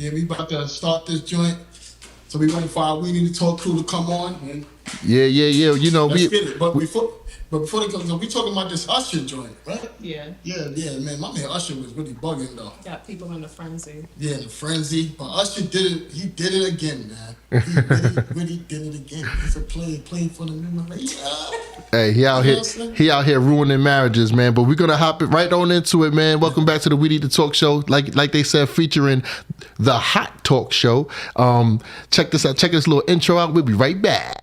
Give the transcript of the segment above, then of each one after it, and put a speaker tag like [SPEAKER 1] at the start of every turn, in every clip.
[SPEAKER 1] Yeah, we about to start this joint. So we waiting for our We Need to Talk crew to come on. And
[SPEAKER 2] Yeah. You know,
[SPEAKER 1] let's get it. But before they come, so we talking about this Usher joint, right?
[SPEAKER 3] Yeah.
[SPEAKER 1] Yeah, man. My man Usher was really bugging though.
[SPEAKER 3] Got people in the frenzy.
[SPEAKER 1] Yeah, in the frenzy. But Usher did it. He did it again, man. He really did it again. He's a play for the new man. Yeah.
[SPEAKER 2] Hey, he out here ruining marriages, man. But we're gonna hop it right on into it, man. Welcome back to the We Need to Talk show. Like they said, featuring the Hot Talk show. Check this out. Check this little intro out. We'll be right back.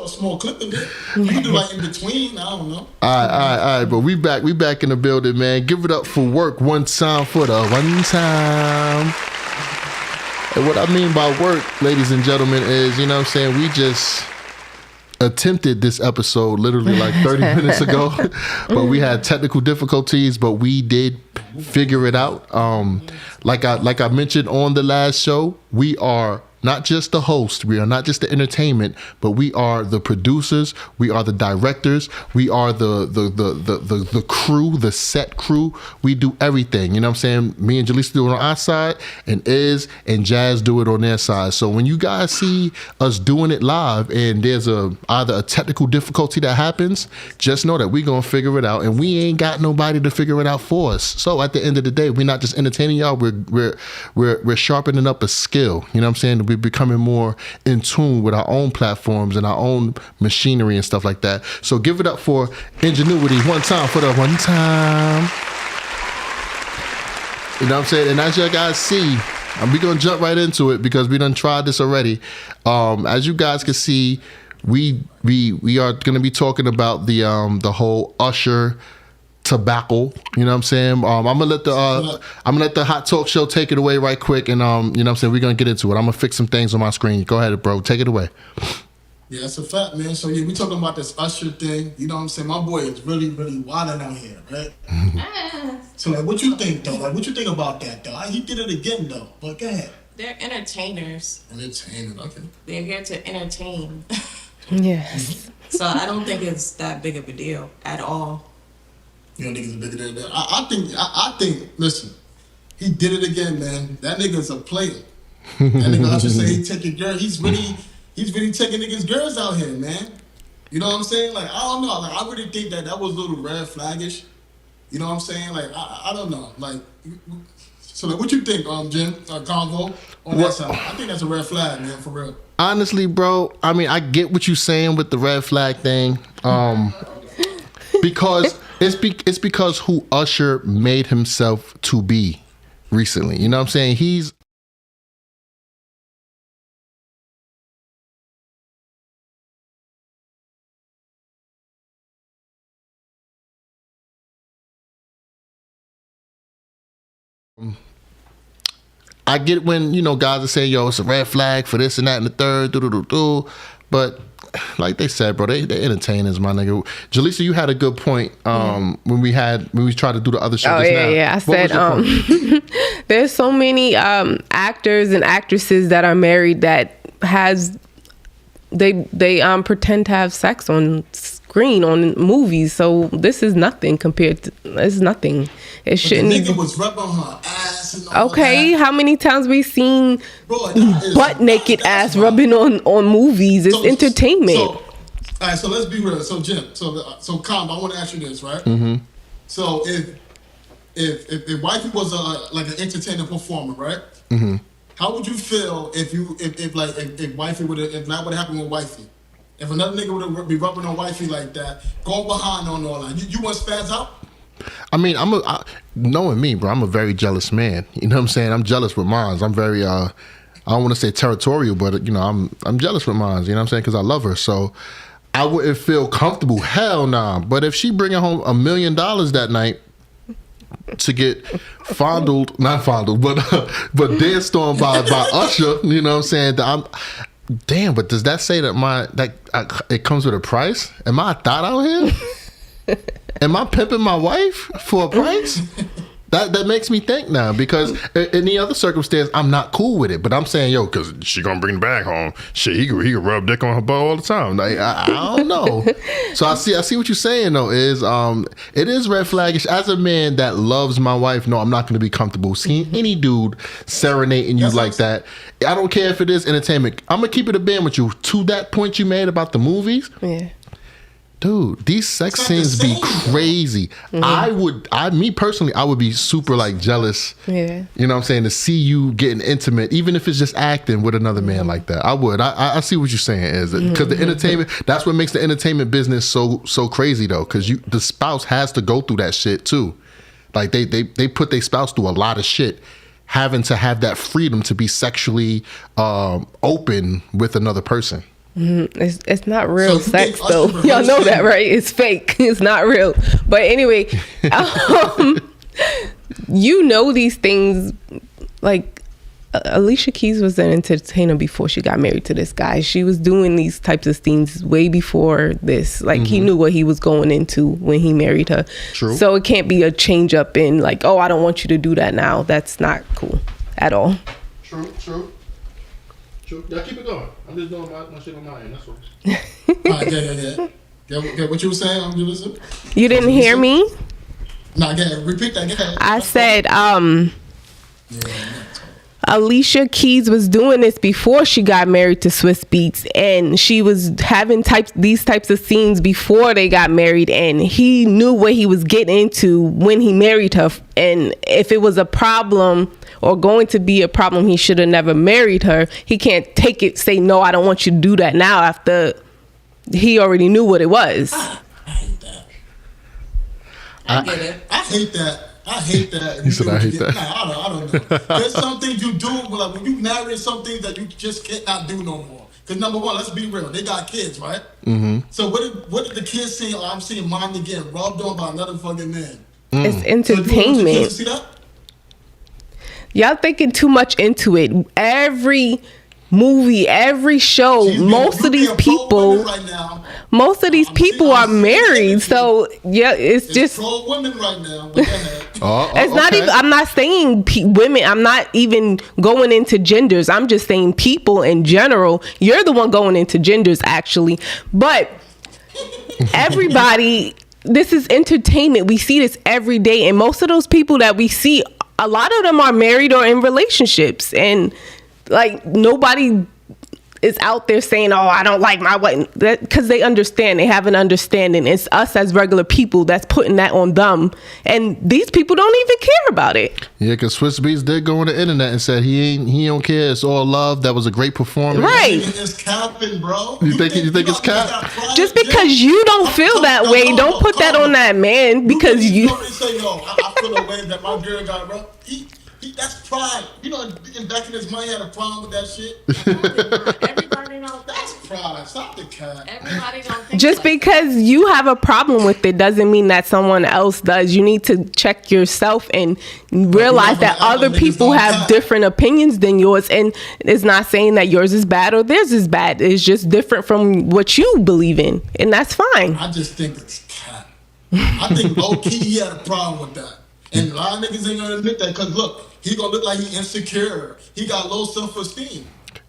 [SPEAKER 1] Small clip in there. We can do like in between. I don't know.
[SPEAKER 2] All right. But we back in the building, man. Give it up for work one time for the one time. And what I mean by work, ladies and gentlemen, is, you know what I'm saying, we just attempted this episode literally like 30 minutes ago, but we had technical difficulties, but we did figure it out. Like I mentioned on the last show, we are not just the host, we are not just the entertainment, but we are the producers, we are the directors, we are the crew, the set crew. We do everything, you know what I'm saying? Me and Jaleesa do it on our side, and Iz and Jazz do it on their side. So when you guys see us doing it live and there's either a technical difficulty that happens, just know that we're gonna figure it out, and we ain't got nobody to figure it out for us. So at the end of the day, we're not just entertaining y'all, we're sharpening up a skill, you know what I'm saying? We're becoming more in tune with our own platforms and our own machinery and stuff like that. So give it up for Ingenuity one time for the one time. You know what I'm saying? And as you guys see, we're going to jump right into it because we done tried this already. As you guys can see, we are going to be talking about the whole Usher tobacco, you know what I'm saying? I'm gonna let the Hot Talk show take it away right quick, and you know what I'm saying, we're gonna get into it. I'm gonna fix some things on my screen. Go ahead, bro. Take it away.
[SPEAKER 1] Yeah, that's a fact, man. So yeah, we talking about this Usher thing. You know what I'm saying? My boy is really, really wilding out here, right? So like, what you think though? Like, what you think about that though? He did it again though. But go ahead.
[SPEAKER 3] They're entertainers.
[SPEAKER 1] Entertainers, okay.
[SPEAKER 3] They're here to entertain.
[SPEAKER 4] Yes.
[SPEAKER 3] So I don't think it's that big of a deal at all.
[SPEAKER 1] You don't think it's bigger than that? I think. Listen, he did it again, man. That nigga's a player. That nigga Usher say he taking girl. He's really taking niggas girls out here, man. You know what I'm saying? Like, I don't know. Like, I really think that was a little red flaggish. You know what I'm saying? Like, I don't know. Like, so like, what you think, Jim? Convo on that side? I think that's a red flag, man, for real.
[SPEAKER 2] Honestly, bro, I mean, I get what you're saying with the red flag thing, because it's because who Usher made himself to be recently. You know what I'm saying? He's I get when, you know, guys are saying, yo, it's a red flag for this and that and the third, but like they said, bro, they entertainers, my nigga. Jaleesa, you had a good point when we tried to do the other show just now.
[SPEAKER 4] Yeah. I said there's so many actors and actresses that are married that they pretend to have sex on screen on movies. So this is nothing compared to it's nothing. It shouldn't.
[SPEAKER 1] The nigga was rubbing her ass and all
[SPEAKER 4] okay,
[SPEAKER 1] that.
[SPEAKER 4] how many times we seen butt naked ass rubbing on movies? It's entertainment.
[SPEAKER 1] All right, so let's be real. So Jim, so Calm, I want to ask you this, right?
[SPEAKER 2] Mm-hmm.
[SPEAKER 1] So if wifey was like an entertainer performer, right?
[SPEAKER 2] Mm-hmm.
[SPEAKER 1] How would you feel if wifey if that would happen with wifey? If another nigga would be rubbing on wifey like that, going behind on all that, you want spaz out?
[SPEAKER 2] I mean, knowing me, bro, I'm a very jealous man. You know what I'm saying? I'm jealous with mines. I'm very, I don't want to say territorial, but, you know, I'm jealous with mines, you know what I'm saying? Because I love her. So I wouldn't feel comfortable. Hell nah. But if she bringing home $1 million that night to get not fondled, but danced on by Usher, you know what I'm saying? Damn, but does that say that it comes with a price? Am I a thought out here? Am I pimping my wife for a price? That makes me think now, because in the other circumstance, I'm not cool with it. But I'm saying, yo, because she gonna bring the bag home. Shit, he could rub dick on her butt all the time. Like, I don't know. So I see what you're saying though. Is it is red flaggish as a man that loves my wife. No, I'm not gonna be comfortable seeing any dude serenading you like that. I don't care if it is entertainment. I'm gonna keep it a band with you. To that point you made about the movies.
[SPEAKER 4] Yeah.
[SPEAKER 2] Dude, these sex scenes be crazy. Me personally, I would be super like jealous.
[SPEAKER 4] Yeah.
[SPEAKER 2] You know what I'm saying? To see you getting intimate, even if it's just acting with another man like that. I would. I see what you're saying is because the entertainment, that's what makes the entertainment business so crazy though. Because the spouse has to go through that shit too. Like they put their spouse through a lot of shit, having to have that freedom to be sexually open with another person.
[SPEAKER 4] It's not real
[SPEAKER 1] So
[SPEAKER 4] sex
[SPEAKER 1] you think
[SPEAKER 4] though.
[SPEAKER 1] Usher
[SPEAKER 4] Y'all know
[SPEAKER 1] rehearsed
[SPEAKER 4] that,
[SPEAKER 1] it?
[SPEAKER 4] right? It's fake. It's not real. But anyway, you know these things. Like Alicia Keys was an entertainer before she got married to this guy. She was doing these types of things way before this. Like he knew what he was going into when he married her.
[SPEAKER 2] True.
[SPEAKER 4] So it can't be a change up in like, oh, I don't want you to do that now. That's not cool at all.
[SPEAKER 2] True. Yeah, keep it going. I'm just doing my shit on my end. That's all.
[SPEAKER 1] All right, yeah. What you were saying? I'm listening.
[SPEAKER 4] You didn't hear me?
[SPEAKER 1] Nah, repeat that. Go ahead.
[SPEAKER 4] I said, Alicia Keys was doing this before she got married to Swiss Beats, and she was having these types of scenes before they got married, and he knew what he was getting into when he married her. And if it was a problem or going to be a problem, he should have never married her. He can't say, no, I don't want you to do that now after he already knew what it was.
[SPEAKER 1] I hate that.
[SPEAKER 3] I get it.
[SPEAKER 1] I hate that.
[SPEAKER 2] You said I hate that.
[SPEAKER 1] Nah, I don't know. There's some things you do, like when you marry, some things that you just cannot do no more. Because number one, let's be real, they got kids, right? Mm-hmm. So what did the kids see? Oh, I'm seeing mommy getting rubbed on by another fucking man.
[SPEAKER 4] It's
[SPEAKER 1] So you want your
[SPEAKER 4] entertainment.
[SPEAKER 1] kids to see that?
[SPEAKER 4] Y'all thinking too much into it. Every movie, every show, most of these people are married. So yeah, it's just
[SPEAKER 1] pro women right now. But go ahead.
[SPEAKER 4] it's not even. I'm not saying women. I'm not even going into genders. I'm just saying people in general. You're the one going into genders actually, but everybody. This is entertainment. We see this every day, and most of those people that we see, a lot of them are married or in relationships, and like nobody is out there saying, oh, I don't like my wife, because they understand. They have an understanding. It's us as regular people that's putting that on them, and these people don't even care about it.
[SPEAKER 2] Yeah, because Swiss Beats did go on the internet and said he don't care. It's all love. That was a great performance.
[SPEAKER 4] Right.
[SPEAKER 1] It's capping, bro.
[SPEAKER 2] You think it's cap?
[SPEAKER 4] Just because you don't feel that way, don't put that on that man because you.
[SPEAKER 1] Say, yo, I feel a way that my girl got rubbed. That's pride. You know, back in his money had a problem with that shit.
[SPEAKER 3] Everybody don't
[SPEAKER 1] That's
[SPEAKER 3] think.
[SPEAKER 1] pride. Stop the cat.
[SPEAKER 3] Everybody don't think.
[SPEAKER 4] Just
[SPEAKER 3] like
[SPEAKER 4] because you have a problem with it doesn't mean that someone else does. You need to check yourself and realize that other people have different opinions than yours. And it's not saying that yours is bad or theirs is bad. It's just different from what you believe in. And that's fine.
[SPEAKER 1] I just think it's cat. I think low-key he had a problem with that. And a lot of niggas ain't gonna admit that because look, he gonna look like he insecure. He got low self-esteem.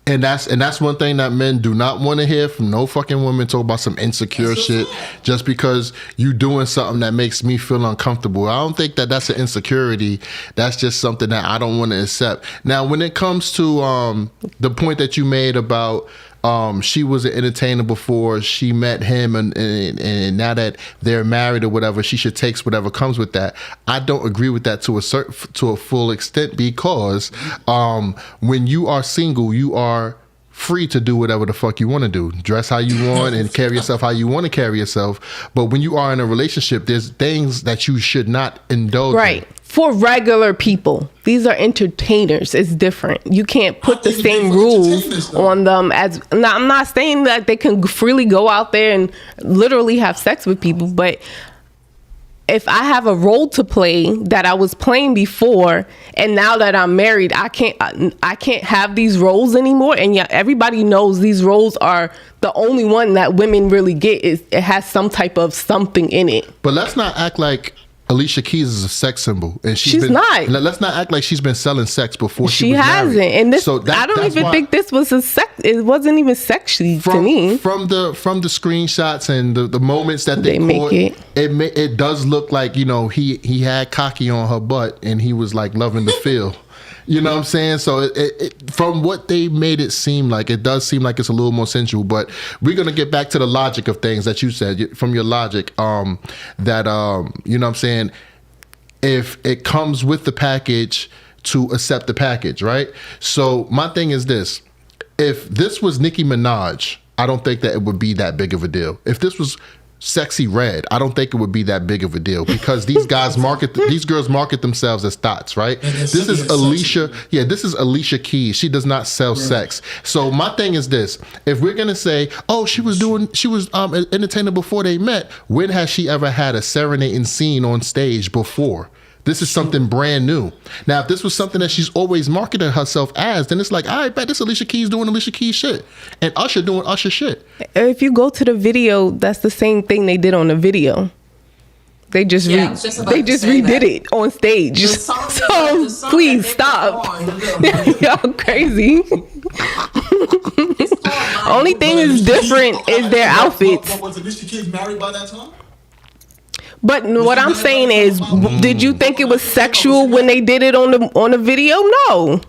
[SPEAKER 2] And that's one thing that men do not want to hear from no fucking woman talk about some insecure shit just because you doing something that makes me feel uncomfortable. I don't think that that's an insecurity. That's just something that I don't want to accept. Now, when it comes to the point that you made about she was an entertainer before she met him, and now that they're married or whatever, she should take whatever comes with that. I don't agree with that to a full extent because when you are single, you are free to do whatever the fuck you want to do, dress how you want and carry yourself how you want to carry yourself. But when you are in a relationship, there's things that you should not indulge
[SPEAKER 4] Right.
[SPEAKER 2] in.
[SPEAKER 4] For regular people, these are entertainers. It's different. You can't put the same rules on them as. Now, I'm not saying that they can freely go out there and literally have sex with people, but if I have a role to play that I was playing before, and now that I'm married, I can't have these roles anymore. And yeah, everybody knows these roles are the only one that women really get. Is it has some type of something in it.
[SPEAKER 2] But let's not act like Alicia Keys is a sex symbol, and
[SPEAKER 4] she's not.
[SPEAKER 2] Let's not act like she's been selling sex before she was
[SPEAKER 4] hasn't.
[SPEAKER 2] married.
[SPEAKER 4] And this,
[SPEAKER 2] so
[SPEAKER 4] I don't even think this was a sex. It wasn't even sexy to me.
[SPEAKER 2] From the screenshots and the moments that they
[SPEAKER 4] make
[SPEAKER 2] it does look like, you know, he had cocky on her butt and he was like loving the feel. You know what I'm saying? So it from what they made it seem like, it does seem like it's a little more sensual. But we're gonna get back to the logic of things that you said from your logic. That you know what I'm saying? If it comes with the package, to accept the package, right? So my thing is this: if this was Nicki Minaj, I don't think that it would be that big of a deal. If this was Sexy Red, I don't think it would be that big of a deal because these girls market themselves as thoughts, right? This is Alicia. Yeah, this is Alicia Keys. She does not sell sex. So my thing is this: if we're gonna say, oh, she was an entertainer before they met, when has she ever had a serenading scene on stage before? This is something brand new. Now, if this was something that she's always marketed herself as, then it's like, all right, bet this Alicia Keys doing Alicia Keys shit. And Usher doing Usher shit.
[SPEAKER 4] If you go to the video, that's the same thing they did on the video. They just redid it on stage. So please stop. Y'all crazy. Only thing is different is their outfits.
[SPEAKER 1] Was Alicia Keys married by that time?
[SPEAKER 4] But what I'm saying is, did you think it was sexual when they did it on the video? No.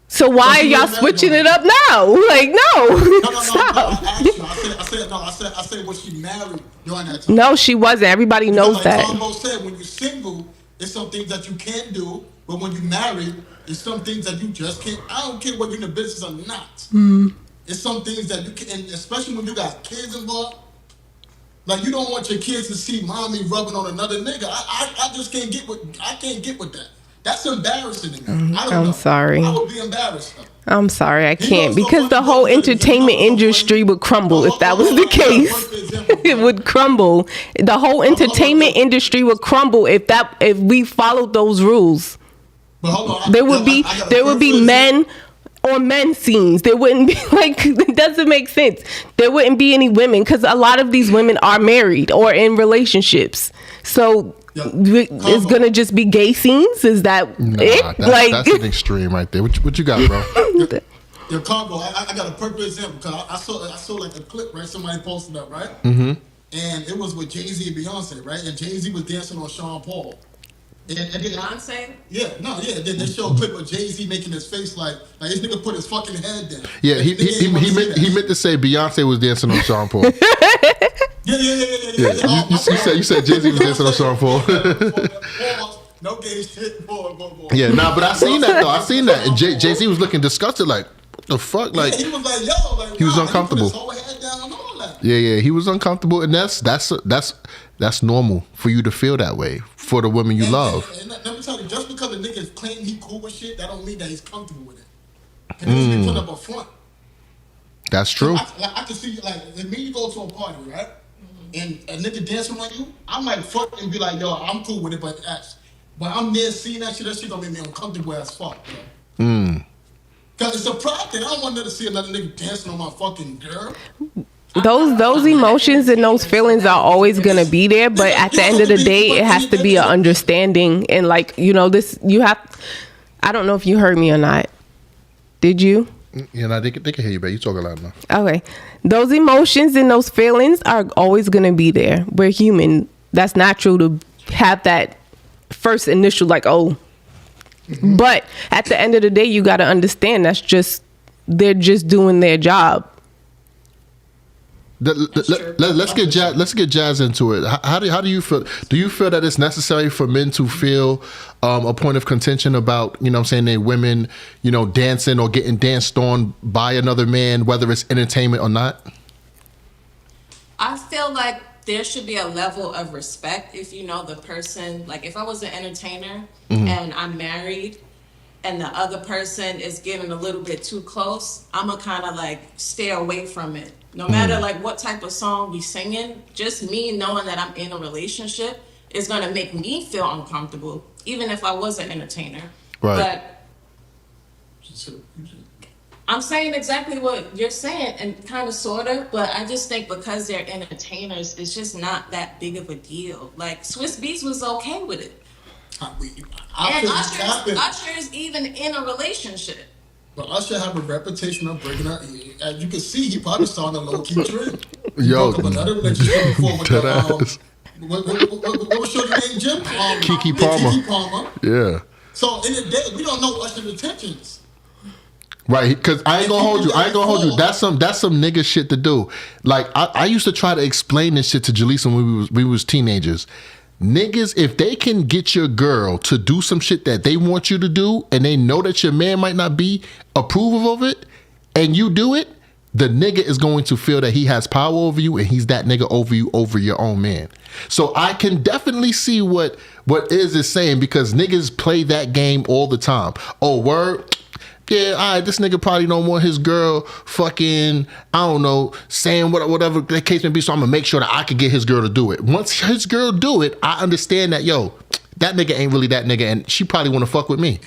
[SPEAKER 4] So why are y'all switching it up now? Like, no. Stop.
[SPEAKER 1] I said, was she married during that time?
[SPEAKER 4] No, she wasn't. Everybody knows that.
[SPEAKER 1] Combo said, when you're single, it's some things that you can do, but when you're married, it's some things that you just can't. I don't care whether you're in the business or not. It's some things that you can, especially when you got kids involved. Like, you don't want your kids to see mommy rubbing on another nigga. I just can't get with that. That's embarrassing to me.
[SPEAKER 4] I'm sorry.
[SPEAKER 1] I would be embarrassed though.
[SPEAKER 4] I'm sorry, I can't, because the whole entertainment industry would crumble if that was the case. It would crumble. The whole entertainment industry would crumble if we followed those rules.
[SPEAKER 1] But hold on,
[SPEAKER 4] there would be men on men scenes. There wouldn't be, like, it doesn't make sense. There wouldn't be any women, because a lot of these women are married or in relationships. So it's gonna just be gay scenes? Is that it?
[SPEAKER 2] That's an extreme right there. What you got, bro?
[SPEAKER 1] Your combo. I got a perfect example because I saw like a clip, right? Somebody posted up, right?
[SPEAKER 2] Mm-hmm.
[SPEAKER 1] And it was with Jay-Z and Beyonce, right? And Jay-Z was dancing on Sean Paul. And
[SPEAKER 3] Beyonce?
[SPEAKER 1] Then they show a clip of Jay-Z making his face like this nigga put his fucking head down.
[SPEAKER 2] Yeah, he meant to say Beyonce was dancing on Sean Paul.
[SPEAKER 1] Yeah.
[SPEAKER 2] You said Jay-Z was dancing on Sean Paul.
[SPEAKER 1] No gay shit.
[SPEAKER 2] Yeah, but I seen that though. I seen that. And Jay-Z was looking disgusted, like, what the fuck? Like,
[SPEAKER 1] he was like, yo, like,
[SPEAKER 2] he was uncomfortable.
[SPEAKER 1] He put his whole head down and all that.
[SPEAKER 2] Yeah, he was uncomfortable, and that's normal for you to feel that way for the women you love.
[SPEAKER 1] And let me tell you, just because a nigga claim he cool with shit, that don't mean that he's comfortable with it. And he's put up a front.
[SPEAKER 2] That's true.
[SPEAKER 1] I can see, like, if you go to a party, right? And a nigga dancing on you, I might fuck and be like, yo, I'm cool with it, but I'm there seeing that shit gonna make me uncomfortable as fuck, bro. Cause it's a pride thing. I don't want to see another nigga dancing on my fucking girl.
[SPEAKER 4] Those emotions and those feelings are always gonna be there, but at the end of the day, it has to be an understanding. And, like, you know, I don't know if you heard me or not. Did you?
[SPEAKER 2] Yeah, no, they can hear you, but you talking loud enough.
[SPEAKER 4] Okay. Those emotions and those feelings are always going to be there. We're human. That's natural to have that first initial, like, oh. Mm-hmm. But at the end of the day, you got to understand they're just doing their job.
[SPEAKER 2] Let's get Jazz into it. How do you feel? Do you feel that it's necessary for men to feel a point of contention about, you know what I'm saying, their women, you know, dancing or getting danced on by another man, whether it's entertainment or not?
[SPEAKER 3] I feel like there should be a level of respect if you know the person. Like, if I was an entertainer and I'm married and the other person is getting a little bit too close, I'm gonna kind of like stay away from it. No matter like what type of song we singing, just me knowing that I'm in a relationship is gonna make me feel uncomfortable, even if I was an entertainer.
[SPEAKER 2] Right.
[SPEAKER 3] But I'm saying exactly what you're saying, and kind of, sort of, but I just think because they're entertainers, it's just not that big of a deal. Like, Swiss Beats was okay with it. And Usher's even in a relationship.
[SPEAKER 1] But Usher have a reputation of breaking up. As you can see, he probably started a low-key trend.
[SPEAKER 2] Yo,
[SPEAKER 1] broke up another relationship before with what was your name, Jim?
[SPEAKER 2] Keke Palmer.
[SPEAKER 1] Keke Palmer.
[SPEAKER 2] Yeah.
[SPEAKER 1] So in the day, we don't know Usher's intentions.
[SPEAKER 2] Right, because I ain't gonna hold you. That's some nigga shit to do. Like I used to try to explain this shit to Jaleesa when we was teenagers. Niggas, if they can get your girl to do some shit that they want you to do, and they know that your man might not be approve of it, and you do it, the nigga is going to feel that he has power over you, and he's that nigga over you, over your own man. So I can definitely see what is saying, because niggas play that game all the time. Oh, word? Yeah, all right, this nigga probably don't want his girl fucking, I don't know, saying whatever the case may be, so I'm gonna make sure that I can get his girl to do it. Once his girl do it, I understand that, yo, that nigga ain't really that nigga, and she probably wanna fuck with me.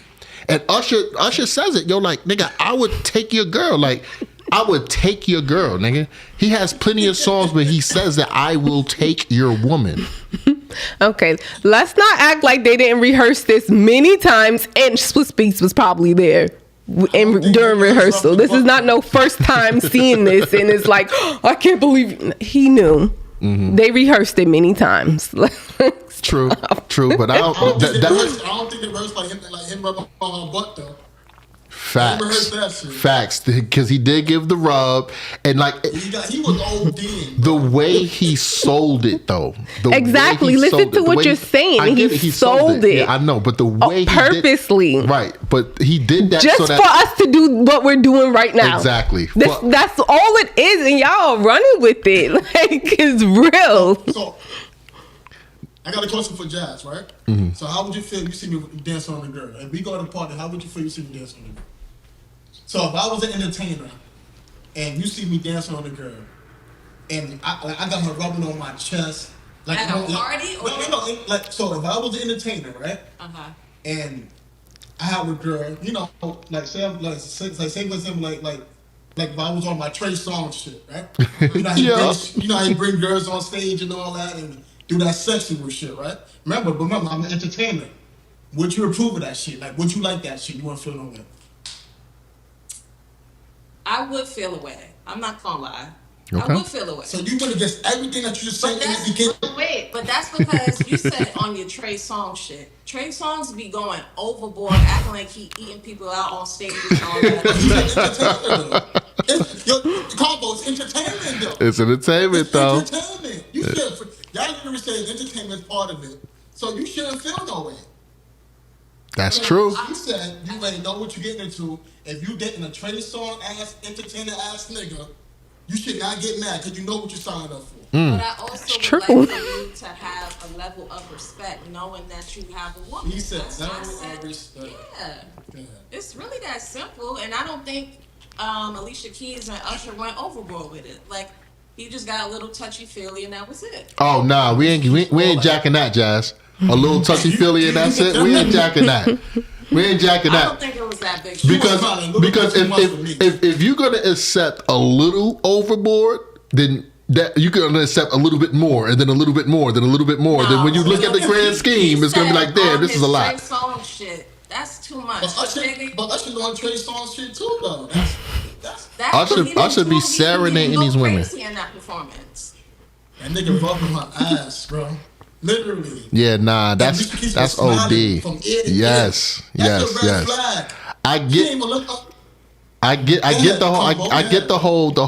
[SPEAKER 2] And Usher says it, yo, like, nigga, I would take your girl. Like, I would take your girl, nigga. He has plenty of songs where he says that I will take your woman.
[SPEAKER 4] Okay, let's not act like they didn't rehearse this many times, and Swiss Beats was probably there during rehearsal. This is not no first time seeing this, and it's like, oh, I can't believe he knew. Mm-hmm. They rehearsed it many times.
[SPEAKER 2] True, but I don't think
[SPEAKER 1] they rehearsed like him rubbing on her butt though.
[SPEAKER 2] Facts, because he did give the rub, and like
[SPEAKER 1] he was ODing.
[SPEAKER 2] The way he sold it, though.
[SPEAKER 4] Exactly. Listen to what you're saying. He sold it.
[SPEAKER 2] Yeah, I know, but the way
[SPEAKER 4] purposely,
[SPEAKER 2] he did, right? But he did that
[SPEAKER 4] just
[SPEAKER 2] so that,
[SPEAKER 4] for us to do what we're doing right now.
[SPEAKER 2] Exactly.
[SPEAKER 4] That's all it is, and y'all running with it like it's real.
[SPEAKER 1] So I got a question for Jazz, right? Mm-hmm. So how would you feel if you see me dancing on a girl? If we go to a party, how would you feel you see me dancing on a girl? So if I was an entertainer and you see me dancing on a girl and I got her rubbing on my chest, like
[SPEAKER 3] at a party,
[SPEAKER 1] no, like, so if I was an entertainer, right? And I have a girl, you know, like say for example, like if I was on my Trey Songz shit, right? You know how you bring girls on stage and all that and do that sexual shit, right? Remember, I'm an entertainer. Would you approve of that shit? Like, would you like that shit? You want to feel no way?
[SPEAKER 3] I would feel away. I'm not gonna lie. Okay. I would feel away.
[SPEAKER 1] So you went against everything that you just said in the beginning.
[SPEAKER 3] Wait, but that's because you said it on your Trey Songz shit. Trey Songz be going overboard, acting like he eating people out on stage and all that.
[SPEAKER 1] Your combo is entertainment though.
[SPEAKER 2] It's entertainment though.
[SPEAKER 1] Entertainment. You should. Y'all never say entertainment is part of it, so you shouldn't feel no way.
[SPEAKER 2] That's true.
[SPEAKER 1] You said you ain't know what you're getting into. If you dating a Trey Songz ass, entertainer ass nigga, you should not get mad because you know what you're signing up for.
[SPEAKER 3] But I also would like for you to have a level of respect, knowing that you have a woman.
[SPEAKER 1] He said level of respect.
[SPEAKER 3] Yeah. It's really that simple, and I don't think Alicia Keys and Usher went overboard with it. Like, he just got a little touchy-feely, and that was it.
[SPEAKER 2] Oh, nah, we ain't jacking that, Jazz. A little touchy-feely and that's it. We ain't jacking that. We ain't jacking that.
[SPEAKER 3] I don't think it was that big.
[SPEAKER 2] Because if you're gonna accept a little overboard, then that you're gonna accept a little bit more, and then a little bit more, then a little bit more. Then when you look at the grand scheme, it's gonna be like, damn, this is a lot.
[SPEAKER 3] Trey Songz shit. That's too much.
[SPEAKER 1] But Usher doing Trey Songz shit too, though.
[SPEAKER 2] Usher be serenading these women.
[SPEAKER 3] In that performance.
[SPEAKER 1] That nigga rubbing my ass, bro. Literally.
[SPEAKER 2] Yeah, nah, that's OD. Yes. I get the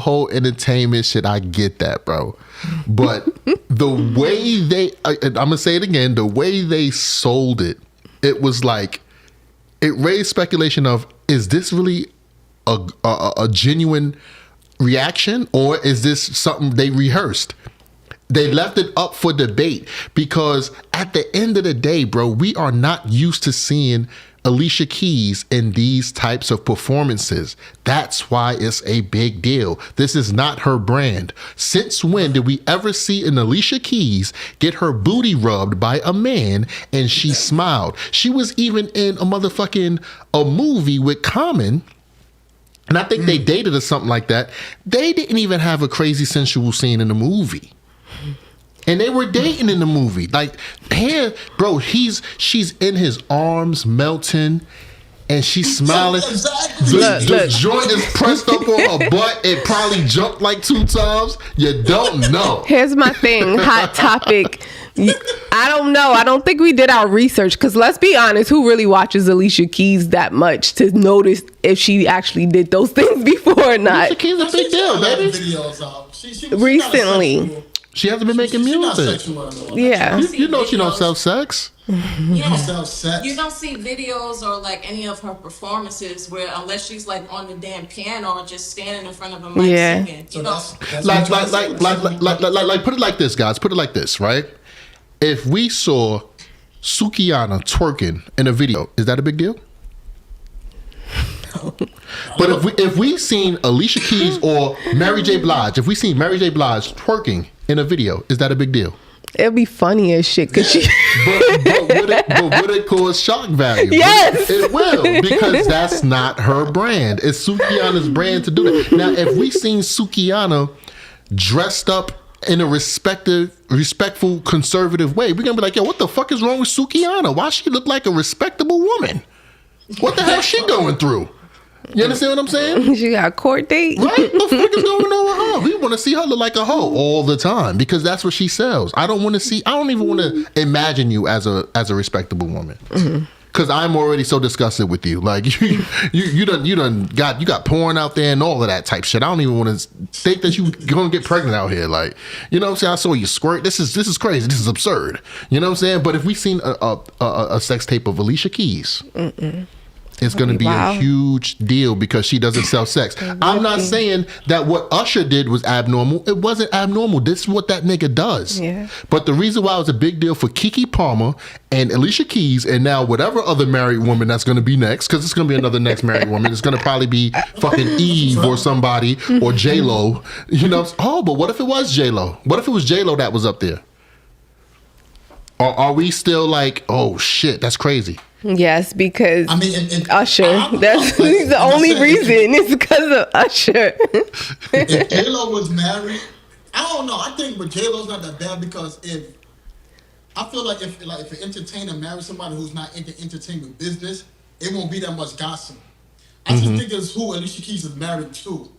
[SPEAKER 2] whole entertainment shit. I get that, bro. But the way I'm gonna say it again, the way they sold it, it was like, it raised speculation of, is this really a genuine reaction, or is this something they rehearsed? They left it up for debate, because at the end of the day, bro, we are not used to seeing Alicia Keys in these types of performances. That's why it's a big deal. This is not her brand. Since when did we ever see an Alicia Keys get her booty rubbed by a man and she smiled? She was even in a movie with Common, and I think they dated or something like that. They didn't even have a crazy sensual scene in the movie. And they were dating in the movie. Like, here, bro, she's in his arms melting and she's smiling.
[SPEAKER 1] Exactly.
[SPEAKER 2] The joint is pressed up on her butt. It probably jumped like 2 times. You don't know.
[SPEAKER 4] Here's my thing. Hot topic. I don't know. I don't think we did our research, because let's be honest, who really watches Alicia Keys that much to notice if she actually did those things before or not?
[SPEAKER 2] Alicia Keys is a big deal, baby.
[SPEAKER 1] Videos out. She
[SPEAKER 4] Recently.
[SPEAKER 2] She hasn't been making music.
[SPEAKER 4] Yeah.
[SPEAKER 2] You know she don't sell sex.
[SPEAKER 3] Yeah.
[SPEAKER 1] Sell sex.
[SPEAKER 3] You don't see videos or like any of her performances where, unless she's like on the damn piano or just standing in front of a mic singing.
[SPEAKER 1] So
[SPEAKER 3] You know,
[SPEAKER 2] Like, put it like this, guys. Put it like this, right? If we saw Sukihana twerking in a video, is that a big deal? But if we seen Alicia Keys or Mary J. Blige, if we seen Mary J. Blige twerking in a video, is that a big deal?
[SPEAKER 4] It'll be funny as shit, because she...
[SPEAKER 2] but would it cause shock value?
[SPEAKER 4] Yes!
[SPEAKER 2] It will, because that's not her brand. It's Sukihana's brand to do that. Now, if we seen Sukihana dressed up in a respectful, conservative way, we're gonna be like, yo, what the fuck is wrong with Sukihana? Why she look like a respectable woman? What the hell she going through? You understand what I'm saying?
[SPEAKER 4] She got a court date.
[SPEAKER 2] Right? What the fuck is going on with her? We want to see her look like a hoe all the time because that's what she sells. I don't even want to imagine you as a respectable woman. Because I'm already so disgusted with you. Like you got porn out there and all of that type shit. I don't even want to think that you gonna get pregnant out here. Like, you know what I'm saying? I saw you squirt. This is crazy. This is absurd. You know what I'm saying? But if we seen a sex tape of Alicia Keys, it's going to be a huge deal because she doesn't sell sex. I'm not saying that what Usher did was abnormal. It wasn't abnormal. This is what that nigga does.
[SPEAKER 4] Yeah.
[SPEAKER 2] But the reason why it was a big deal for Keke Palmer and Alicia Keys and now whatever other married woman that's going to be next, because it's going to be another next married woman. It's going to probably be fucking Eve or somebody or J-Lo. You know? Oh, but what if it was J-Lo? What if it was J-Lo that was up there? Or are we still like, oh shit, that's crazy?
[SPEAKER 4] Yes, because
[SPEAKER 1] I mean, and
[SPEAKER 4] Usher. That's the only reason. It's because of Usher.
[SPEAKER 1] If J-Lo was married, I don't know. I think but J-Lo's not that bad because I feel like if an entertainer marries somebody who's not in the entertainment business, it won't be that much gossip. I just think it's who Alicia Keys is married to.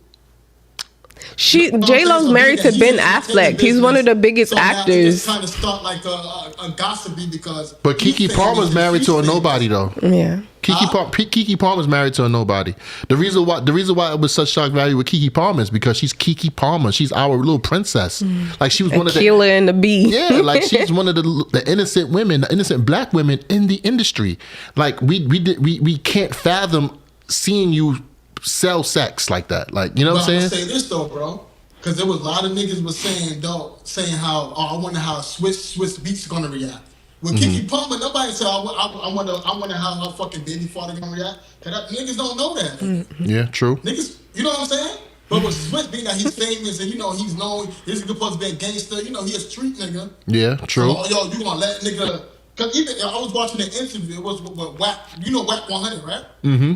[SPEAKER 4] J-Lo's married to Ben Affleck. He's one of the biggest actors.
[SPEAKER 1] Kind of start like a gossipy because.
[SPEAKER 2] But Keke Palmer's married to a nobody though.
[SPEAKER 4] Yeah.
[SPEAKER 2] Keke Palmer's married to a nobody. The reason why it was such shock value with Keke Palmer is because she's Keke Palmer. She's our little princess. Like she was one of the
[SPEAKER 4] Aquila and the Bee.
[SPEAKER 2] Yeah, like she's one of the innocent women, the innocent black women in the industry. Like we can't fathom seeing you sell sex like that. Like, you know what I'm saying?
[SPEAKER 1] I'm gonna say this though, bro. Because there was a lot of niggas was saying how, I wonder how Swiss Beats gonna react. With Keke Palmer, nobody said, I wonder how her fucking baby father gonna react. Cause niggas don't know that.
[SPEAKER 2] Yeah, true.
[SPEAKER 1] Niggas, you know what I'm saying? But with Swiss being that he's famous and, you know, he's known, he's supposed to be a gangster, you know, he a street nigga.
[SPEAKER 2] Yeah, true.
[SPEAKER 1] So, yo, you gonna let nigga, cause even, I was watching an interview, it was with Wack, you know Wack 100, right? Mm-hmm.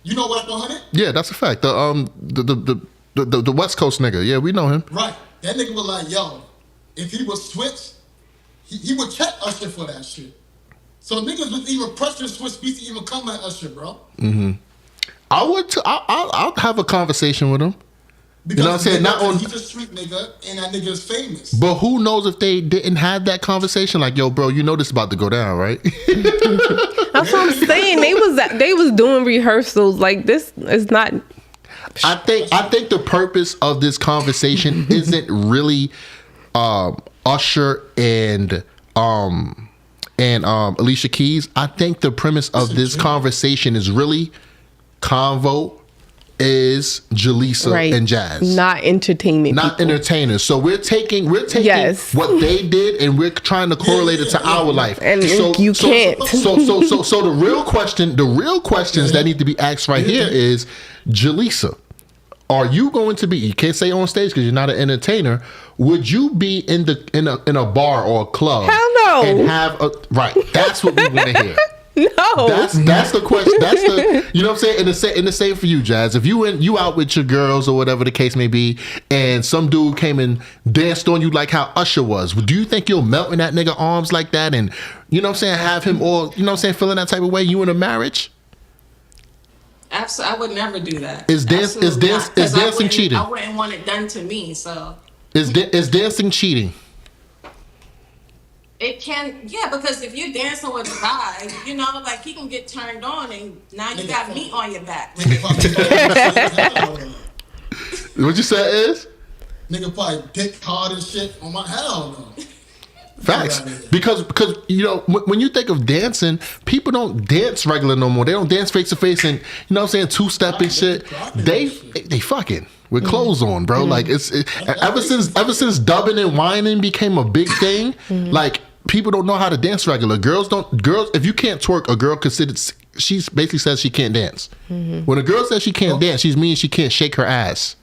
[SPEAKER 1] You know Wack 100?
[SPEAKER 2] Yeah, that's a fact. The West Coast nigga. Yeah, we know him.
[SPEAKER 1] Right. That nigga was like, yo, if he was Switch, he would check Usher for that shit. So niggas was even pressuring Swiss Beats to even come at Usher, bro. Mm-hmm.
[SPEAKER 2] I'll have a conversation with him.
[SPEAKER 1] Because
[SPEAKER 2] you know what I'm saying? Not on.
[SPEAKER 1] He's a street nigga, and that nigga is famous.
[SPEAKER 2] But who knows if they didn't have that conversation? Like, yo, bro, you know this about to go down, right?
[SPEAKER 4] That's what I'm saying. They was doing rehearsals. Like, this is not.
[SPEAKER 2] I think the purpose of this conversation isn't really Usher and Alicia Keys. I think the premise of this conversation is really convo is Jaleesa and Jazz.
[SPEAKER 4] Not entertainment.
[SPEAKER 2] Not
[SPEAKER 4] people.
[SPEAKER 2] entertainers. So we're taking
[SPEAKER 4] Yes.
[SPEAKER 2] what they did and we're trying to correlate it to our life.
[SPEAKER 4] And you can't.
[SPEAKER 2] So the real questions that need to be asked right here is, Jaleesa, are you going to be, you can't say on stage because you're not an entertainer, would you be in a bar or a club?
[SPEAKER 4] Hell no.
[SPEAKER 2] And have a, right, that's what we want to hear.
[SPEAKER 4] No.
[SPEAKER 2] That's the question. That's the, you know what I'm saying? And the same for you, Jazz. If you out with your girls or whatever the case may be, and some dude came and danced on you like how Usher was, do you think you'll melt in that nigga arms like that and, you know what I'm saying, have him all, you know what I'm saying, feeling that type of way, you in a marriage?
[SPEAKER 3] Absolutely, I would never do that.
[SPEAKER 2] Is dancing cheating?
[SPEAKER 3] I wouldn't want it done to me, so.
[SPEAKER 2] Is dancing cheating?
[SPEAKER 3] It can, yeah, because if you're dancing with a guy, you know, like he can get turned on and now you got meat on your back.
[SPEAKER 2] What you say is?
[SPEAKER 1] Nigga probably dick hard and shit on my hell no.
[SPEAKER 2] Facts. Because you know, when you think of dancing, people don't dance regular no more. They don't dance face to face and, you know what I'm saying, two-step and shit. They fucking with clothes on, bro. Like it's ever since dubbing and whining became a big thing, like people don't know how to dance regular. Girls if you can't twerk, a girl considers, she basically says she can't dance. When a girl says she can't dance, she means she can't shake her ass.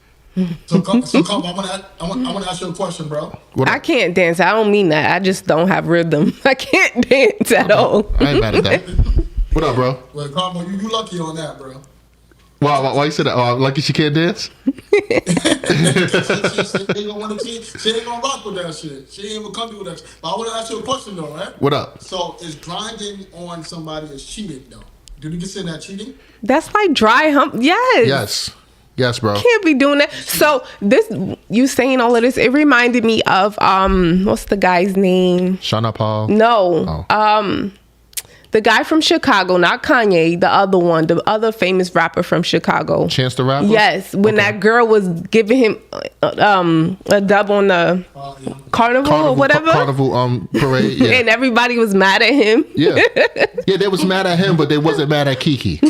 [SPEAKER 1] So come, I want to ask you a question, bro.
[SPEAKER 4] I can't dance. I don't mean that. I just don't have rhythm. I can't dance at all.
[SPEAKER 2] I ain't mad at that. What up, bro?
[SPEAKER 1] Well, Carmo, you lucky on that, bro.
[SPEAKER 2] Why you said that? Oh, lucky she can't dance?
[SPEAKER 1] she ain't gonna rock with that shit. She ain't gonna come with that shit. But I want to ask you a question, though, right?
[SPEAKER 2] What up?
[SPEAKER 1] So, is grinding on somebody is cheating, though? Do you consider that cheating?
[SPEAKER 4] That's like dry hump. Yes.
[SPEAKER 2] Yes, bro.
[SPEAKER 4] Can't be doing that. So this, you saying all of this, it reminded me of what's the guy's name?
[SPEAKER 2] Shauna Paul.
[SPEAKER 4] No. The guy from Chicago, not Kanye, the other one, the other famous rapper from Chicago.
[SPEAKER 2] Chance the Rapper?
[SPEAKER 4] Yes, when that girl was giving him a dub on the carnival or whatever.
[SPEAKER 2] Carnival parade, yeah.
[SPEAKER 4] And everybody was mad at him.
[SPEAKER 2] Yeah, they was mad at him, but they wasn't mad at Kiki.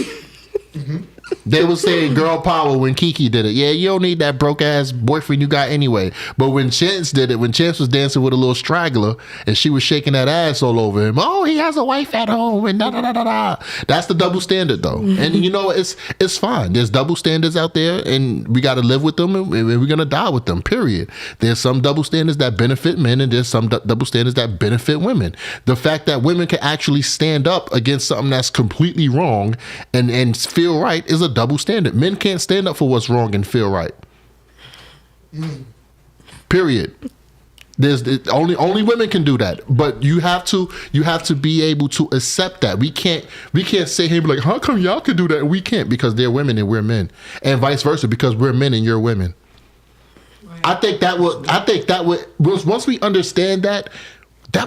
[SPEAKER 2] They was saying girl power when Kiki did it. Yeah, you don't need that broke ass boyfriend you got anyway. But when Chance did it, when Chance was dancing with a little straggler and she was shaking that ass all over him, oh, he has a wife at home and da da da da da. That's the double standard though. And you know, it's fine. There's double standards out there and we got to live with them and we're going to die with them, period. There's some double standards that benefit men and there's some double standards that benefit women. The fact that women can actually stand up against something that's completely wrong and feel right is a double standard. Men can't stand up for what's wrong and feel right. Period. There's only women can do that, but you have to be able to accept that. We can't sit here and be like, how come y'all can do that and we can't? Because they're women and we're men, and vice versa because we're men and you're women. Right. I think that would once we understand that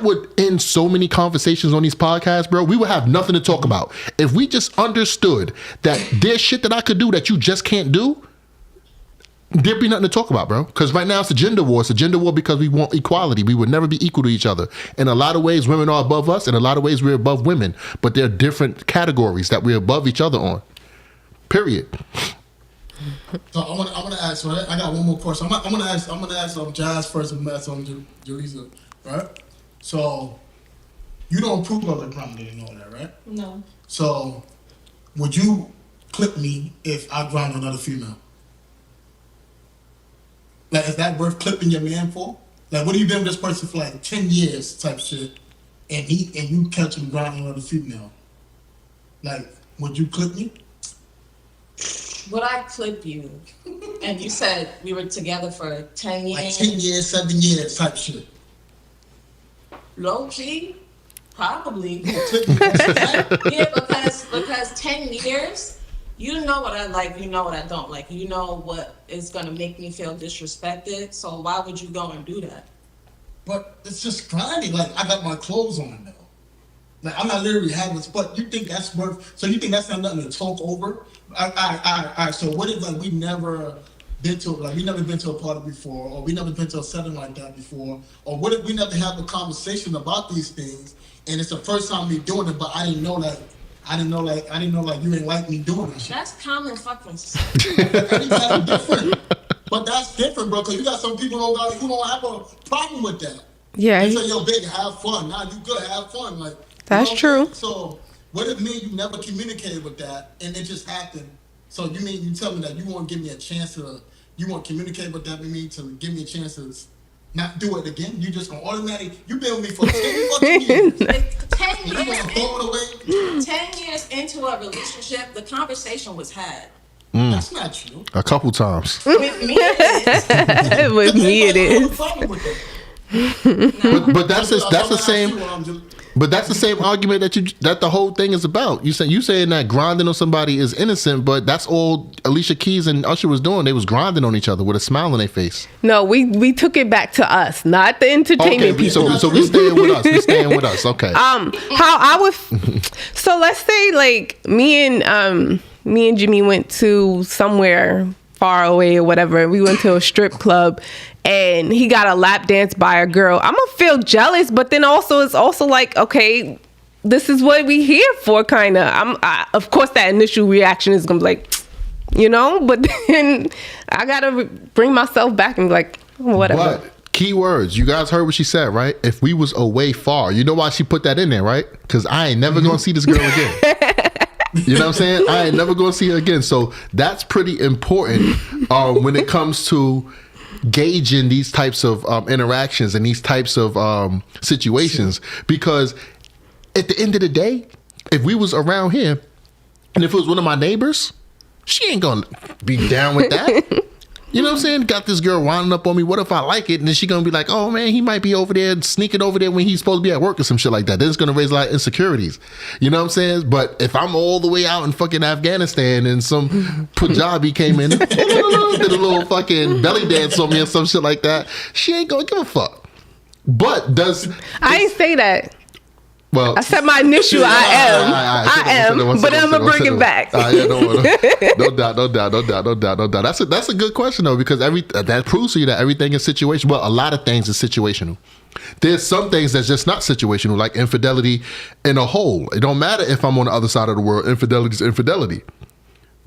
[SPEAKER 2] would end so many conversations on these podcasts, bro. We would have nothing to talk about. If we just understood that there's shit that I could do that you just can't do, there'd be nothing to talk about, bro. Because right now it's a gender war. It's a gender war because we want equality. We would never be equal to each other. In a lot of ways, women are above us. In a lot of ways, we're above women. But there are different categories that we're above each other on. Period.
[SPEAKER 1] So I want to ask. Right? I got one more question. I'm gonna ask Jazz first and ask Jaleesa, right? So, you don't approve of the grinding and all that, right?
[SPEAKER 3] No.
[SPEAKER 1] So, would you clip me if I grind another female? Like, is that worth clipping your man for? Like, what have you been with this person for like 10 years type shit, and you catch him grinding another female? Like, would you clip me?
[SPEAKER 3] Would I clip you? And you said we were together for 10 years?
[SPEAKER 1] Like 10 years, 7 years type shit.
[SPEAKER 3] Low key, probably. Yeah, because 10 years, you know what I like, you know what I don't like, you know what is gonna make me feel disrespected. So why would you go and do that?
[SPEAKER 1] But it's just grinding. Like I got my clothes on now. Like I'm not literally having this. But you think that's worth? So you think that's not nothing to talk over? All right. So what if like we never been to a party before, or we never been to a setting like that before, or what if we never have a conversation about these things, and it's the first time we doing it, but I didn't know that I didn't know like you ain't like me doing this shit.
[SPEAKER 3] That's common fucking.
[SPEAKER 1] That's different. But that's different, bro. Cause you got some people who don't have a problem with that.
[SPEAKER 4] Yeah.
[SPEAKER 1] They say, yo, baby, have fun. Nah, you good, have fun. Like
[SPEAKER 4] That's true.
[SPEAKER 1] So what it mean you never communicated with that and it just happened? So you tell me that you won't give me a chance you won't communicate with that with me to give me a chance to not do it again? You just gonna automatically, you been with me for 10 fucking years.
[SPEAKER 3] 10
[SPEAKER 1] You gonna throw it away?
[SPEAKER 3] 10 years into a relationship, the conversation was had.
[SPEAKER 1] That's not true.
[SPEAKER 2] A couple times.
[SPEAKER 3] With me, it is.
[SPEAKER 4] With me, it is.
[SPEAKER 2] But that's the same. But that's the same argument that the whole thing is about. You saying that grinding on somebody is innocent, but that's all Alicia Keys and Usher was doing. They was grinding on each other with a smile on their face.
[SPEAKER 4] No, we took it back to us, not the entertainment people.
[SPEAKER 2] So we staying with us. We staying with us. Okay.
[SPEAKER 4] How I would. So let's say like me and Jimmy went to somewhere far away or whatever. We went to a strip club. And he got a lap dance by a girl. I'm gonna feel jealous, but then also it's also like, okay, this is what we here for, kind of. Of course, that initial reaction is gonna be like, but then I gotta bring myself back and be like, whatever.
[SPEAKER 2] But key words, you guys heard what she said, right? If we was away far, you know why she put that in there, right? Because I ain't never gonna see this girl again. You know what I'm saying? I ain't never gonna see her again. So that's pretty important when it comes to gauging these types of interactions and these types of situations, because at the end of the day, if we was around here and if it was one of my neighbors, she ain't gonna be down with that. You know what I'm saying? Got this girl winding up on me. What if I like it? And then she gonna be like, oh man, he might be over there sneaking over there when he's supposed to be at work or some shit like that. Then it's gonna raise a lot of insecurities. You know what I'm saying? But if I'm all the way out in fucking Afghanistan and some Punjabi came in, did a little fucking belly dance on me or some shit like that, she ain't gonna give a fuck. But
[SPEAKER 4] I ain't say that.
[SPEAKER 2] Well,
[SPEAKER 4] I said my initial I am, but I'm gonna bring it back.
[SPEAKER 2] No doubt. That's a good question though, because that proves to you that everything is situational. Well, a lot of things is situational. There's some things that's just not situational, like infidelity in a whole. It don't matter if I'm on the other side of the world. Infidelity is infidelity.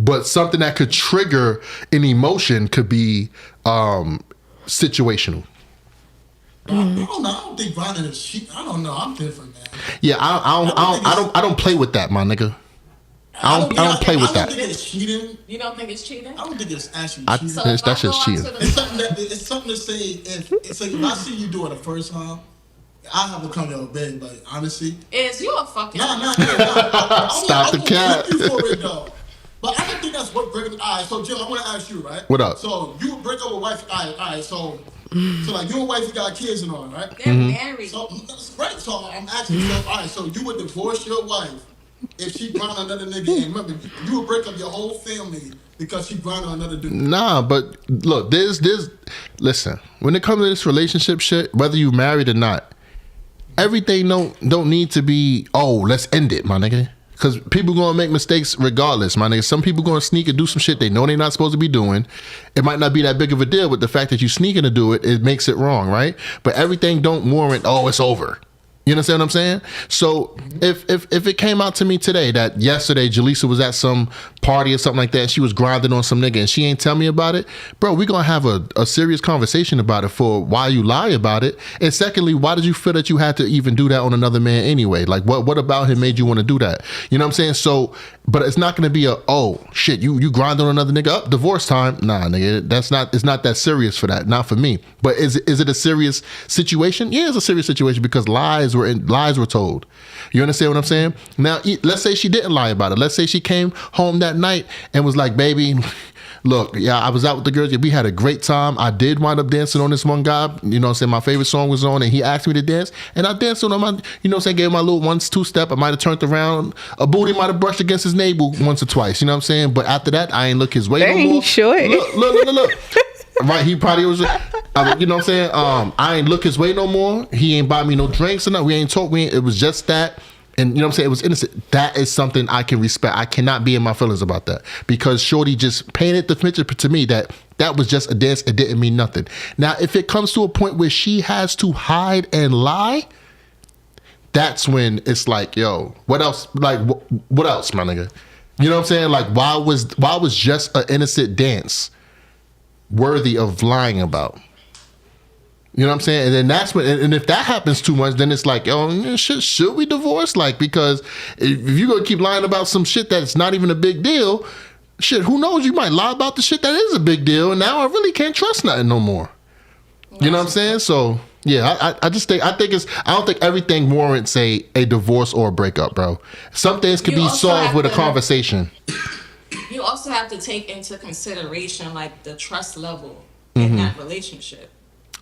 [SPEAKER 2] But something that could trigger an emotion could be situational.
[SPEAKER 1] I don't think grinding is cheap. I don't know. I'm different, man.
[SPEAKER 2] Yeah, I don't play with that, my nigga. I don't play with that.
[SPEAKER 1] I don't think it's cheating.
[SPEAKER 3] You don't think it's cheating?
[SPEAKER 1] I don't think it's actually cheating.
[SPEAKER 2] That's just cheating.
[SPEAKER 1] It's something to say. If I see you do it the first time, I have to come to your bed. Like honestly,
[SPEAKER 3] is you a fucking
[SPEAKER 1] nah.
[SPEAKER 2] Stop the cat.
[SPEAKER 1] But I don't think that's what breaking. All right, so Jill, I want to ask you, right?
[SPEAKER 2] What up?
[SPEAKER 1] So you break up with wife. All right. So like you and wife, you got kids and all, right?
[SPEAKER 3] They're married.
[SPEAKER 1] So right. So I'm asking you, all right. So you would divorce your wife if she grind another nigga? And remember, you would break up your whole family because she grind on another dude.
[SPEAKER 2] Nah, but look, listen. When it comes to this relationship shit, whether you married or not, everything don't need to be. Oh, let's end it, my nigga. Because people gonna make mistakes regardless, my nigga. Some people gonna sneak and do some shit they know they're not supposed to be doing. It might not be that big of a deal, but the fact that you sneaking to do it, it makes it wrong, right? But everything don't warrant, oh, it's over. You understand what I'm saying? So if it came out to me today that yesterday Jaleesa was at some party or something like that, and she was grinding on some nigga and she ain't tell me about it, bro, we gonna have a serious conversation about it for why you lie about it. And secondly, why did you feel that you had to even do that on another man anyway? Like what about him made you want to do that? You know what I'm saying? So, but it's not gonna be oh shit, you grind on another nigga, up divorce time. Nah, nigga, it's not that serious for that. Not for me. But is it a serious situation? Yeah, it's a serious situation because lies were told. You understand what I'm saying? Now, let's say she didn't lie about it. Let's say she came home that night and was like, baby, look, yeah, I was out with the girls. We had a great time. I did wind up dancing on this one guy. You know what I'm saying? My favorite song was on and he asked me to dance. And I danced on him. You know what I'm saying? Gave him my little 1-2 step. I might have turned around. A booty might have brushed against his navel once or twice. You know what I'm saying? But after that, I ain't look his way no more.
[SPEAKER 4] Sure.
[SPEAKER 2] Look. Right, he probably was, you know what I'm saying? I ain't look his way no more. He ain't buy me no drinks or nothing. We ain't talk. It was just that. And you know what I'm saying? It was innocent. That is something I can respect. I cannot be in my feelings about that because Shorty just painted the picture to me that was just a dance. It didn't mean nothing. Now, if it comes to a point where she has to hide and lie, that's when it's like, yo, what else? Like, what else, my nigga? You know what I'm saying? Like, why was just an innocent dance worthy of lying about? You know what I'm saying? And then that's when, and if that happens too much, then it's like, yo, should we divorce? Like, because if you're gonna keep lying about some shit that's not even a big deal, shit, who knows? You might lie about the shit that is a big deal, and now I really can't trust nothing no more. You know what I'm saying? So yeah, I don't think everything warrants a divorce or a breakup, bro. Some things can be solved with a conversation.
[SPEAKER 3] You also have to take into consideration like the trust level in that relationship.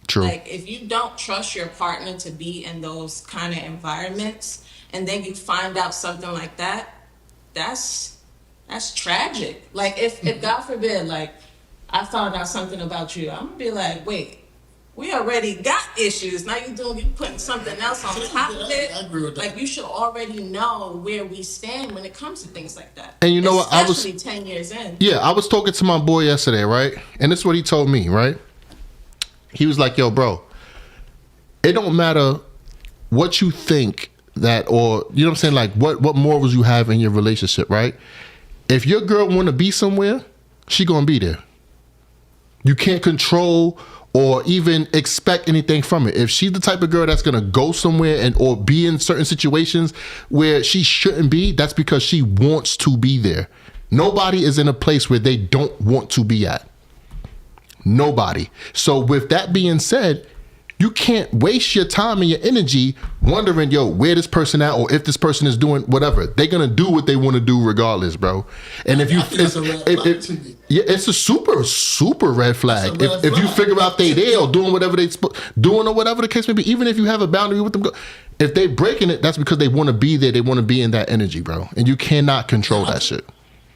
[SPEAKER 2] True.
[SPEAKER 3] Like if you don't trust your partner to be in those kind of environments, and then you find out something like that, that's tragic. Like if God forbid, like I found out something about you, I'm gonna be like, wait, we already got issues. Now you putting something else on top of it.
[SPEAKER 1] I agree with that.
[SPEAKER 3] Like you should already know where we stand when it comes to things like that.
[SPEAKER 2] And you know what?
[SPEAKER 3] Especially 10 years in.
[SPEAKER 2] Yeah, I was talking to my boy yesterday, right? And this is what he told me, right? He was like, yo, bro, it don't matter what you think that, or, you know what I'm saying? Like what morals you have in your relationship, right? If your girl want to be somewhere, she going to be there. You can't control or even expect anything from it. If she's the type of girl that's gonna go somewhere and or be in certain situations where she shouldn't be, that's because she wants to be there. Nobody is in a place where they don't want to be at. Nobody. So with that being said, you can't waste your time and your energy wondering, yo, where this person at, or if this person is doing whatever. They're gonna do what they want to do regardless, bro. And if you, it's a super red flag. If you figure out they or doing whatever they doing or whatever the case may be, even if you have a boundary with them, if they breaking it, that's because they want to be there. They want to be in that energy, bro. And you cannot control that shit.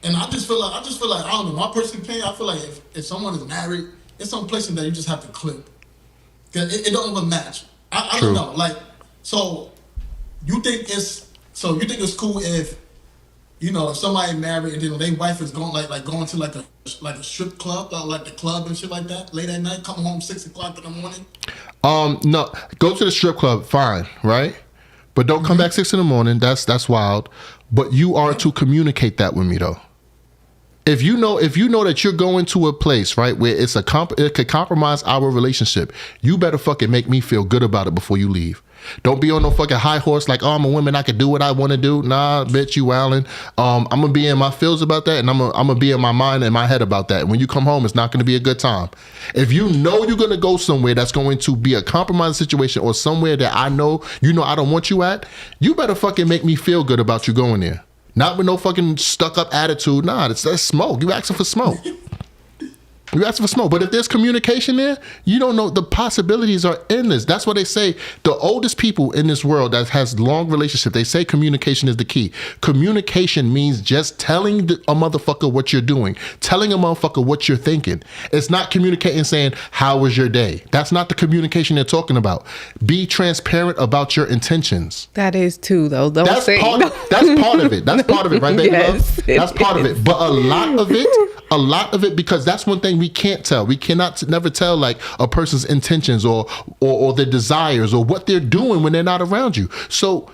[SPEAKER 1] And I just feel like I don't know, my personal opinion, I feel like if someone is married, it's some places that you just have to clip. It don't even match. I don't know. Like, so you think it's cool if, you know, if somebody married and then their wife is going going to like a strip club, like the club and shit like that, late at night, come home 6 o'clock in the morning?
[SPEAKER 2] No, go to the strip club, fine, right? But don't come back 6 in the morning. That's wild. But you are to communicate that with me though. If you know that you're going to a place, right, where it could compromise our relationship, you better fucking make me feel good about it before you leave. Don't be on no fucking high horse like, oh, I'm a woman, I can do what I want to do. Nah, bitch, you wildin'. I'm gonna be in my feels about that, and I'm gonna be in my mind and my head about that. When you come home, it's not gonna be a good time. If you know you're gonna go somewhere that's going to be a compromised situation or somewhere that I know I don't want you at, you better fucking make me feel good about you going there. Not with no fucking stuck up attitude. Nah, that's smoke. You asking for smoke. You asking for smoke. But if there's communication there, you don't know, the possibilities are endless. That's what they say. The oldest people in this world that has long relationship, they say communication is the key. Communication means just telling a motherfucker what you're doing, telling a motherfucker what you're thinking. It's not communicating saying, how was your day? That's not the communication they're talking about. Be transparent about your intentions.
[SPEAKER 4] That is too, though.
[SPEAKER 2] That's part of it. That's part of it, right, baby?
[SPEAKER 4] Yes,
[SPEAKER 2] love? That's part of it. But a lot of it, because that's one thing we can't tell. We cannot never tell like a person's intentions or their desires or what they're doing when they're not around you. So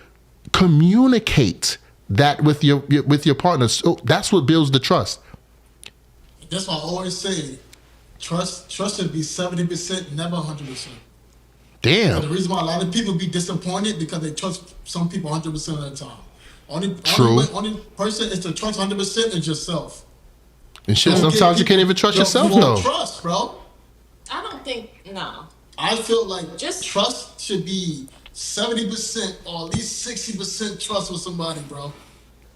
[SPEAKER 2] communicate that with your partner. So that's what builds the trust.
[SPEAKER 1] That's why I always say, trust should be 70%, never 100%.
[SPEAKER 2] Damn.
[SPEAKER 1] But the reason why a lot of people be disappointed because they trust some people 100% of the time. Only person is to trust 100% is yourself.
[SPEAKER 2] And shit, sometimes you can't even trust yourself, though.
[SPEAKER 1] Trust, bro.
[SPEAKER 3] I don't think, no.
[SPEAKER 1] I feel like trust should be 70% or at least 60% trust with somebody, bro.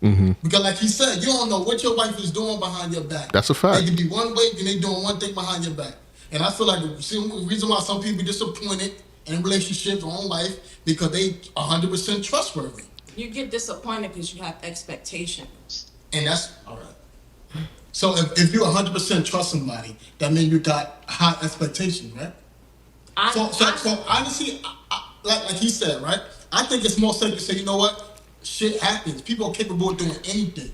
[SPEAKER 1] Mm-hmm. Because like he said, you don't know what your wife is doing behind your back.
[SPEAKER 2] That's a fact.
[SPEAKER 1] They can be one way, then they doing one thing behind your back. And I feel like the reason why some people disappointed in relationships or in life because they 100% trustworthy.
[SPEAKER 3] You get disappointed because you have expectations.
[SPEAKER 1] And that's all right. So if you 100% trust somebody, that means you got high expectations, right? So honestly, like he said, right? I think it's more safe to say, you know what? Shit happens. People are capable of doing anything.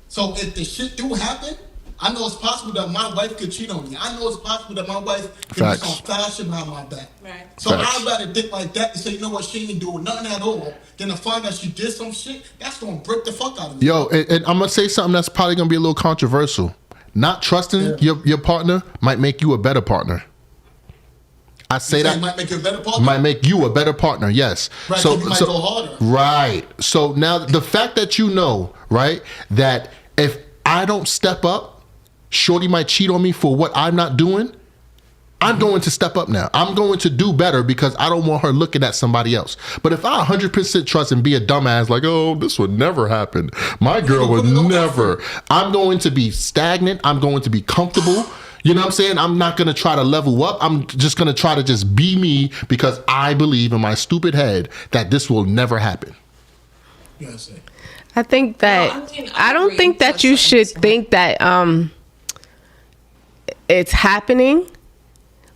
[SPEAKER 1] So if the shit do happen, I know it's possible that my wife could cheat on me. I know it's possible that my wife could do
[SPEAKER 2] Facts.
[SPEAKER 1] some foul shit behind my back.
[SPEAKER 3] Right.
[SPEAKER 1] So
[SPEAKER 2] Facts.
[SPEAKER 1] I'd rather think like that and say, you know what, she ain't doing nothing at all, than to find out she did some shit. That's gonna break the fuck out of me.
[SPEAKER 2] Yo, and I'm gonna say something that's probably gonna be a little controversial. Not trusting your partner might make you a better partner. I say that
[SPEAKER 1] might make you a better partner.
[SPEAKER 2] might make you a better partner. Yes.
[SPEAKER 1] Right, so you might go harder.
[SPEAKER 2] Right. So now the fact that you know, right, that if I don't step up, Shorty might cheat on me for what I'm not doing. I'm going to step up now. I'm going to do better because I don't want her looking at somebody else. But if I 100% trust and be a dumbass, like, oh, this would never happen. My girl would never. I'm going to be stagnant. I'm going to be comfortable. You know what I'm saying? I'm not going to try to level up. I'm just going to try to just be me because I believe in my stupid head that this will never happen.
[SPEAKER 1] Yes,
[SPEAKER 4] I think that I don't
[SPEAKER 3] agree
[SPEAKER 4] think
[SPEAKER 3] to
[SPEAKER 4] that you
[SPEAKER 3] a certain
[SPEAKER 4] should think that it's happening.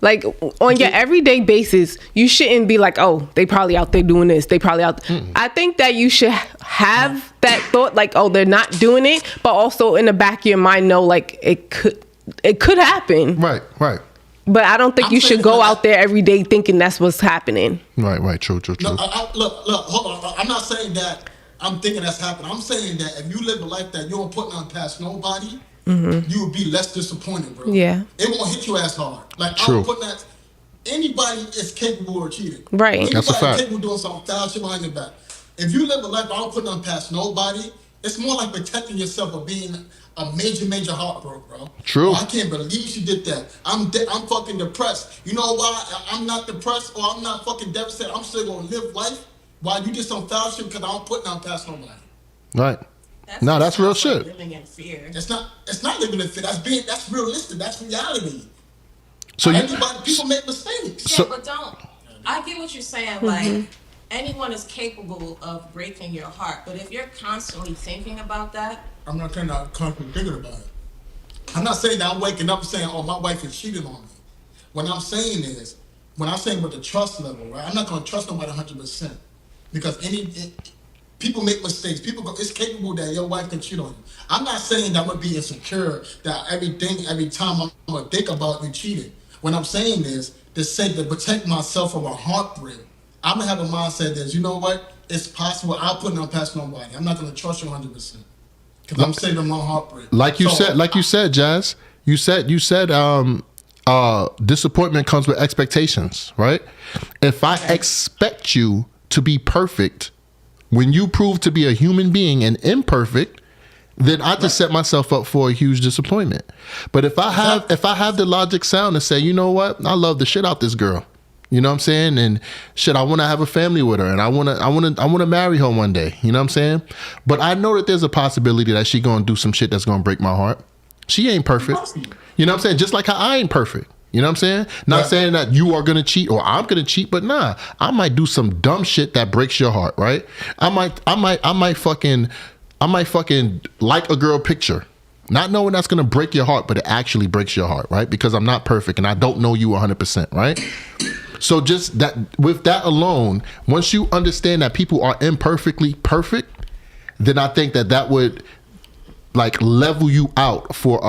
[SPEAKER 4] Like on your everyday basis, you shouldn't be like, oh, they probably out there doing this. They probably out. I think that you should have that thought, like, oh, they're not doing it, but also in the back of your mind, know like it could happen.
[SPEAKER 2] Right.
[SPEAKER 4] But I don't think you should go out there every day thinking that's what's happening.
[SPEAKER 2] Right. True.
[SPEAKER 1] No, look, hold on. I'm not saying that I'm thinking that's happening. I'm saying that if you live a life that you don't put none past nobody, you would be less disappointed, bro.
[SPEAKER 4] Yeah.
[SPEAKER 1] It won't hit you as hard. Like,
[SPEAKER 2] True.
[SPEAKER 1] I'm putting that. Anybody is capable of cheating.
[SPEAKER 4] Right.
[SPEAKER 1] Anybody
[SPEAKER 2] That's a fact.
[SPEAKER 1] is capable of doing something foul shit behind your back. If you live a life I don't put none past nobody, it's more like protecting yourself of being a major heartbreak, bro.
[SPEAKER 2] True.
[SPEAKER 1] Oh, I can't believe she did that. I'm fucking depressed. You know why I'm not depressed or I'm not fucking devastated? I'm still gonna live life while you did some foul shit because I don't put none past nobody.
[SPEAKER 2] Right. No, that's real shit.
[SPEAKER 3] Living in fear.
[SPEAKER 1] It's not living in fear. That's realistic. That's reality.
[SPEAKER 2] So
[SPEAKER 1] People make mistakes.
[SPEAKER 3] Yeah, but don't. I get what you're saying. Like, anyone is capable of breaking your heart, but if you're constantly thinking about that,
[SPEAKER 1] I'm not kind of thinking about it. I'm not saying that I'm waking up and saying, "Oh, my wife is cheating on me." What I'm saying is, when I'm saying with the trust level, right? I'm not gonna trust nobody 100% because people make mistakes. It's capable that your wife can cheat on you. I'm not saying that I'm gonna be insecure that every time I'm gonna think about you cheating. What I'm saying is to protect myself from a heartbreak. I'm gonna have a mindset that, you know what, it's possible. I'll put it past nobody. I'm not gonna trust you 100% because I'm saving my heartbreak.
[SPEAKER 2] Like you said, Jazz. You said disappointment comes with expectations, right? If I expect you to be perfect when you prove to be a human being and imperfect, then I just set myself up for a huge disappointment. But if I have the logic sound to say, you know what, I love the shit out this girl. You know what I'm saying? And shit, I want to have a family with her and I want to marry her one day. You know what I'm saying? But I know that there's a possibility that she going to do some shit that's going to break my heart. She ain't perfect. You know what I'm saying? Just like how I ain't perfect. You know what I'm saying? Not saying that you are going to cheat or I'm going to cheat, but nah, I might do some dumb shit that breaks your heart, right? I might fucking like a girl picture. Not knowing that's going to break your heart, but it actually breaks your heart, right? Because I'm not perfect and I don't know you 100%, right? So just that, with that alone, once you understand that people are imperfectly perfect, then I think that would like level you out for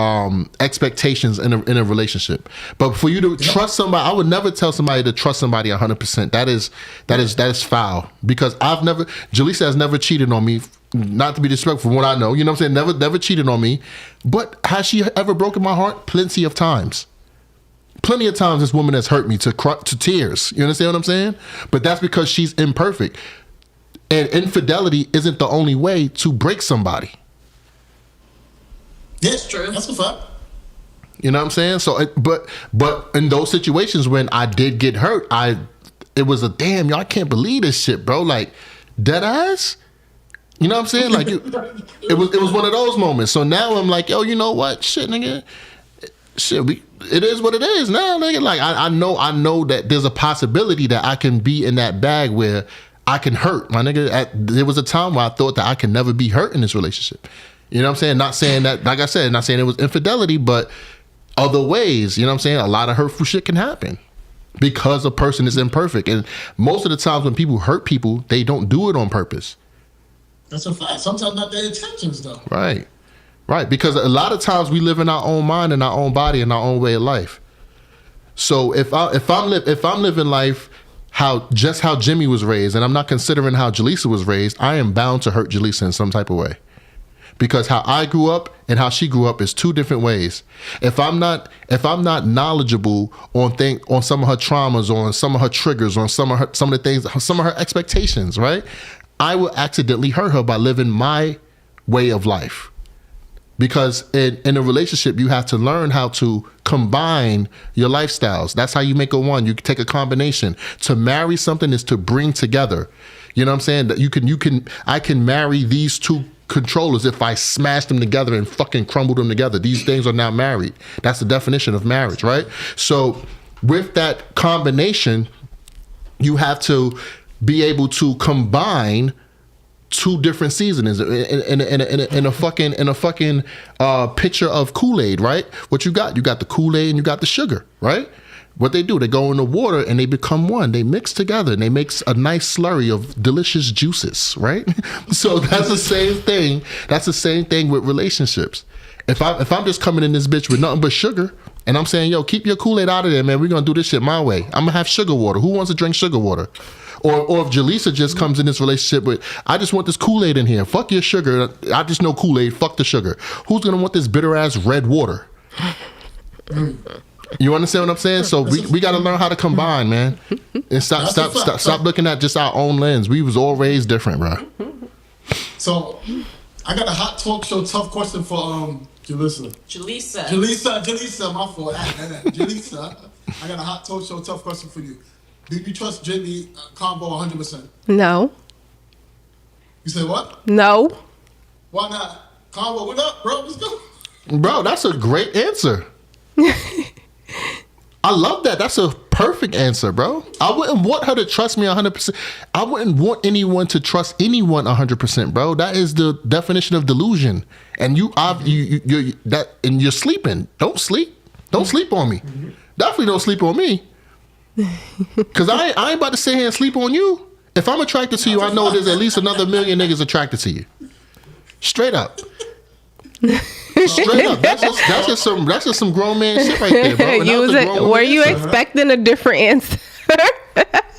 [SPEAKER 2] expectations in a relationship. But for you to trust somebody, I would never tell somebody to trust somebody 100%. That is foul. Because Jaleesa has never cheated on me. Not to be disrespectful from what I know, you know what I'm saying? Never cheated on me. But has she ever broken my heart? Plenty of times. Plenty of times this woman has hurt me to tears. You understand what I'm saying? But that's because she's imperfect. And infidelity isn't the only way to break somebody.
[SPEAKER 1] Yes, true. That's a fact.
[SPEAKER 2] You know what I'm saying? So, but in those situations when I did get hurt, it was a damn, yo, I can't believe this shit, bro. Like, dead ass. You know what I'm saying? Like it was one of those moments. So now I'm like, yo, you know what? Shit, nigga. Shit, it is what it is now, nigga. Like I know that there's a possibility that I can be in that bag where I can hurt, my nigga. There was a time where I thought that I can never be hurt in this relationship. You know what I'm saying? Not saying that, like I said, not saying it was infidelity, but other ways, you know what I'm saying? A lot of hurtful shit can happen because a person is imperfect. And most of the times when people hurt people, they don't do it on purpose.
[SPEAKER 1] That's a fact. Sometimes not their intentions, though.
[SPEAKER 2] Right. Right, because a lot of times we live in our own mind and our own body and our own way of life. So if I'm living life how Jimmy was raised, and I'm not considering how Jaleesa was raised, I am bound to hurt Jaleesa in some type of way. Because how I grew up and how she grew up is two different ways. If I'm not knowledgeable on some of her traumas, on some of her triggers, on some of the things, some of her expectations, right? I will accidentally hurt her by living my way of life. Because in a relationship, you have to learn how to combine your lifestyles. That's how you make a one. You can take a combination. To marry something is to bring together. You know what I'm saying? That I can marry these two controllers if I smash them together and fucking crumble them together. These things are now married. That's the definition of marriage, right? So with that combination, you have to be able to combine two different seasonings in a fucking pitcher of Kool-Aid, right? What you got? You got the Kool-Aid and you got the sugar, right? What they do, they go in the water and they become one. They mix together and they make a nice slurry of delicious juices, right? So that's the same thing. That's the same thing with relationships. If I'm just coming in this bitch with nothing but sugar and I'm saying, yo, keep your Kool-Aid out of there, man. We're gonna do this shit my way. I'm gonna have sugar water. Who wants to drink sugar water? Or if Jaleesa just comes in this relationship with, I just want this Kool-Aid in here. Fuck your sugar. I just know Kool-Aid. Fuck the sugar. Who's gonna want this bitter ass red water? You understand what I'm saying? So we got to learn how to combine, man, and stop looking at just our own lens. We was all raised different, bro.
[SPEAKER 1] So I got a hot talk show tough question for Jaleesa, my fault. Jaleesa, I got a hot talk show tough question for you. Do you trust Jimmy combo 100%?
[SPEAKER 4] No.
[SPEAKER 1] You say what?
[SPEAKER 4] No.
[SPEAKER 1] Why not? Combo, what up, bro? Let's go.
[SPEAKER 2] Bro, that's a great answer. I love that. That's a perfect answer, bro. I wouldn't want her to trust me 100%. I wouldn't want anyone to trust anyone 100%, bro. That is the definition of delusion. And you're sleeping. Don't sleep. Don't sleep on me. Definitely don't sleep on me. Cause I ain't about to sit here and sleep on you. If I'm attracted to you, I know there's at least another million niggas attracted to you. Straight up. Straight up. That's just some grown man shit right there, bro.
[SPEAKER 4] Were you expecting a different answer?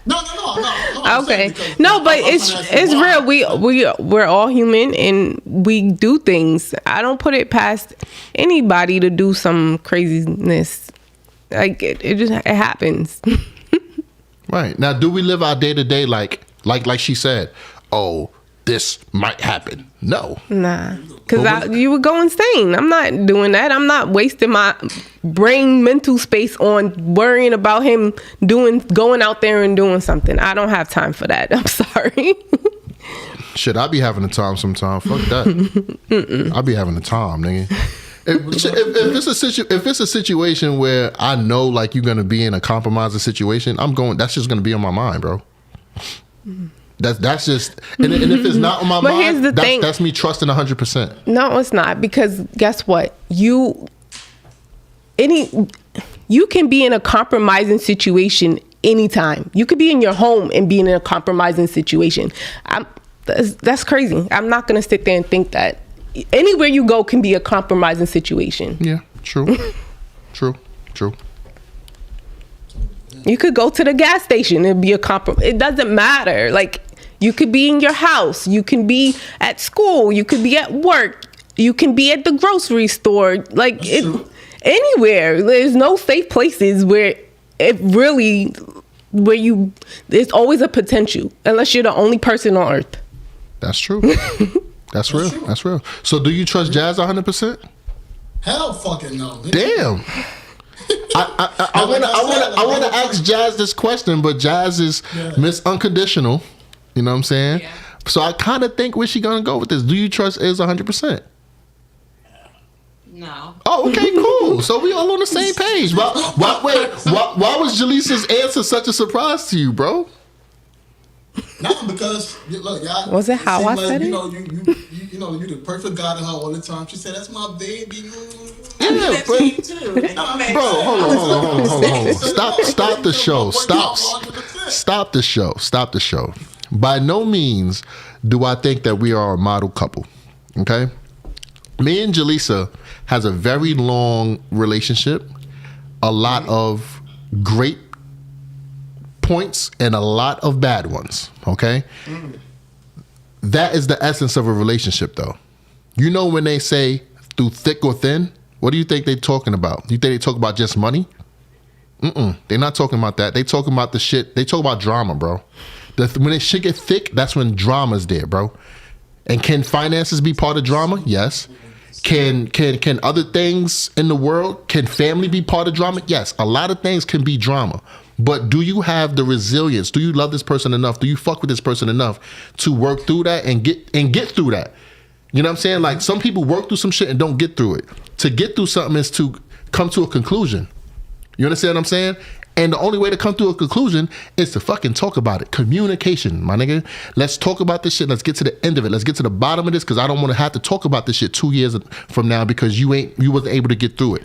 [SPEAKER 1] No.
[SPEAKER 4] Okay. No, but it's real. We're all human and we do things. I don't put it past anybody to do some craziness. Like it happens.
[SPEAKER 2] Right. Now, do we live our day to day like she said, oh, this might happen? No. Nah.
[SPEAKER 4] Because you would go insane. I'm not doing that. I'm not wasting my brain mental space on worrying about him going out there and doing something. I don't have time for that. I'm sorry.
[SPEAKER 2] Shit, I be having a time sometime. Fuck that. I be having a time, nigga. If it's a situation where I know like you're gonna be in a compromising situation, that's just gonna be on my mind, bro. That's just and if it's not on my mind, that's me trusting 100%.
[SPEAKER 4] No, it's not, because guess what? You can be in a compromising situation anytime. You could be in your home and be in a compromising situation. That's crazy. I'm not gonna sit there and think that anywhere you go can be a compromising situation.
[SPEAKER 2] Yeah, true.
[SPEAKER 4] You could go to the gas station and be a compromise. It doesn't matter. Like, you could be in your house. You can be at school. You could be at work. You can be at the grocery store. Like, anywhere. There's no safe places where there's always a potential, unless you're the only person on earth.
[SPEAKER 2] That's true. That's real. That's real. So do you trust Jazz 100%?
[SPEAKER 1] Hell fucking no.
[SPEAKER 2] Damn. I want to ask Jazz this question, but Jazz is Miss Unconditional. You know what I'm saying? Yeah. So I kind of think where she gonna go with this. Do you trust Iz 100%?
[SPEAKER 3] No.
[SPEAKER 2] Oh, okay, cool. So we all on the same page. Why was Jaleesa's answer such a surprise to you, bro?
[SPEAKER 1] No, because look, y'all.
[SPEAKER 4] Was it how I said it?
[SPEAKER 1] You know, you the perfect guy to her all the time. She said, "That's my baby."
[SPEAKER 2] Yeah, bro, hold on. Stop the show. Stop the show. By no means do I think that we are a model couple. Okay? Me and Jaleesa has a very long relationship, a lot of great points and a lot of bad ones, okay? That is the essence of a relationship, though. You know when they say through thick or thin, what do you think they're talking about? Do you think they talk about just money? They're not talking about that. They talking about the shit. They talk about drama, bro. When the shit get thick, that's when drama's there, bro. And can finances be part of drama? Yes. Can other things in the world, can family be part of drama? Yes. A lot of things can be drama. But do you have the resilience? Do you love this person enough? Do you fuck with this person enough to work through that and get through that? You know what I'm saying? Like, some people work through some shit and don't get through it. To get through something is to come to a conclusion. You understand what I'm saying? And the only way to come to a conclusion is to fucking talk about it. Communication, my nigga. Let's talk about this shit. Let's get to the end of it. Let's get to the bottom of this, because I don't want to have to talk about this shit 2 years from now because you wasn't able to get through it.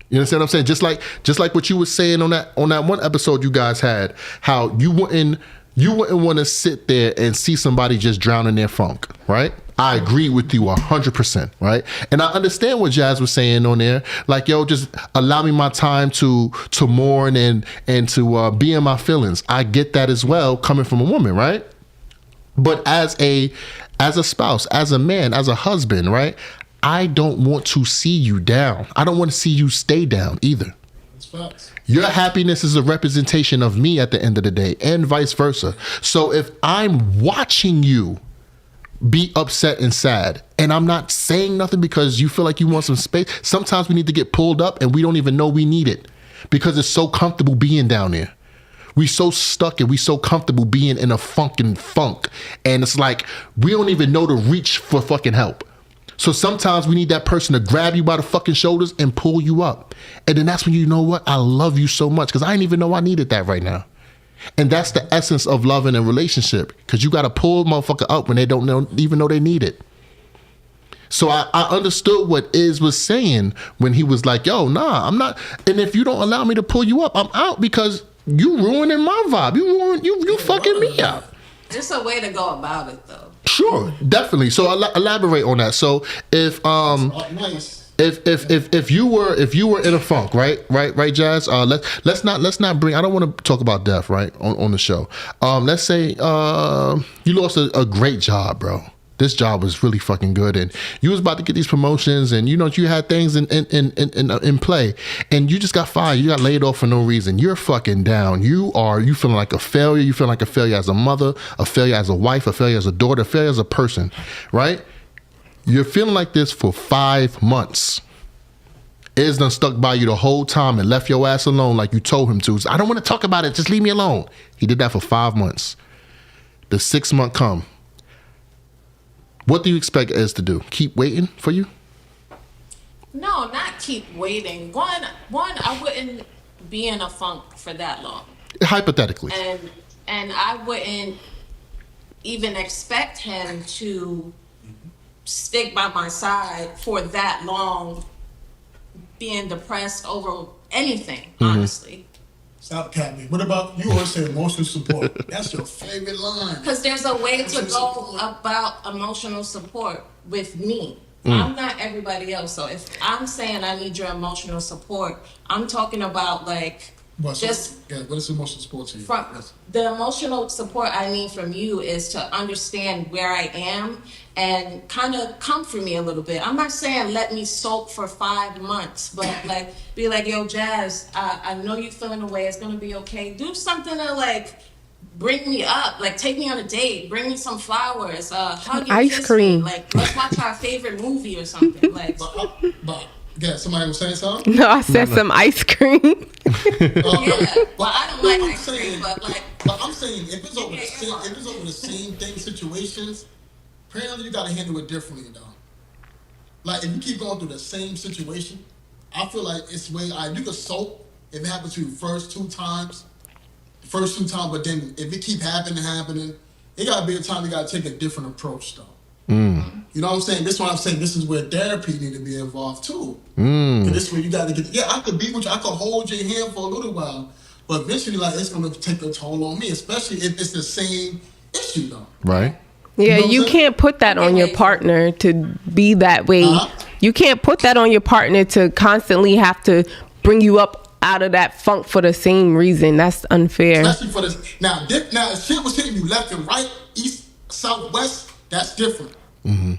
[SPEAKER 2] You understand what I'm saying? Just like what you were saying on that one episode you guys had, how you wouldn't want to sit there and see somebody just drown in their funk, right? I agree with you 100%, right? And I understand what Jazz was saying on there. Like, yo, just allow me my time to mourn and to be in my feelings. I get that as well, coming from a woman, right? But as a spouse, as a man, as a husband, right? I don't want to see you down. I don't want to see you stay down either.
[SPEAKER 1] That's facts.
[SPEAKER 2] Your happiness is a representation of me at the end of the day, and vice versa. So if I'm watching you be upset and sad, and I'm not saying nothing because you feel like you want some space, sometimes we need to get pulled up and we don't even know we need it because it's so comfortable being down there. We so stuck and we so comfortable being in a fucking funk, and it's like we don't even know to reach for fucking help. So sometimes we need that person to grab you by the fucking shoulders and pull you up. And then that's when you know what? I love you so much, because I didn't even know I needed that right now. And that's the essence of love in a relationship, because you got to pull a motherfucker up when they don't even know they need it. So I understood what Iz was saying when he was like, yo, nah, I'm not. And if you don't allow me to pull you up, I'm out, because you ruining my vibe. You fucking me up.
[SPEAKER 3] Just a way to go about it, though.
[SPEAKER 2] Sure, definitely. So elaborate on that. So if you were in a funk, right, Jazz. Let's not bring. I don't want to talk about death, right, on the show. Let's say you lost a great job, bro. This job was really fucking good, and you was about to get these promotions, and you had things in play, and you just got fired. You got laid off for no reason. You're fucking down. You feeling like a failure. You feeling like a failure as a mother, a failure as a wife, a failure as a daughter, a failure as a person, right? You're feeling like this for 5 months. Iz done stuck by you the whole time and left your ass alone like you told him to. I don't want to talk about it. Just leave me alone. He did that for 5 months. The 6th month come. What do you expect Iz to do? Keep waiting for you?
[SPEAKER 3] No, not keep waiting. One, I wouldn't be in a funk for that long.
[SPEAKER 2] Hypothetically.
[SPEAKER 3] And I wouldn't even expect him to stick by my side for that long, being depressed over anything, honestly.
[SPEAKER 1] Stop capping. What about, you always say emotional support. That's your favorite line.
[SPEAKER 3] Because there's a way to go about emotional support with me. I'm not everybody else. So if I'm saying I need your emotional support, I'm talking about like
[SPEAKER 1] what is emotional support to you?
[SPEAKER 3] The emotional support I need from you is to understand where I am and kind of comfort me a little bit. I'm not saying let me soak for 5 months, but like be like, yo, Jazz, I know you feeling away. It's gonna be okay. Do something to like bring me up. Like take me on a date. Bring me some flowers. Hug and
[SPEAKER 4] ice
[SPEAKER 3] kiss
[SPEAKER 4] cream.
[SPEAKER 3] Me. Like let's watch our favorite movie or something. Like.
[SPEAKER 1] But yeah, somebody was saying something?
[SPEAKER 4] No, I said some ice cream.
[SPEAKER 3] Yeah, well, I don't like ice cream, but like.
[SPEAKER 1] But I'm saying if it's over the same thing situations, apparently you gotta handle it differently though. Like if you keep going through the same situation, I feel like it's way you can soak if it happens to you first two times, but then if it keep happening, it gotta be a time you gotta take a different approach though. You know what I'm saying? This is why I'm saying this is where therapy need to be involved too. Cause this is where you gotta get. Yeah, I could be with you. I could hold your hand for a little while, but eventually, like it's gonna take a toll on me, especially if it's the same issue though.
[SPEAKER 2] Right.
[SPEAKER 4] Yeah,
[SPEAKER 1] know what
[SPEAKER 4] you
[SPEAKER 1] I'm saying?
[SPEAKER 4] can't put that on your partner to be that way. You can't put that on your partner to constantly have to bring you up out of that funk for the same reason. That's unfair.
[SPEAKER 1] Especially for this. Now, if shit was hitting you left and right, east, south, west, that's different.
[SPEAKER 2] Mm-hmm.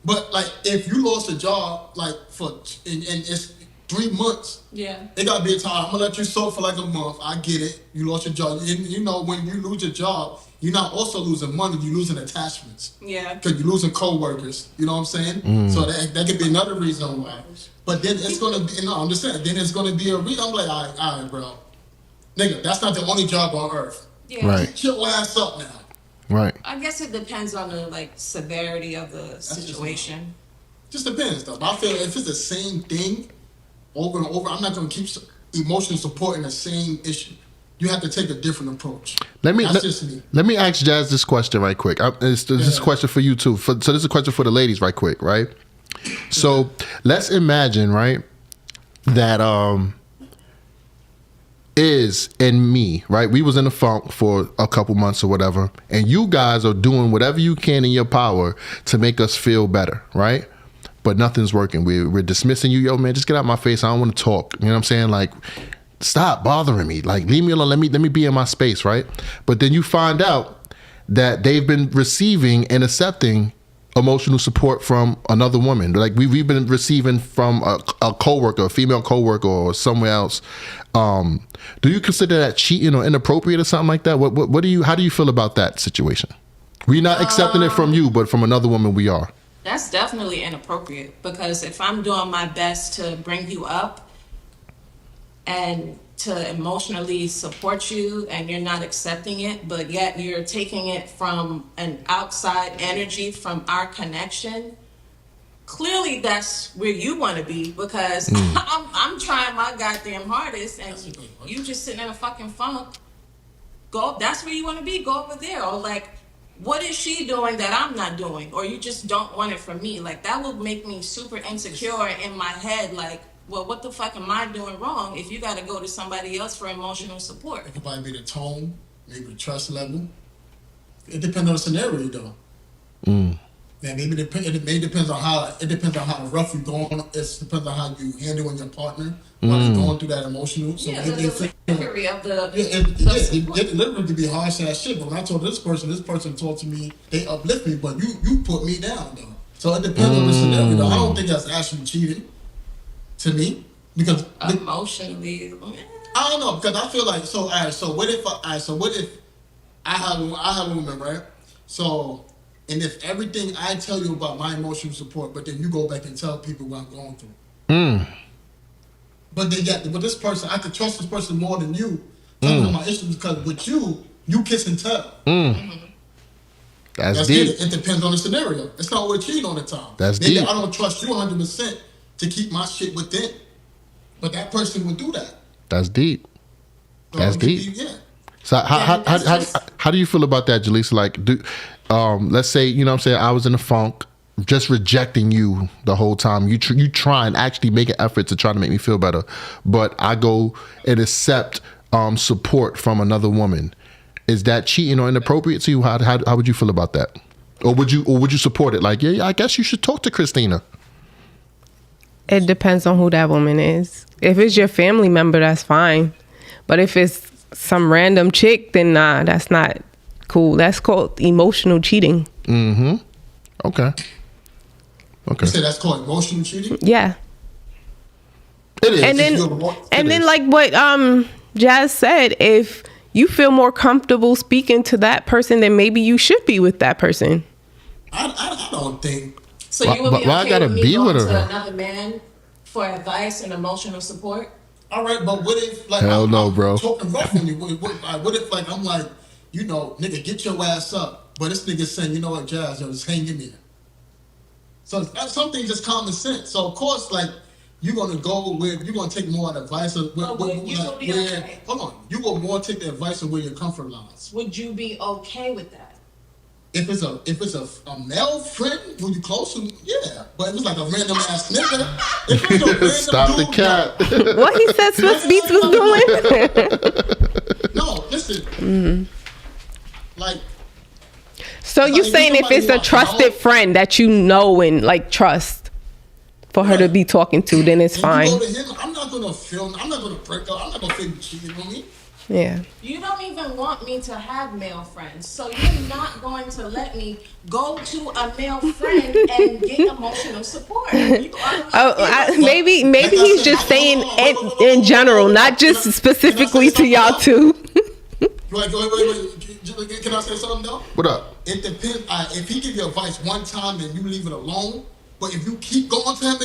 [SPEAKER 1] But like, if you lost a job, like and it's 3 months, it gotta be a time. I'm gonna let you soak for like a month. I get it. You lost your job. And you know, when you lose your job, you're not also losing money. You're losing attachments.
[SPEAKER 3] Yeah.
[SPEAKER 1] Because you're losing co-workers. You know what I'm saying? So that could be another reason why. But then it's gonna be. No, I'm just saying. Then it's gonna be a reason. I'm like, all right, bro. Nigga, that's not the only job on earth.
[SPEAKER 3] Yeah.
[SPEAKER 2] Right.
[SPEAKER 1] Get your ass up now.
[SPEAKER 2] Right.
[SPEAKER 3] I guess it depends on the severity of the situation.
[SPEAKER 1] Just depends though. But I feel if it's the same thing over and over, I'm not gonna keep emotional support in the same issue. You have to take a different approach. That's just me.
[SPEAKER 2] Let me ask Jazz this question right quick. This is a question for you too. So this is a question for the ladies right quick, right? So let's imagine, right, that Iz and me, right? We was in the funk for a couple months or whatever, and you guys are doing whatever you can in your power to make us feel better, right? But nothing's working. We're dismissing you. Yo, man, just get out my face. I don't want to talk. You know what I'm saying? Like, stop bothering me. Like, leave me alone. Let me be in my space, right? But then you find out that they've been receiving and accepting emotional support from another woman. Like we've been receiving from a coworker, a female coworker, or somewhere else. Do you consider that cheating or inappropriate or something like that? How do you feel about that situation? We're not accepting it from you, but from another woman we are.
[SPEAKER 3] That's definitely inappropriate, because if I'm doing my best to bring you up and to emotionally support you and you're not accepting it, but yet you're taking it from an outside energy from our connection, clearly that's where you want to be, because I'm trying my goddamn hardest and you just sitting in a fucking funk. That's where you want to be, go over there. Or like, what is she doing that I'm not doing? Or you just don't want it from me. Like, that will make me super insecure in my head. Like, well, what the fuck am I doing wrong if you got to go to somebody else for emotional support?
[SPEAKER 1] It could probably be the tone, maybe the trust level. It depends on the scenario, though. Yeah, maybe it depends on how rough you're going. It depends on how you handling your partner while you're going through that emotional. So
[SPEAKER 3] Yeah,
[SPEAKER 1] it literally could be harsh ass shit. But when I told this person talked to me, they uplift me, but you put me down though. So it depends on the scenario. Though. I don't think that's actually cheating to me, because
[SPEAKER 3] emotionally,
[SPEAKER 1] I don't know, because I feel like so. All right, so what if I have a woman, right? So. And if everything I tell you about my emotional support, but then you go back and tell people what I'm going through. But this person, I could trust this person more than you. Telling them my issues, because with you kiss and tell. That's deep. It depends on the scenario. It's not always cheating on the time. Maybe deep. I don't trust you 100% to keep my shit within. But that person would do that.
[SPEAKER 2] That's deep.
[SPEAKER 1] So
[SPEAKER 2] that's deep.
[SPEAKER 1] Yeah.
[SPEAKER 2] So how do you feel about that, Jaleesa? Like, let's say, you know what I'm saying, I was in a funk, just rejecting you the whole time. You try and actually make an effort to try to make me feel better, but I go and accept support from another woman. Is that cheating or inappropriate to you? How would you feel about that? Or would you support it? Like, yeah, I guess you should talk to Christina.
[SPEAKER 4] It depends on who that woman is. If it's your family member, that's fine. But if it's some random chick, then nah, that's not cool. That's called emotional cheating.
[SPEAKER 2] Okay.
[SPEAKER 1] You say that's called emotional cheating?
[SPEAKER 4] Yeah.
[SPEAKER 2] It is.
[SPEAKER 4] And then like what Jazz said, if you feel more comfortable speaking to that person, then maybe you should be with that person.
[SPEAKER 1] I don't think.
[SPEAKER 3] So you would be okay with me going to another man for advice and emotional support?
[SPEAKER 1] All right, but what if like
[SPEAKER 2] hell no, bro.
[SPEAKER 1] Talking rough on you? What if like I'm like, you know, nigga, get your ass up, but this nigga saying, you know what, Jazz, yo, just hang in there. So that's something just common sense. So of course, like you're gonna take more advice of
[SPEAKER 3] hold on,
[SPEAKER 1] you will more take the advice of where your comfort lies.
[SPEAKER 3] Would you be okay with that?
[SPEAKER 1] If it's a male friend who you close to, yeah. But if it's like a random ass nigga, if it's a random
[SPEAKER 2] stop
[SPEAKER 1] dude,
[SPEAKER 2] the cat.
[SPEAKER 4] What he said Swiss Beats was doing?
[SPEAKER 1] No, listen. Like,
[SPEAKER 4] So you saying if it's a trusted friend that you know and like trust for her to be talking to, then it's fine.
[SPEAKER 1] You go to him, I'm not gonna break up. I'm not gonna feel you cheating on me.
[SPEAKER 4] Yeah.
[SPEAKER 3] You don't even want me to have male friends, so you're not going to let me go to a male friend and get emotional support.
[SPEAKER 4] Maybe he's just saying in general, not just specifically to y'all two.
[SPEAKER 1] Wait. Can I say something though?
[SPEAKER 2] What up?
[SPEAKER 1] It depends. If he give you advice one time and you leave it alone, but if you keep going to him,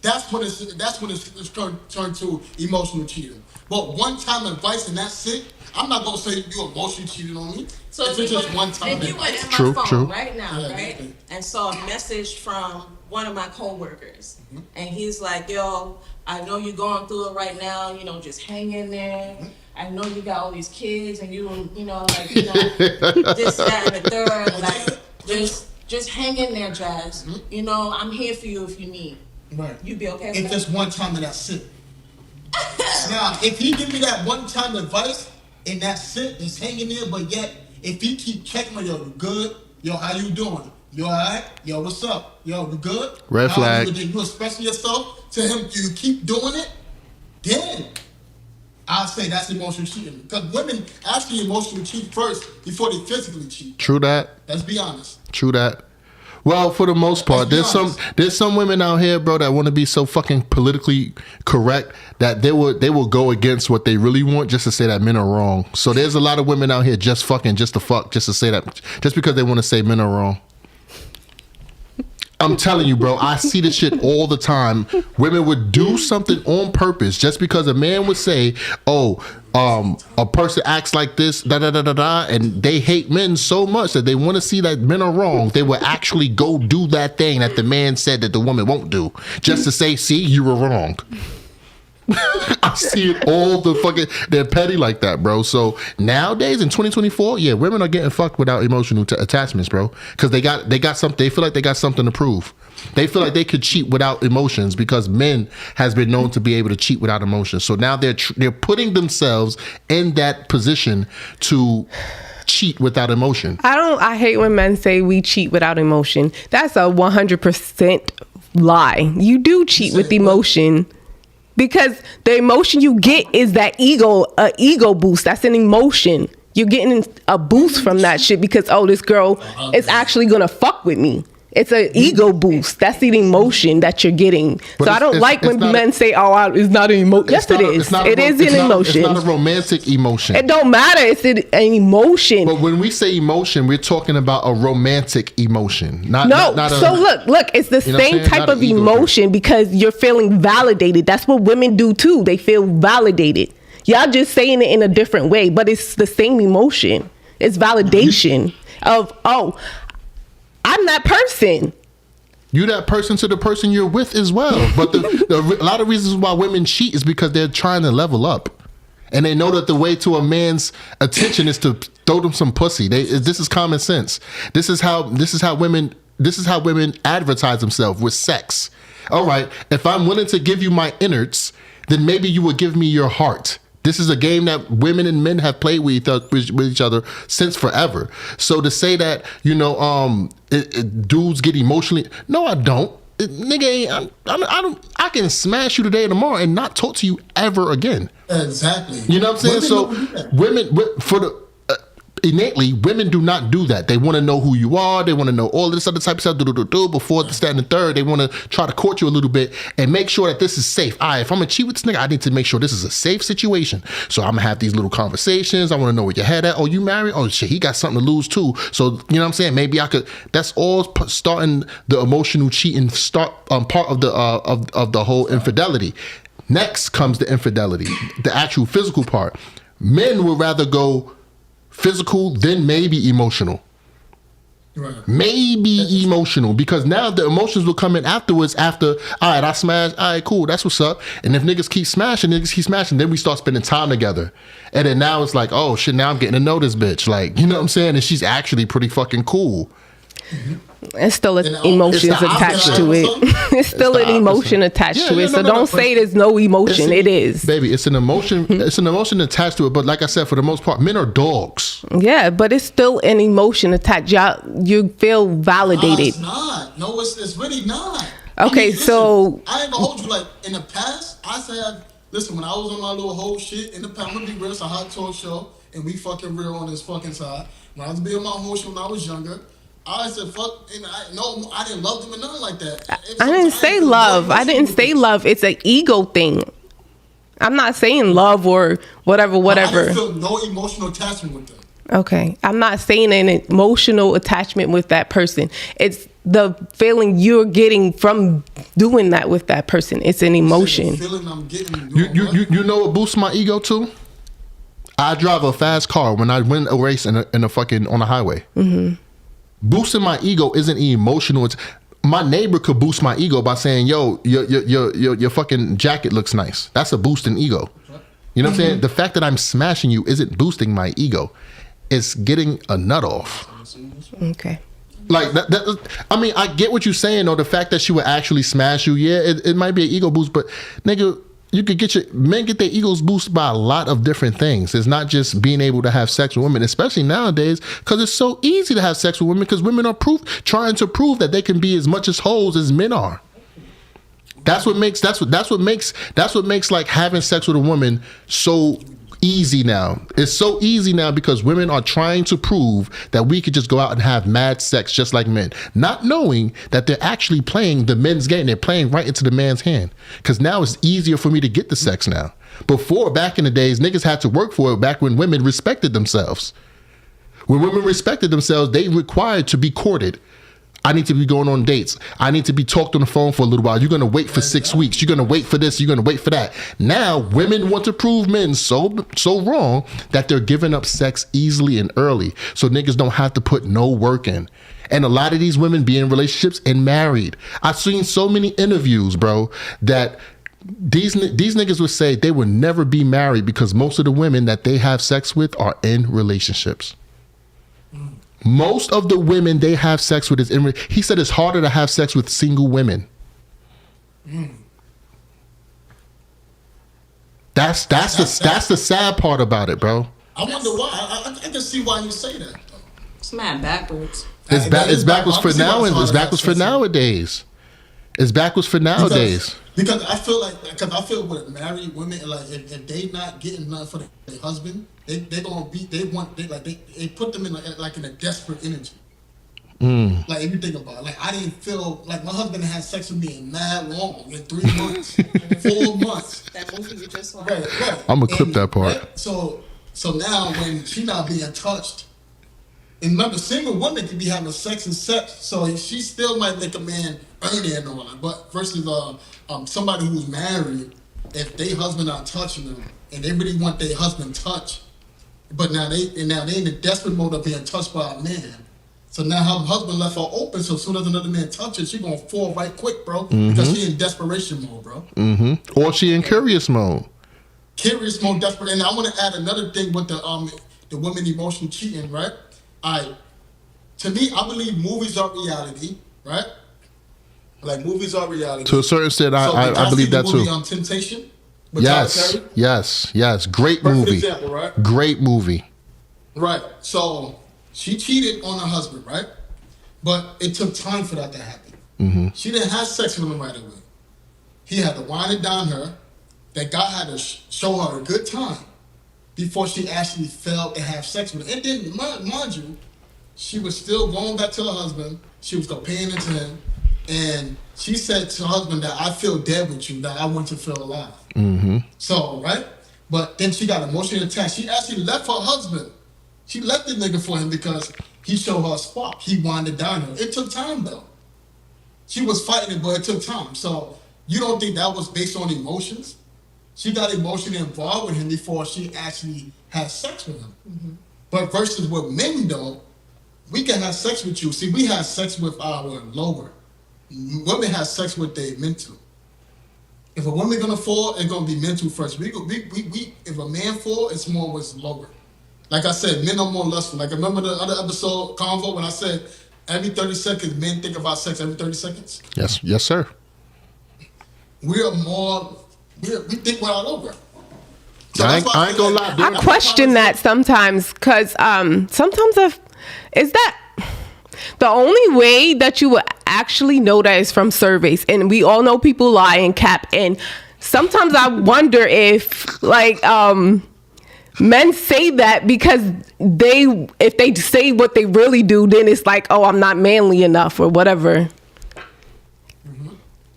[SPEAKER 1] that's when it's turned to emotional cheating. But one time advice and that's it. I'm not gonna say you emotionally cheated on me.
[SPEAKER 3] So
[SPEAKER 1] if it's just one time.
[SPEAKER 3] If you were in my phone right now, right, and saw a message from one of my coworkers, and he's like, "Yo, I know you're going through it right now. You know, just hang in there. I know you got all these kids, and this, that, and the third. Like, just hang in there, Jazz. You know, I'm here for you if you need.
[SPEAKER 1] Right.
[SPEAKER 3] You be okay with
[SPEAKER 1] if
[SPEAKER 3] that?
[SPEAKER 1] it's one time and that's it. Now, if he give me that one time advice and that's it, just hanging there, but yet if he keep checking me, yo, you good? Yo, how you doing? You alright? Yo, what's up? Yo, you good?
[SPEAKER 2] Red flag.
[SPEAKER 1] You expressing yourself to him, you keep doing it, then I'll say that's emotional cheating. Because women actually emotionally cheat first before they physically cheat.
[SPEAKER 2] True that.
[SPEAKER 1] Let's be honest.
[SPEAKER 2] True that. Well, for the most part, there's some women out here, bro, that want to be so fucking politically correct that they will go against what they really want just to say that men are wrong. So there's a lot of women out here just to say that, just because they want to say men are wrong. I'm telling you, bro, I see this shit all the time. Women would do something on purpose just because a man would say, a person acts like this, and they hate men so much that they want to see that men are wrong. They will actually go do that thing that the man said that the woman won't do, just to say, see, you were wrong. I see it all the fucking, they're petty like that, bro. So nowadays in 2024, yeah, women are getting fucked without emotional attachments, bro, because they got something. They feel like they got something to prove. They feel like they could cheat without emotions because men has been known to be able to cheat without emotions. So now they're putting themselves in that position to cheat without emotion.
[SPEAKER 4] I hate when men say we cheat without emotion. That's a 100% lie. You do cheat with emotion. Because the emotion you get is that ego boost. That's an emotion. You're getting a boost from that shit because, this girl is actually going to fuck with me. It's an ego boost. That's the emotion that you're getting. But so I don't like when men say, it's not an emotion. Yes, it is. It is an emotion.
[SPEAKER 2] It's not a romantic emotion.
[SPEAKER 4] It don't matter. It's an emotion.
[SPEAKER 2] But when we say emotion, we're talking about a romantic emotion. Look, it's the same type of emotion because you're feeling validated. That's what women do too. They feel validated. Y'all just saying it in a different way, but it's the same emotion. It's validation of, I'm that person. You that person to the person you're with as well. But a lot of reasons why women cheat is because they're trying to level up. And they know that the way to a man's attention is to throw them some pussy. This is common sense. This is how women advertise themselves with sex. All right, if I'm willing to give you my innards, then maybe you would give me your heart. This is a game that women and men have played with each other since forever. So to say that, dudes get emotionally, no, I don't. Nigga, I can smash you today and tomorrow and not talk to you ever again.
[SPEAKER 1] Exactly.
[SPEAKER 2] You know what I'm saying? Innately, women do not do that. They want to know who you are. They want to know all this other type of stuff. Before the stand and third, they want to try to court you a little bit and make sure that this is safe. All right, if I'm gonna cheat with this nigga, I need to make sure this is a safe situation. So I'm gonna have these little conversations. I want to know where your head at. Oh, you married? Oh shit, he got something to lose too. So you know what I'm saying? Maybe I could. That's all starting the emotional cheating. Part of the whole infidelity. Next comes the infidelity, the actual physical part. Men would rather go physical, then maybe emotional. Right. Maybe emotional, because now the emotions will come in afterwards. After, all right, I smashed, all right, cool, that's what's up. And if niggas keep smashing, then we start spending time together. And then now it's like, oh shit, now I'm getting to know this bitch. Like, you know what I'm saying? And she's actually pretty fucking cool.
[SPEAKER 4] It's still
[SPEAKER 1] And,
[SPEAKER 4] emotions
[SPEAKER 2] it's the
[SPEAKER 4] attached
[SPEAKER 2] opposite.
[SPEAKER 4] to it. It's still
[SPEAKER 2] the
[SPEAKER 4] an emotion
[SPEAKER 2] opposite.
[SPEAKER 4] attached
[SPEAKER 2] Yeah,
[SPEAKER 4] to
[SPEAKER 2] yeah,
[SPEAKER 4] it.
[SPEAKER 2] no,
[SPEAKER 4] So
[SPEAKER 2] no,
[SPEAKER 4] don't
[SPEAKER 2] no,
[SPEAKER 4] say there's no emotion. It is.
[SPEAKER 2] Baby, it's an emotion. It's an emotion attached to it. But like I said, for the most part, men are dogs.
[SPEAKER 4] Yeah, but it's still an emotion attached. You feel validated.
[SPEAKER 1] It's not. No, it's really not.
[SPEAKER 4] Okay, so-
[SPEAKER 1] I ain't gonna hold you. Like in the past, I said, listen, when I was on my little whole shit in the past, I'm gonna be real. It's a hot talk show, and we fucking real on this fucking side. When I was being my whole shit when I was younger, I said fuck, and I didn't love them or nothing like that.
[SPEAKER 4] I didn't say love. I didn't say love. It's an ego thing. I'm not saying love or whatever.
[SPEAKER 1] I didn't feel no emotional attachment with them.
[SPEAKER 4] Okay. I'm not saying an emotional attachment with that person. It's the feeling you're getting from doing that with that person. It's an emotion.
[SPEAKER 1] The feeling I'm getting.
[SPEAKER 2] You know what boosts my ego too? I drive a fast car when I win a race in a fucking on a highway. Mm-hmm. Boosting my ego isn't emotional. My neighbor could boost my ego by saying, "Yo, your fucking jacket looks nice." That's a boost in ego. You know what I'm saying? The fact that I'm smashing you isn't boosting my ego. It's getting a nut off.
[SPEAKER 4] Okay.
[SPEAKER 2] Like that, I mean, I get what you're saying though. The fact that she would actually smash you, yeah, it might be an ego boost, but nigga, you could men get their egos boosted by a lot of different things. It's not just being able to have sex with women, especially nowadays, because it's so easy to have sex with women because women are trying to prove that they can be as much as hoes as men are. That's what makes like having sex with a woman so easy now. It's so easy now because women are trying to prove that we could just go out and have mad sex just like men, not knowing that they're actually playing the men's game. They're playing right into the man's hand because now it's easier for me to get the sex now. Before, back in the days, niggas had to work for it back when women respected themselves. When women respected themselves, they required to be courted. I need to be going on dates. I need to be talked on the phone for a little while. You're going to wait for 6 weeks. You're going to wait for this. You're going to wait for that. Now, women want to prove men so wrong that they're giving up sex easily and early. So niggas don't have to put no work in. And a lot of these women be in relationships and married. I've seen so many interviews, bro, that these niggas would say they would never be married because most of the women that they have sex with are in relationships. Most of the women they have sex with he said it's harder to have sex with single women. That's the sad part about it, bro.
[SPEAKER 1] I wonder why. I can see why you say that.
[SPEAKER 3] It's mad backwards.
[SPEAKER 2] It's backwards for now. It's backwards for nowadays. It's backwards for nowadays.
[SPEAKER 1] Because I feel with married women, like if they not getting nothing for their husband, they put them in like in a desperate energy. Like if you think about it, like I didn't feel like my husband had sex with me in mad long, in 3 months, 4 months.
[SPEAKER 3] That movie you just watched.
[SPEAKER 1] Right.
[SPEAKER 2] I'm gonna clip that part.
[SPEAKER 1] Right? So now when she not being touched, and remember, single women can be having sex, so she still might make a man earn it and all that. But versus somebody who's married, if their husband not touching them and they really want their husband touched, but now they in the desperate mode of being touched by a man. So now her husband left her open, so as soon as another man touches, she gonna fall right quick, bro, because she in desperation mode, bro.
[SPEAKER 2] Or she in curious mode.
[SPEAKER 1] Curious mode, desperate. And I want to add another thing with the women emotional cheating, right? To me, I believe movies are reality, right? Like movies are reality.
[SPEAKER 2] To a certain extent, I believe that too.
[SPEAKER 1] Temptation.
[SPEAKER 2] Yes. Great
[SPEAKER 1] Perfect
[SPEAKER 2] movie.
[SPEAKER 1] example, right?
[SPEAKER 2] Great movie.
[SPEAKER 1] Right. So she cheated on her husband, right? But it took time for that to happen. She didn't have sex with him right away. He had to wind it down her. That God had to show her a good time before she actually felt to have sex with him. And then, mind you, she was still going back to her husband. She was paying into him. And she said to her husband that I feel dead with you, that I want to feel alive. So, right? But then she got emotionally attached. She actually left her husband. She left the nigga for him because he showed her a spot. He wanted down her. It took time, though. She was fighting it, but it took time. So you don't think that was based on emotions? She got emotionally involved with him before she actually had sex with him. But versus with men, though, we can have sex with you. See, we have sex with our lower. Women have sex with their mental. If a woman gonna fall, it's gonna be mental first. If a man fall, it's more what's lower. Like I said, men are more lustful. Like remember the other episode convo when I said every 30 seconds, men think about sex every 30 seconds?
[SPEAKER 2] Yes, sir.
[SPEAKER 1] We think we're all over. So
[SPEAKER 2] I
[SPEAKER 1] that's why
[SPEAKER 2] ain't gonna lie.
[SPEAKER 4] I question that sometimes because sometimes is that the only way that you would actually know that is from surveys, and we all know people lie and cap, and sometimes I wonder if like men say that because if they say what they really do, then it's like, oh, I'm not manly enough or whatever.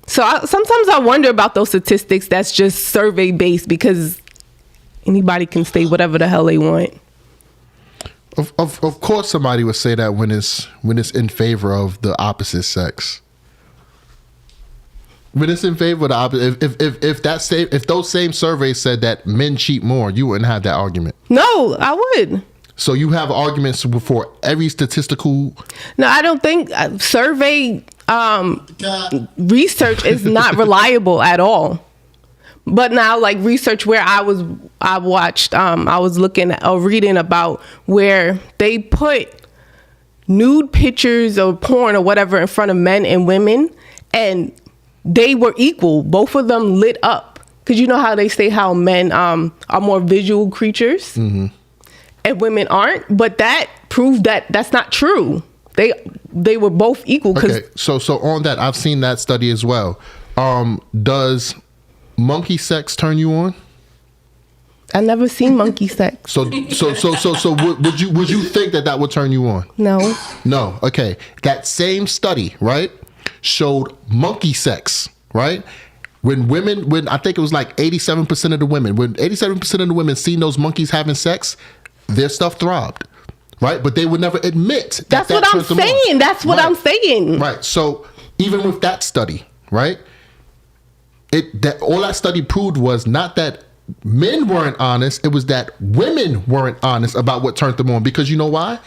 [SPEAKER 4] So sometimes I wonder about those statistics that's just survey based because anybody can say whatever the hell they want.
[SPEAKER 2] Of course, somebody would say that when it's in favor of the opposite sex. When it's in favor of the opposite, if those same surveys said that men cheat more, you wouldn't have that argument.
[SPEAKER 4] No, I would.
[SPEAKER 2] So you have arguments for every statistical.
[SPEAKER 4] No, I don't think survey research is not reliable at all. But now, like research where I was looking at or reading about where they put nude pictures or porn or whatever in front of men and women, and they were equal. Both of them lit up. Because you know how they say how men are more visual creatures and women aren't. But that proved that that's not true. They were both equal.
[SPEAKER 2] Okay, so on that, I've seen that study as well. Does monkey sex turn you on?
[SPEAKER 4] I never seen monkey sex.
[SPEAKER 2] So would you think that would turn you on?
[SPEAKER 4] No.
[SPEAKER 2] Okay. That same study, right, showed monkey sex, right? When I think it was like 87% of the women, when 87% of the women seen those monkeys having sex, their stuff throbbed, right? But they would never admit
[SPEAKER 4] that's what I'm saying. That's what I'm saying.
[SPEAKER 2] Right. So even with that study, right, all that study proved was not that men weren't honest, it was that women weren't honest about what turned them on. Because you know why?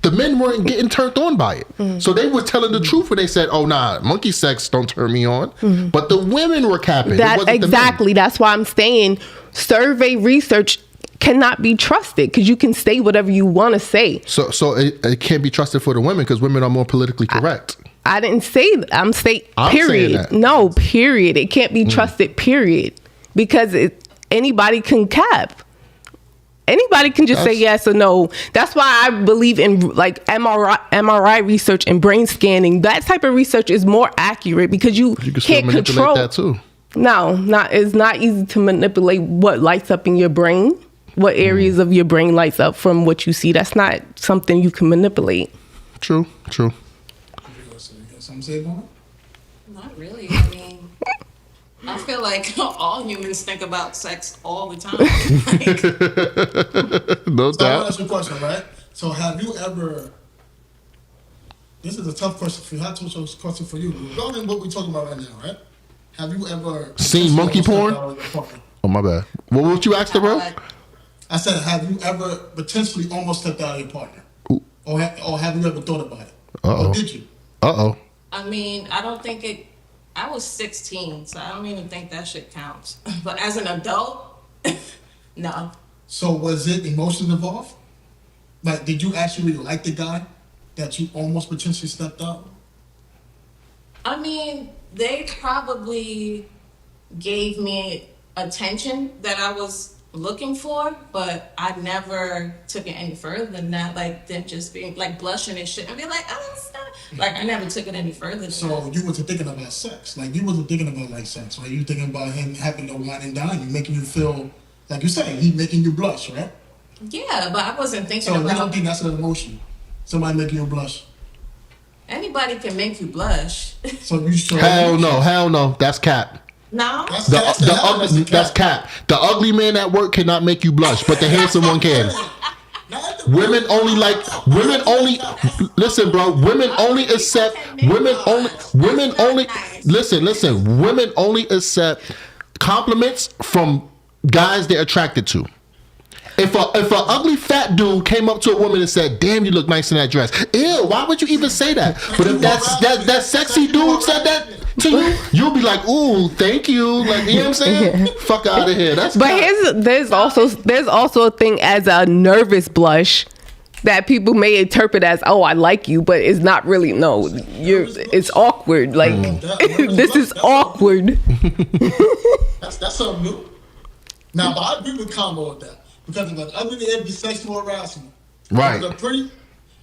[SPEAKER 2] The men weren't getting turned on by it. So they were telling the truth when they said, oh, nah, monkey sex don't turn me on. But the women were capping.
[SPEAKER 4] Exactly. That's why I'm saying survey research cannot be trusted because you can say whatever you want to say.
[SPEAKER 2] So it can't be trusted for the women because women are more politically correct.
[SPEAKER 4] I didn't say that. I'm saying period. No, period. It can't be trusted, period. Because anybody can cap. Anybody can just say yes or no. That's why I believe in like MRI research and brain scanning. That type of research is more accurate because you
[SPEAKER 2] can
[SPEAKER 4] can't control
[SPEAKER 2] that too.
[SPEAKER 4] No, it's not easy to manipulate what lights up in your brain, what areas of your brain lights up from what you see. That's not something you can manipulate.
[SPEAKER 2] True.
[SPEAKER 1] You got something to say about it?
[SPEAKER 3] Not really. I mean, I feel like all humans think about sex all the time.
[SPEAKER 2] No
[SPEAKER 1] So I
[SPEAKER 2] doubt.
[SPEAKER 1] want to ask you a question, right? So have you ever... This is a tough question for you. I have a question for you. Regarding what we're talking about right now, right? Have you ever...
[SPEAKER 2] Seen monkey porn? Oh, my bad. What you asked her, bro?
[SPEAKER 1] I said, have you ever potentially almost stepped out of your partner? Or have you ever thought about it?
[SPEAKER 2] Uh-oh.
[SPEAKER 1] Or did you?
[SPEAKER 2] Uh-oh.
[SPEAKER 3] I mean, I don't think it... I was 16, so I don't even think that shit counts. But as an adult, no.
[SPEAKER 1] So was it emotions involved? Like, did you actually like the guy that you almost potentially stepped out?
[SPEAKER 3] I mean, they probably gave me attention that I was looking for, but I never took it any further than that. Like, them just being like blushing and shit and be like, oh, stop. Like, I never took it any further than
[SPEAKER 1] So
[SPEAKER 3] that.
[SPEAKER 1] you wasn't thinking about sex. Like, you wasn't thinking about like sex, right? You thinking about him having no wine and dine you, making you feel like you said, he making you blush, right?
[SPEAKER 3] Yeah, but I wasn't thinking
[SPEAKER 1] So you
[SPEAKER 3] about
[SPEAKER 1] don't think that's an emotion? Somebody making you blush.
[SPEAKER 3] anybody can make you blush.
[SPEAKER 1] So you show
[SPEAKER 2] Hell no. That's cap.
[SPEAKER 3] No?
[SPEAKER 2] That's cap. The ugly man at work cannot make you blush, but the handsome one can. Women only listen, bro. Women only accept compliments from guys they're attracted to. If a ugly fat dude came up to a woman and said, "Damn, you look nice in that dress," ew, why would you even say that? But if that sexy dude said that to you, you'll be like, "Ooh, thank you," like, you know what I'm saying? Fuck out of here. That's
[SPEAKER 4] But there's also a thing as a nervous blush. that people may interpret as, oh, I like you, but it's not really. No, it's awkward. Like this is awkward.
[SPEAKER 1] That's something new. Now, but I agree with Combo with that because of other than it be sexual harassment.
[SPEAKER 2] Right.
[SPEAKER 1] They're pretty.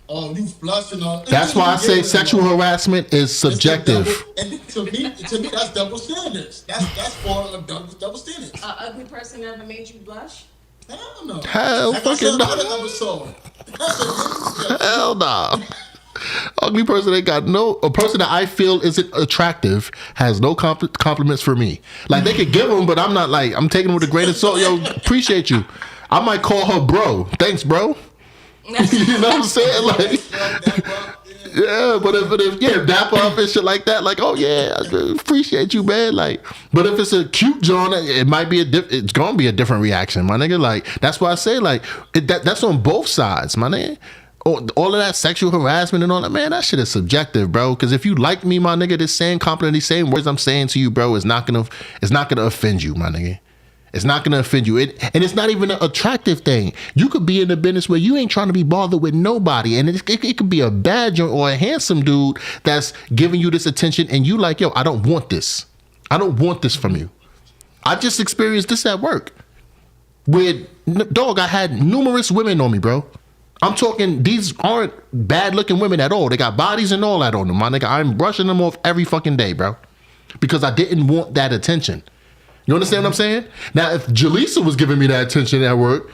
[SPEAKER 1] You blushing on.
[SPEAKER 2] That's why I say sexual harassment is subjective.
[SPEAKER 1] And to me, that's double standards. That's for double standards.
[SPEAKER 3] An ugly person ever made you blush?
[SPEAKER 1] Hell no.
[SPEAKER 2] Hell fucking no. Hell no. Ugly person ain't got a person that I feel isn't attractive has no compliments for me. Like they could give them, but I'm not like, I'm taking them with a grain of salt. Yo, appreciate you. I might call her bro. Thanks, bro. You know what I'm saying? Like, yeah, but if dap up and shit like that, like, oh yeah, I appreciate you, man. Like, but if it's a cute John, it might be it's gonna be a different reaction, my nigga. Like, that's why I say, like, that's on both sides, my nigga. All of that sexual harassment and all that, man, that shit is subjective, bro. Because if you like me, my nigga, this same compliment, these same words I'm saying to you, bro, is not gonna offend you, my nigga. It's not gonna offend you. And it's not even an attractive thing. You could be in a business where you ain't trying to be bothered with nobody, and it could be a bad joint or a handsome dude that's giving you this attention, and you like, yo, I don't want this. I don't want this from you. I just experienced this at work. With dog, I had numerous women on me, bro. I'm talking, these aren't bad looking women at all. They got bodies and all that on them, my nigga. I'm brushing them off every fucking day, bro. Because I didn't want that attention. You understand what I'm saying? Now, if Jaleesa was giving me that attention at work,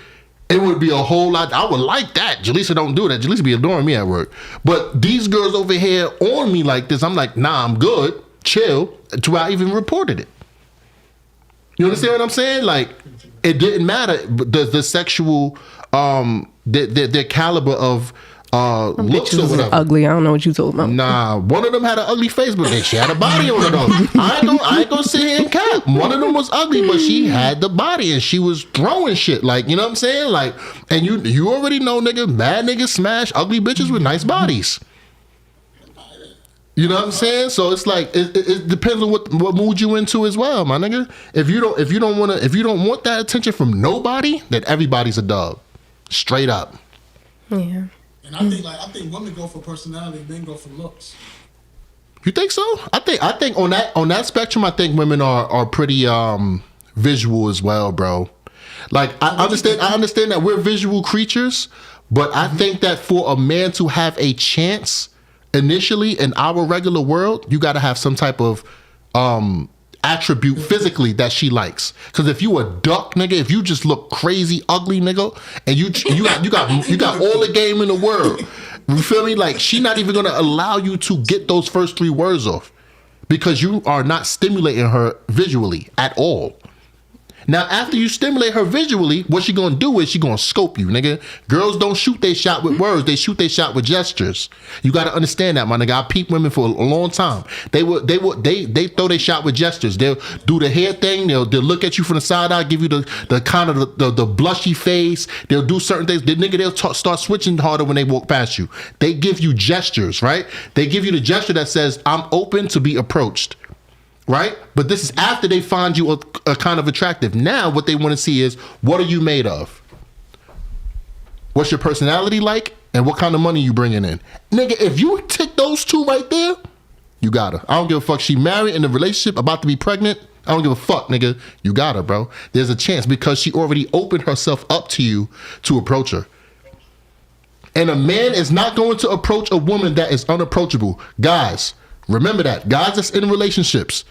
[SPEAKER 2] it would be a whole lot. I would like that. Jaleesa don't do that. Jaleesa be adoring me at work. But these girls over here on me like this, I'm like, nah, I'm good. Chill. Until I even reported it. You understand what I'm saying? Like, it didn't matter. The sexual, their caliber of looks or whatever.
[SPEAKER 4] Ugly. I don't know what you talking about.
[SPEAKER 2] Nah, one of them had an ugly face, but she had a body on her though. I ain't gonna sit here and cap. One of them was ugly, but she had the body and she was throwing shit. Like, you know what I'm saying? Like, and you already know, nigga, bad niggas smash ugly bitches with nice bodies. You know what I'm saying? So it's like it depends on what mood you into as well, my nigga. If you don't want that attention from nobody, then everybody's a dub. Straight up.
[SPEAKER 4] Yeah.
[SPEAKER 1] And I think women go for personality, men go for looks.
[SPEAKER 2] You think so? I think on that spectrum, I think women are pretty visual as well, bro. Like I understand that we're visual creatures, but I think that for a man to have a chance initially in our regular world, you got to have some type of attribute physically that she likes. Because if you a duck, nigga, if you just look crazy ugly, nigga, and you got all the game in the world, you feel me? Like, she not even gonna allow you to get those first 3 words off because you are not stimulating her visually at all. Now, after you stimulate her visually, what she gonna do is she gonna scope you, nigga. Girls don't shoot they shot with words; they shoot they shot with gestures. You gotta understand that, my nigga. I peeped women for a long time. They throw they shot with gestures. They'll do the hair thing. They'll look at you from the side eye, give you the kind of the blushy face. They'll do certain things. They'll start switching harder when they walk past you. They give you gestures, right? They give you the gesture that says, "I'm open to be approached." Right? But this is after they find you a kind of attractive. Now what they want to see is, what are you made of? What's your personality like? And what kind of money you bringing in? Nigga, if you tick those 2 right there, you got her. I don't give a fuck. She married, in a relationship, about to be pregnant. I don't give a fuck, nigga. You got her, bro. There's a chance because she already opened herself up to you to approach her. And a man is not going to approach a woman that is unapproachable. Guys, remember that. Guys that's in relationships,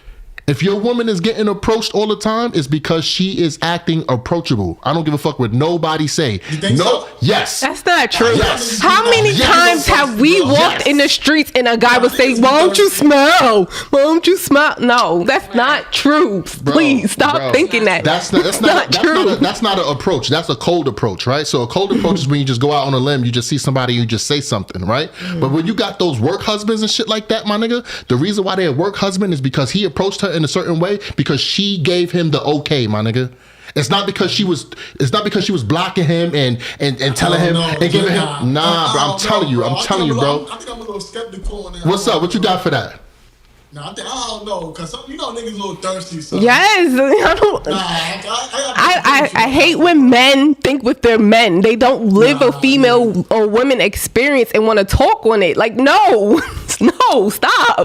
[SPEAKER 2] if your woman is getting approached all the time, it's because she is acting approachable. I don't give a fuck what nobody say.
[SPEAKER 1] You think so?
[SPEAKER 2] Yes.
[SPEAKER 4] That's not true.
[SPEAKER 2] Yes.
[SPEAKER 4] How many times have we walked in the streets and a guy would say, "Why don't you smile? Why don't you smile?" No, that's not true. Please stop thinking that.
[SPEAKER 2] That's not true. That's not an approach. That's a cold approach, right? So a cold approach is when you just go out on a limb, you just see somebody, you just say something, right? But when you got those work husbands and shit like that, my nigga, the reason why they're a work husband is because he approached her in a certain way because she gave him the okay, my nigga. It's not because she was blocking him and telling him and giving him. Nah, bro. I'm telling you, bro.
[SPEAKER 1] I think I'm a little skeptical on that.
[SPEAKER 2] What's up? What you got for that?
[SPEAKER 1] Nah, I don't know, cause some, niggas a little thirsty. So.
[SPEAKER 4] Yes, I don't.
[SPEAKER 1] Nah,
[SPEAKER 4] I hate when men think with their men. They don't live a female or women experience and want to talk on it. Like, no, no, stop.
[SPEAKER 1] I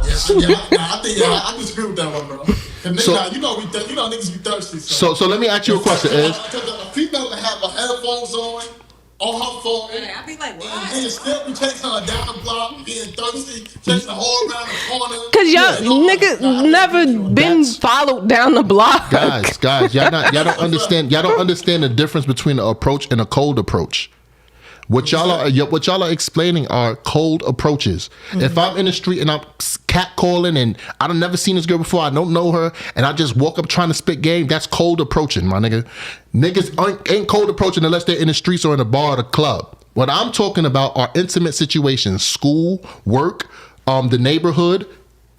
[SPEAKER 1] disagree with that one, bro. So, niggas be thirsty.
[SPEAKER 2] So let me ask you a question.
[SPEAKER 1] Because a female can have her headphones on her phone.
[SPEAKER 3] Yeah, I be like, what?
[SPEAKER 1] And still be chasing her down the block, being thirsty, chasing her all around the corner.
[SPEAKER 4] Cause y'all niggas never been followed down the block.
[SPEAKER 2] Guys, y'all don't understand. Y'all don't understand the difference between an approach and a cold approach. What y'all are explaining are cold approaches. Mm-hmm. If I'm in the street and I'm catcalling and I don't never seen this girl before, I don't know her, and I just walk up trying to spit game, that's cold approaching, my nigga. Niggas ain't cold approaching unless they're in the streets or in a bar or the club. What I'm talking about are intimate situations, school, work, the neighborhood,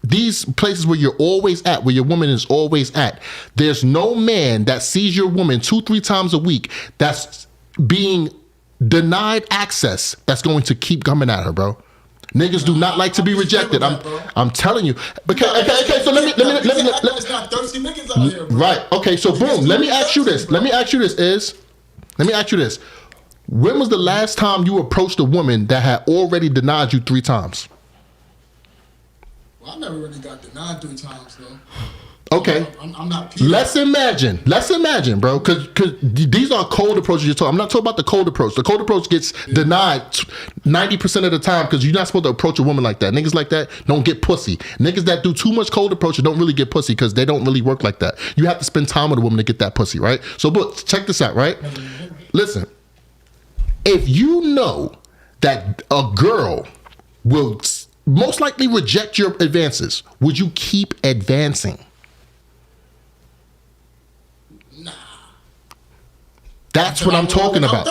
[SPEAKER 2] these places where you're always at, where your woman is always at. There's no man that sees your woman 2-3 times a week that's being denied access that's going to keep coming at her, bro. Niggas do not like to be rejected. I'm telling you. Okay. So let me. Right. Okay. So boom. Let me ask you this. When was the last time you approached a woman that had already denied you 3 times?
[SPEAKER 1] Well, I never really got denied 3 times though.
[SPEAKER 2] Okay.
[SPEAKER 1] I'm not.
[SPEAKER 2] Let's imagine, bro, because these are cold approaches you're talking. I'm not talking about the cold approach. The cold approach gets denied 90% of the time because you're not supposed to approach a woman like that. Niggas like that don't get pussy. Niggas that do too much cold approach don't really get pussy because they don't really work like that. You have to spend time with a woman to get that pussy, right? So, but check this out, right? Listen, if you know that a girl will most likely reject your advances, would you keep advancing? That's what I'm talking about.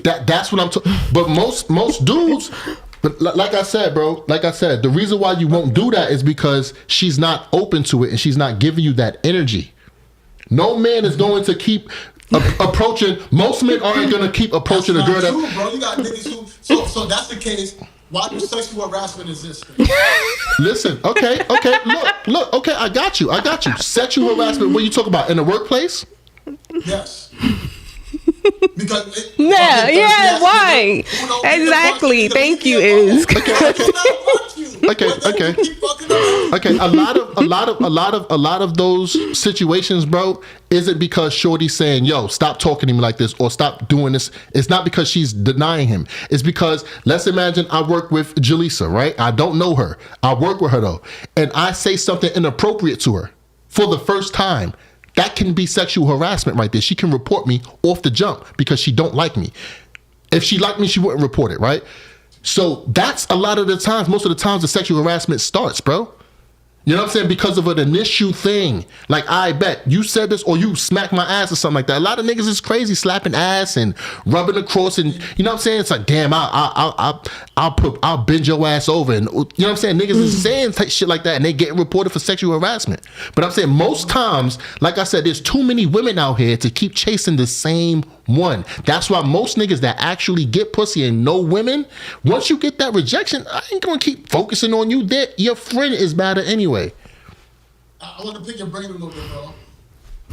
[SPEAKER 2] That's what I'm talking. But most dudes, like I said, the reason why you won't do that is because she's not open to it and she's not giving you that energy. No man is going to keep approaching. Most men aren't going to keep approaching a girl that.
[SPEAKER 1] True, bro. You got niggas who. So that's the case. Why do sexual harassment exist?
[SPEAKER 2] Listen, okay, look, okay, I got you. Sexual harassment. What you talk about in the workplace?
[SPEAKER 1] Yes. Because
[SPEAKER 4] why? Exactly. Thank you, Is.
[SPEAKER 2] Okay. A lot of those situations, bro, isn't because Shorty's saying, yo, stop talking to me like this or stop doing this. It's not because she's denying him. It's because, let's imagine I work with Jaleesa, right? I don't know her. I work with her though. And I say something inappropriate to her for the first time. That can be sexual harassment right there. She can report me off the jump because she don't like me. If she liked me, she wouldn't report it, right? So that's a lot of the times, most of the times the sexual harassment starts, bro. You know what I'm saying? Because of an initial thing. Like, I bet you said this or you smacked my ass or something like that. A lot of niggas is crazy slapping ass and rubbing across and, you know what I'm saying? It's like, damn, I'll bend your ass over. And, you know what I'm saying? Niggas is saying shit like that and they getting reported for sexual harassment. But I'm saying most times, like I said, there's too many women out here to keep chasing the same one. That's why most niggas that actually get pussy and know women, once you get that rejection, I ain't gonna keep focusing on you. Your friend is better anyway.
[SPEAKER 1] I want to pick your brain a little bit, bro.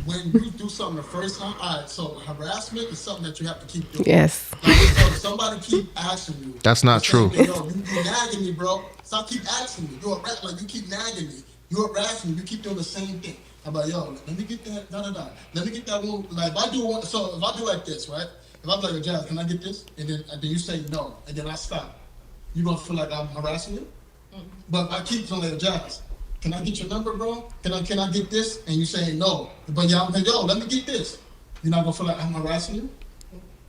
[SPEAKER 1] When you do something the first time, all right, so harassment is something that you have to keep doing.
[SPEAKER 4] Yes.
[SPEAKER 1] Like, so if somebody keep asking you.
[SPEAKER 2] That's not true.
[SPEAKER 1] Yo, you nagging me, bro. Stop keep asking me. You're a rat, like you keep nagging me. You're harassing me. You keep doing the same thing. I'm like, yo, let me get that, Let me get that one. Like, if I do like this, right? If I'm like, Jazz, can I get this? And then you say no, and then I stop. You gonna feel like I'm harassing you? Mm-hmm. But if I keep feeling like, Jazz, can I get your number, bro? Can I get this? And you say no. But I'm like, yo, let me get this. You're not gonna feel like I'm harassing you?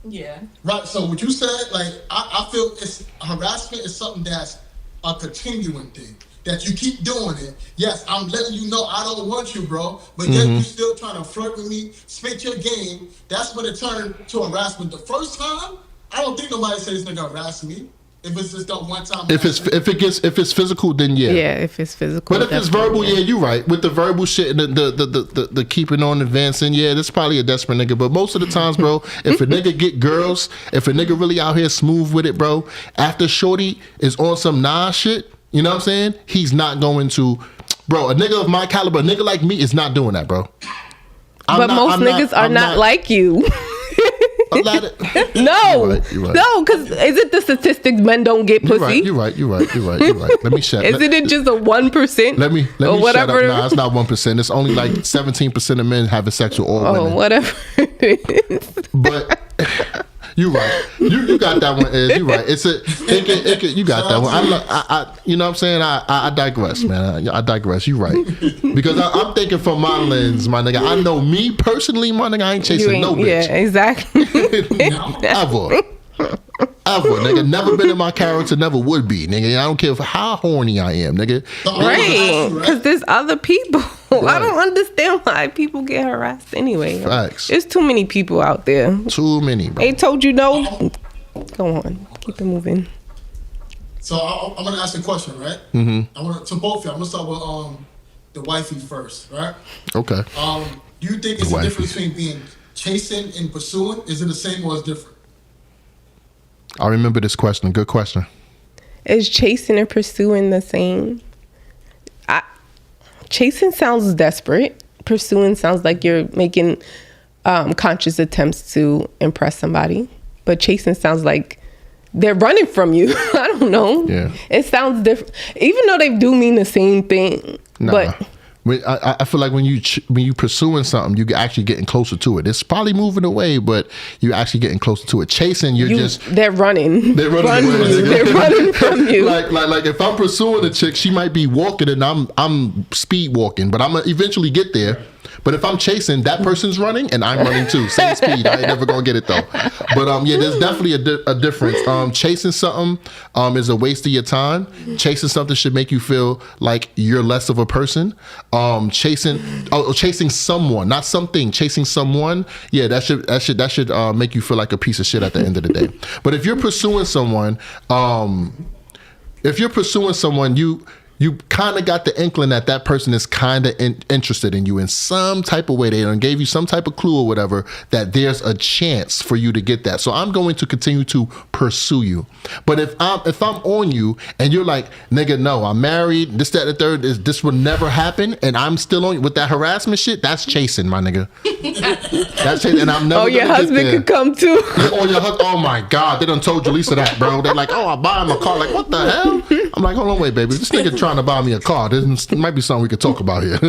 [SPEAKER 3] Yeah.
[SPEAKER 1] Right, so what you said, like, I feel it's harassment is something that's a continuing thing. That you keep doing it. Yes, I'm letting you know I don't want you, bro. But yet you still trying to flirt with me, spit your game. That's when it turned to harassment. The first time, I don't think nobody says this nigga harassing me. If it's just that one time.
[SPEAKER 2] If it's physical, then yeah.
[SPEAKER 4] Yeah, if it's physical.
[SPEAKER 2] But if it's verbal, yeah, you're right. With the verbal shit and the keeping on advancing, yeah, that's probably a desperate nigga. But most of the times, bro, if a nigga get girls, if a nigga really out here smooth with it, bro, after shorty is on some nah shit, you know what I'm saying? He's not going to Bro, a nigga of my caliber, a nigga like me is not doing that, bro.
[SPEAKER 4] But most niggas are not like you.
[SPEAKER 2] A lot of,
[SPEAKER 4] No,
[SPEAKER 2] you're right.
[SPEAKER 4] no, because is it the statistics men don't get pussy?
[SPEAKER 2] You're right. Let me shut.
[SPEAKER 4] Isn't it just a 1%?
[SPEAKER 2] Let me
[SPEAKER 4] or whatever?
[SPEAKER 2] shut up. Nah, it's not 1%. It's only like 17% of men having sex with all women.
[SPEAKER 4] Oh, whatever it is.
[SPEAKER 2] But you're right. You got that one, Ed. You're right. You got that one. I you know what I'm saying? I digress, man. I digress. You're right. Because I'm thinking from my lens, my nigga. I know me personally, my nigga, I ain't chasing no bitch.
[SPEAKER 4] Yeah, exactly.
[SPEAKER 2] Ever, nigga. Never been in my character, never would be, nigga. I don't care how horny I am, nigga.
[SPEAKER 4] Right. Because there's other people.
[SPEAKER 2] Right.
[SPEAKER 4] I don't understand why people get harassed anyway.
[SPEAKER 2] Facts.
[SPEAKER 4] There's too many people out there.
[SPEAKER 2] Too many, bro.
[SPEAKER 4] They told you no. Go on. Keep it moving.
[SPEAKER 1] So I'm gonna ask a question, right?
[SPEAKER 2] Mm-hmm.
[SPEAKER 1] I want to both of you. I'm gonna start with the wifey first, right?
[SPEAKER 2] Okay.
[SPEAKER 1] Do you think it's a difference between being chasing and pursuing? Is it the same or is it different?
[SPEAKER 2] I remember this question. Good question.
[SPEAKER 4] Is chasing and pursuing the same? Chasing sounds desperate. Pursuing sounds like you're making conscious attempts to impress somebody. But chasing sounds like they're running from you. I don't know.
[SPEAKER 2] Yeah.
[SPEAKER 4] It sounds different. Even though they do mean the same thing.
[SPEAKER 2] Nah.
[SPEAKER 4] But
[SPEAKER 2] I feel like when you pursuing something, you actually getting closer to it. It's probably moving away, but you're actually getting closer to it. Chasing, they're
[SPEAKER 4] running.
[SPEAKER 2] They're running away.
[SPEAKER 4] They're running from you.
[SPEAKER 2] Like if I'm pursuing a chick, she might be walking and I'm speed walking, but I'm gonna eventually get there. But if I'm chasing, that person's running and I'm running too. Same speed. I ain't never gonna get it though. But yeah, there's definitely a difference. Chasing something is a waste of your time. Chasing something should make you feel like you're less of a person. Chasing someone, not something. Chasing someone, yeah, that should make you feel like a piece of shit at the end of the day. But if you're pursuing someone, you kind of got the inkling that person is kind of interested in you in some type of way. They done gave you some type of clue or whatever that there's a chance for you to get that. So I'm going to continue to pursue you. But if I'm on you and you're like, nigga, no, I'm married, this, that, and the third, this will never happen, and I'm still on you with that harassment shit, that's chasing, my nigga. That's chasing, and I'm never.
[SPEAKER 4] Oh, your husband could come too.
[SPEAKER 2] Oh my God, they done told Julissa that, bro. They're like, oh, I buy him a car. Like, what the hell? I'm like, hold on, wait, baby. This nigga trying to buy me a car. There might be something we could talk about here.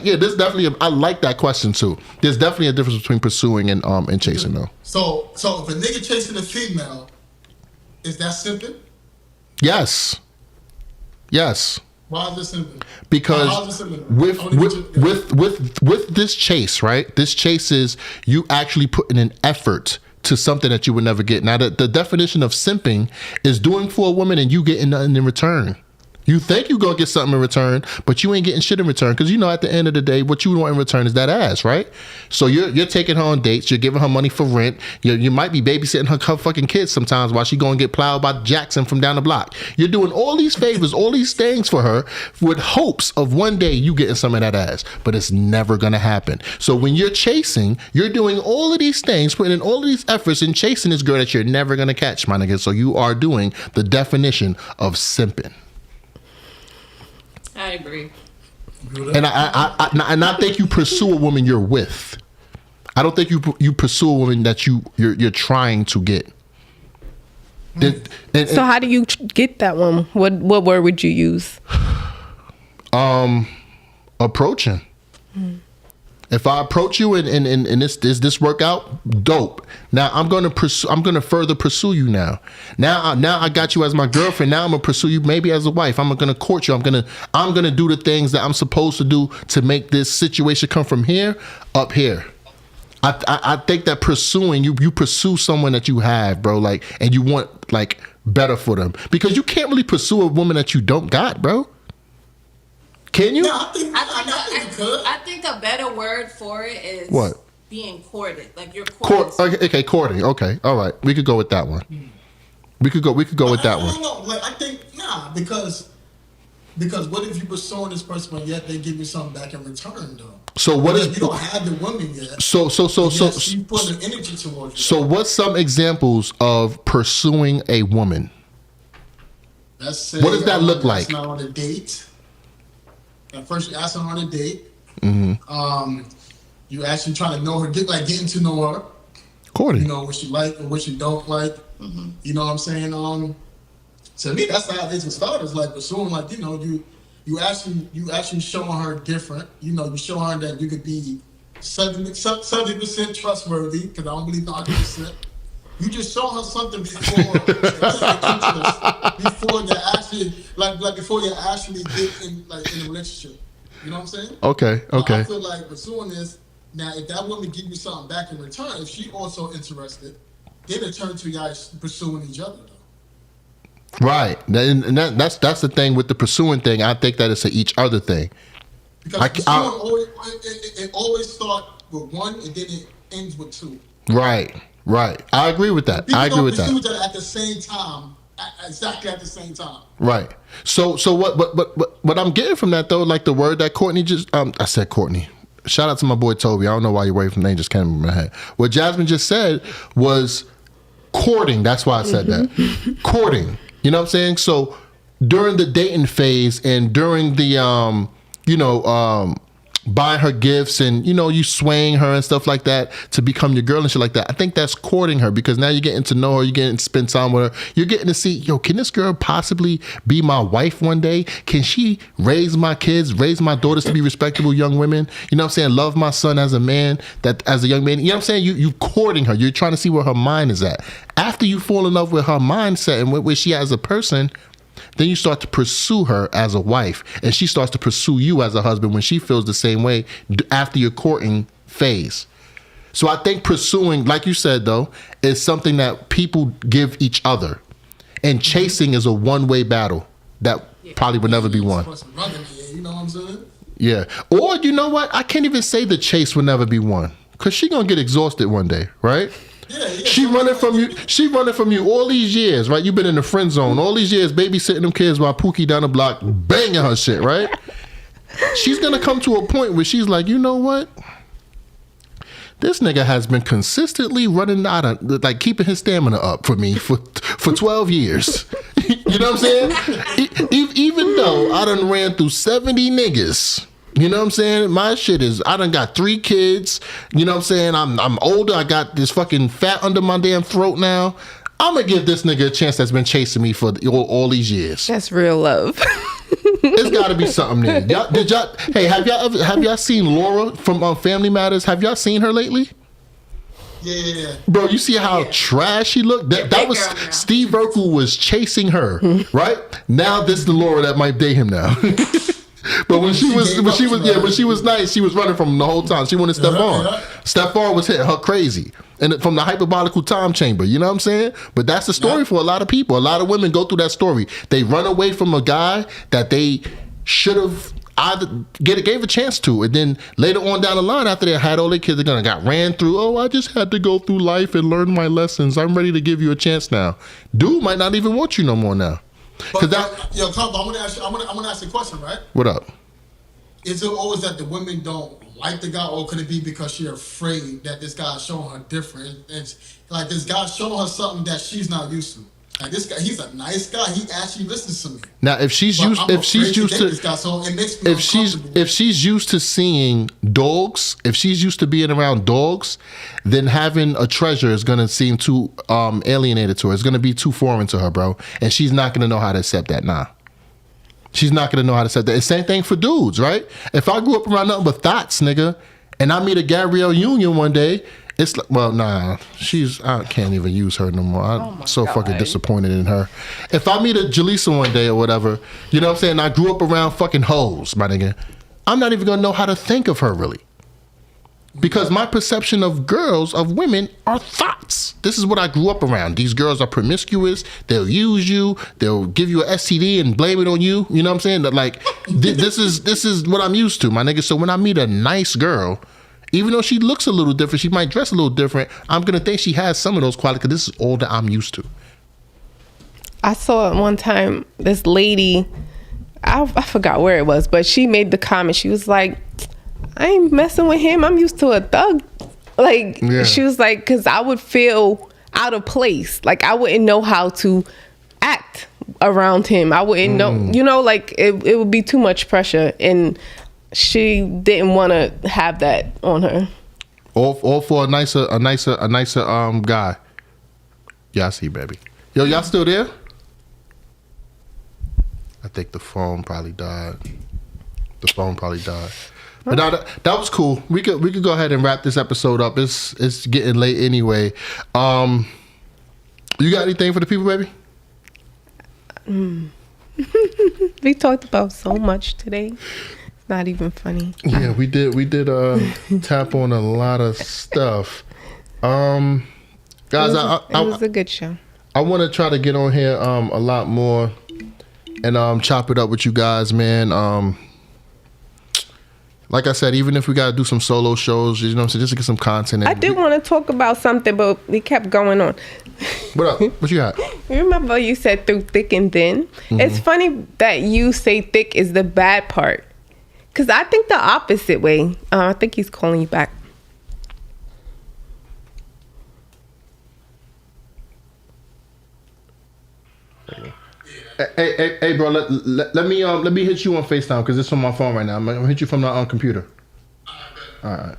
[SPEAKER 2] There's definitely I like that question too. There's definitely a difference between pursuing and chasing though.
[SPEAKER 1] So if a nigga chasing a female, is that simping?
[SPEAKER 2] Yes.
[SPEAKER 1] Why is it simping?
[SPEAKER 2] Because with this chase, right? This chase is you actually putting an effort to something that you would never get. Now, the definition of simping is doing for a woman and you getting nothing in return. You think you're going to get something in return, but you ain't getting shit in return because you know at the end of the day, what you want in return is that ass, right? So you're taking her on dates. You're giving her money for rent. You might be babysitting her fucking kids sometimes while she going to get plowed by Jackson from down the block. You're doing all these favors, all these things for her with hopes of one day you getting some of that ass, but it's never going to happen. So when you're chasing, you're doing all of these things, putting in all of these efforts and chasing this girl that you're never going to catch, my nigga. So you are doing the definition of simping.
[SPEAKER 3] I agree.
[SPEAKER 2] And I think you pursue a woman you're with. I don't think you pursue a woman that you're trying to get.
[SPEAKER 4] So how do you get that one? What word would you use?
[SPEAKER 2] Approaching. If I approach you and this work out, dope. Now I'm gonna further pursue you now. Now I got you as my girlfriend. Now I'm gonna pursue you maybe as a wife. I'm gonna court you. I'm gonna do the things that I'm supposed to do to make this situation come from here up here. I think that pursuing you pursue someone that you have, bro, like, and you want like better for them because you can't really pursue a woman that you don't got, bro. Can you?
[SPEAKER 1] No, I think you could.
[SPEAKER 3] I think a better word for it is
[SPEAKER 2] what?
[SPEAKER 3] Being courted. Like you're courted.
[SPEAKER 2] Okay, courting. Okay, all right. We could go with that one. We could go with that one.
[SPEAKER 1] No. Like I think because what if you pursuing this person but yet they give you something back in return though?
[SPEAKER 2] So what is
[SPEAKER 1] you don't have the woman yet?
[SPEAKER 2] So
[SPEAKER 1] you put an energy towards you.
[SPEAKER 2] So what's some examples of pursuing a woman?
[SPEAKER 1] Let's say,
[SPEAKER 2] what does that look like?
[SPEAKER 1] Not on a date. At first, you ask her on a date.
[SPEAKER 2] Mm-hmm.
[SPEAKER 1] You actually try to know her, getting to know her.
[SPEAKER 2] Courting.
[SPEAKER 1] You know what she like and what she don't like. You know what I'm saying? To me, that's how it is with starters. Like pursuing, like you actually showing her different. You know, you show her that you could be 70% trustworthy, because I don't believe 100%. You just show her something before you actually get in a relationship. You know what I'm saying?
[SPEAKER 2] Okay.
[SPEAKER 1] I feel like pursuing this. Now, if that woman give you something back in return, if she also interested, then it turns to you guys pursuing each other.
[SPEAKER 2] Right, and that's the thing with the pursuing thing. I think that it's a each other thing.
[SPEAKER 1] Because it always starts with one, and then it ends with two.
[SPEAKER 2] Right. I agree with that.
[SPEAKER 1] People don't pursue each other at the same time, exactly at the same time.
[SPEAKER 2] Right. So what I'm getting from that though, like the word that Courtney just I said Courtney. Shout out to my boy Toby. I don't know why you're away from the name, just came in my head. What Jasmine just said was courting. That's why I said that. Courting. You know what I'm saying? So during the dating phase and during the buying her gifts and you swaying her and stuff like that to become your girl and shit like that, I think that's courting her, because now you're getting to know her, you're getting to spend time with her, you're getting to see, can this girl possibly be my wife one day? Can she raise my kids, raise my daughters to be respectable young women? You know what I'm saying? Love my son as a man, as a young man. You know what I'm saying? You courting her. You're trying to see where her mind is at. After you fall in love with her mindset and where she as a person, then you start to pursue her as a wife, and she starts to pursue you as a husband when she feels the same way after your courting phase. So I think pursuing, like you said though, is something that people give each other, and chasing is a one-way battle that probably would never be won.
[SPEAKER 1] You know what I'm saying?
[SPEAKER 2] Yeah. Or you know what? I can't even say the chase will never be won, because she gonna get exhausted one day, right?
[SPEAKER 1] Yeah.
[SPEAKER 2] She running from you. She running from you all these years, right? You've been in the friend zone all these years, babysitting them kids while Pookie down the block banging her shit, right? She's gonna come to a point where she's like, you know what? This nigga has been consistently running out of, like, keeping his stamina up for me for 12 years. You know what I'm saying? Even though I done ran through 70 niggas. You know what I'm saying? My shit is, I done got 3 kids. You know what I'm saying? I'm older. I got this fucking fat under my damn throat now. I'm going to give this nigga a chance that's been chasing me for all these years.
[SPEAKER 4] That's real love.
[SPEAKER 2] There's got to be something there. Hey, have y'all seen Laura from Family Matters? Have y'all seen her lately?
[SPEAKER 1] Yeah.
[SPEAKER 2] Bro, you see how trash she looked? That was Steve Urkel was chasing her, right? Now this is the Laura that might date him now. But when she was nice, she was running from him the whole time. She wanted Stephon. Stephon was hitting her crazy. And from the hyperbolical time chamber, you know what I'm saying? But that's the story for a lot of people. A lot of women go through that story. They run away from a guy that they should have either gave a chance to. And then later on down the line, after they had all their kids, they got ran through. Oh, I just had to go through life and learn my lessons. I'm ready to give you a chance now. Dude might not even want you no more now.
[SPEAKER 1] But yo, Tom, I'm gonna ask you a question, right?
[SPEAKER 2] What up?
[SPEAKER 1] Is it always that the women don't like the guy, or could it be because she's afraid that this guy's showing her different? It's like this guy's showing her something that she's not used to. Like this guy, he's a nice guy. He actually listens to me. Now, if she's used
[SPEAKER 2] to seeing dogs, if she's used to being around dogs, then having a treasure is gonna seem too alienated to her. It's gonna be too foreign to her, bro, and she's not gonna know how to accept that. Nah, she's not gonna know how to accept that. It's the same thing for dudes, right? If I grew up around nothing but thoughts, nigga, and I meet a Gabrielle Union one day. It's like, well, nah, I can't even use her no more. I'm so fucking disappointed in her. If I meet a Jaleesa one day or whatever, you know what I'm saying? I grew up around fucking hoes, my nigga. I'm not even gonna know how to think of her really. Because my perception of women are thoughts. This is what I grew up around. These girls are promiscuous. They'll use you. They'll give you an STD and blame it on you. You know what I'm saying? That like, this is what I'm used to, my nigga. So when I meet a nice girl, even though she looks a little different, she might dress a little different, I'm going to think she has some of those qualities because this is all that I'm used to.
[SPEAKER 4] I saw it one time, this lady, I forgot where it was, but she made the comment. She was like, I ain't messing with him. I'm used to a thug. Like, She was like, because I would feel out of place. Like, I wouldn't know how to act around him. I wouldn't know, like it would be too much pressure, and she didn't want to have that on her.
[SPEAKER 2] All for a nicer guy. Yeah, I see, baby. Yo, y'all still there? I think the phone probably died. But now that was cool. We could go ahead and wrap this episode up. It's getting late anyway. You got anything for the people, baby?
[SPEAKER 4] We talked about so much today. It's not even funny.
[SPEAKER 2] Yeah, we did tap on a lot of stuff. Guys,
[SPEAKER 4] it was a good show.
[SPEAKER 2] I want to try to get on here a lot more and chop it up with you guys, man. Like I said, even if we got to do some solo shows, you know what I'm saying, just to get some content in.
[SPEAKER 4] I did want to talk about something, but we kept going on.
[SPEAKER 2] What up? What you got?
[SPEAKER 4] Remember you said through thick and thin? Mm-hmm. It's funny that you say thick is the bad part. Because I think the opposite way. I think he's calling you back.
[SPEAKER 2] Hey, bro. Let me hit you on FaceTime because it's on my phone right now. I'm gonna hit you from the computer. All right.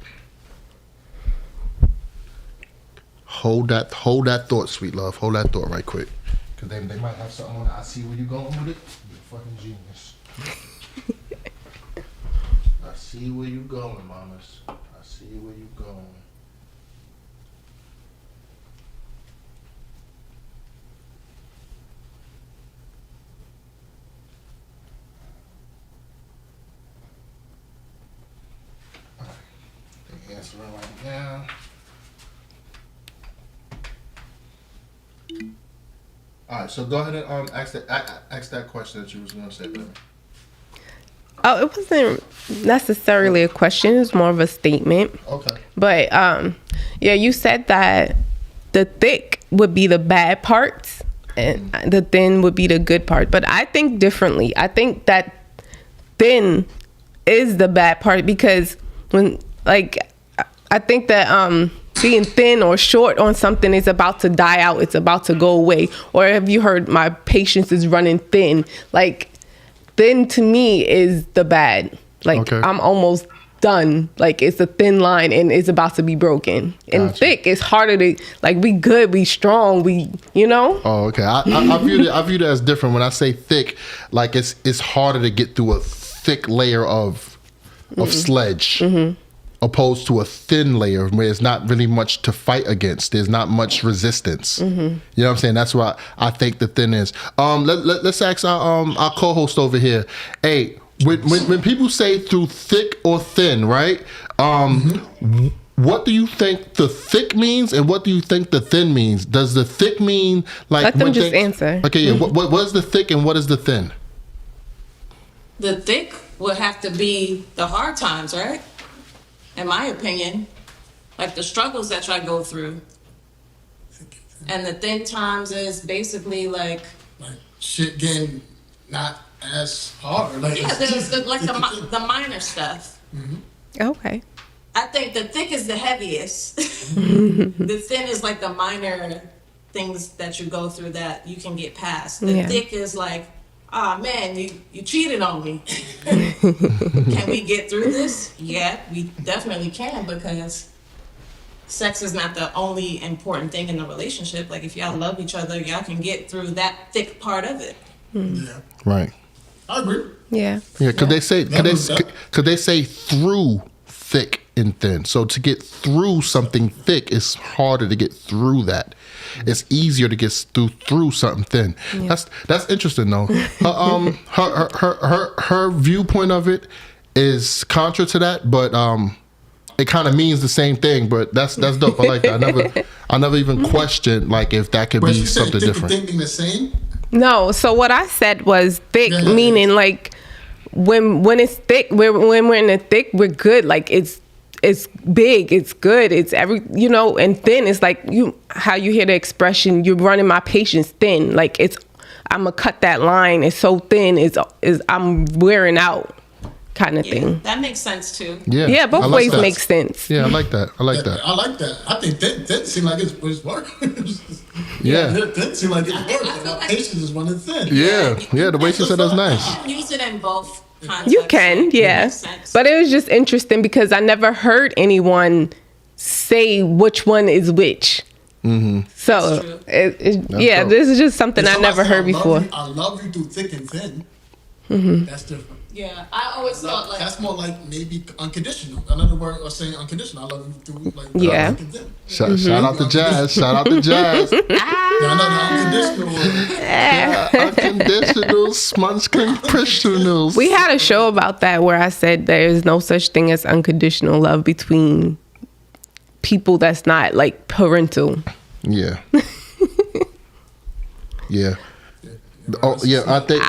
[SPEAKER 2] Hold that thought, sweet love. Hold that thought right quick. Because they might have something on. I see where you going with it. You're a fucking genius. I see where you going, mamas. I see where you going. Answering right now. All right, so go ahead and ask that question that you was gonna say, baby.
[SPEAKER 4] Oh, it wasn't necessarily a question. It was more of a statement.
[SPEAKER 2] Okay.
[SPEAKER 4] But yeah, you said that the thick would be the bad parts and the thin would be the good part. But I think differently. I think that thin is the bad part because when I think that being thin or short on something is about to die out. It's about to go away. Or have you heard my patience is running thin? Like, thin to me is the bad. Like, okay. I'm almost done. Like, it's a thin line and it's about to be broken. And gotcha. Thick, it's harder to, like, we good, we strong, we, you know?
[SPEAKER 2] Oh, okay. I view that as different. When I say thick, like, it's harder to get through a thick layer of sledge. Mm-hmm. Opposed to a thin layer where there's not really much to fight against. There's not much resistance. Mm-hmm. You know what I'm saying? That's what I think the thin is. Let's ask our co-host over here. Hey, when people say through thick or thin, right? What do you think the thick means and what do you think the thin means? Does the thick mean like...
[SPEAKER 4] Let them just answer.
[SPEAKER 2] Okay, yeah. What is the thick and what is the thin?
[SPEAKER 3] The thick would have to be the hard times, right? In my opinion, like the struggles that I go through. And the thin times is basically like
[SPEAKER 1] shit getting not as hard. Like,
[SPEAKER 3] yeah, there's the minor stuff.
[SPEAKER 4] Mm-hmm. Okay.
[SPEAKER 3] I think the thick is the heaviest. The thin is like the minor things that you go through that you can get past. The thick is like, oh man, you cheated on me. Can we get through this? Yeah, we definitely can because sex is not the only important thing in the relationship. Like if y'all love each other, y'all can get through that thick part of it.
[SPEAKER 1] Yeah.
[SPEAKER 2] Right.
[SPEAKER 1] I agree.
[SPEAKER 4] Yeah.
[SPEAKER 2] Yeah, could they say through thick and thin? So to get through something thick, it's harder to get through that. It's easier to get through something thin. Yeah. That's interesting though. Her viewpoint of it is contra to that, but it kind of means the same thing. But that's dope. I like that. I never even questioned like if that could be something different.
[SPEAKER 1] Thinking the same?
[SPEAKER 4] No. So what I said was thick, meaning like when it's thick, when we're in the thick, we're good. Like it's big, it's good, it's and thin is like how you hear the expression, you're running my patience thin. Like I'm gonna cut that line. It's so thin, is I'm wearing out. kind of
[SPEAKER 3] Yeah,
[SPEAKER 4] thing.
[SPEAKER 3] that makes sense too.
[SPEAKER 2] Yeah,
[SPEAKER 4] Yeah, both
[SPEAKER 2] I like
[SPEAKER 4] ways
[SPEAKER 2] that.
[SPEAKER 4] make sense.
[SPEAKER 2] Yeah, I like that. I like that.
[SPEAKER 1] I like that. I think that seemed like it's working.
[SPEAKER 2] Yeah.
[SPEAKER 1] That seemed like it's working.
[SPEAKER 3] I feel like-
[SPEAKER 1] Patience is running thin.
[SPEAKER 2] Yeah, the way she said that was nice.
[SPEAKER 3] You can use it in both contexts.
[SPEAKER 4] You can, yeah.
[SPEAKER 3] Makes sense.
[SPEAKER 4] But it was just interesting because I never heard anyone say which one is which.
[SPEAKER 2] Mm-hmm.
[SPEAKER 4] So,
[SPEAKER 3] That's true.
[SPEAKER 4] yeah,
[SPEAKER 2] dope.
[SPEAKER 4] this is just something
[SPEAKER 1] If
[SPEAKER 4] I
[SPEAKER 1] somebody
[SPEAKER 4] never
[SPEAKER 1] said,
[SPEAKER 4] heard before.
[SPEAKER 1] I love you through thick and thin. That's different.
[SPEAKER 3] Yeah, I always thought like
[SPEAKER 1] That's more like maybe unconditional. Another word of saying unconditional. I love you through like
[SPEAKER 4] Yeah.
[SPEAKER 1] thick and thin.
[SPEAKER 2] Shout out to Jazz. Shout out to Jazz.
[SPEAKER 1] Yeah, I know the unconditional word.
[SPEAKER 2] Unconditional smudge Christianals.
[SPEAKER 4] We had a show about that where I said there is no such thing as unconditional love between people that's not like parental.
[SPEAKER 2] Yeah. Yeah. Oh yeah, I think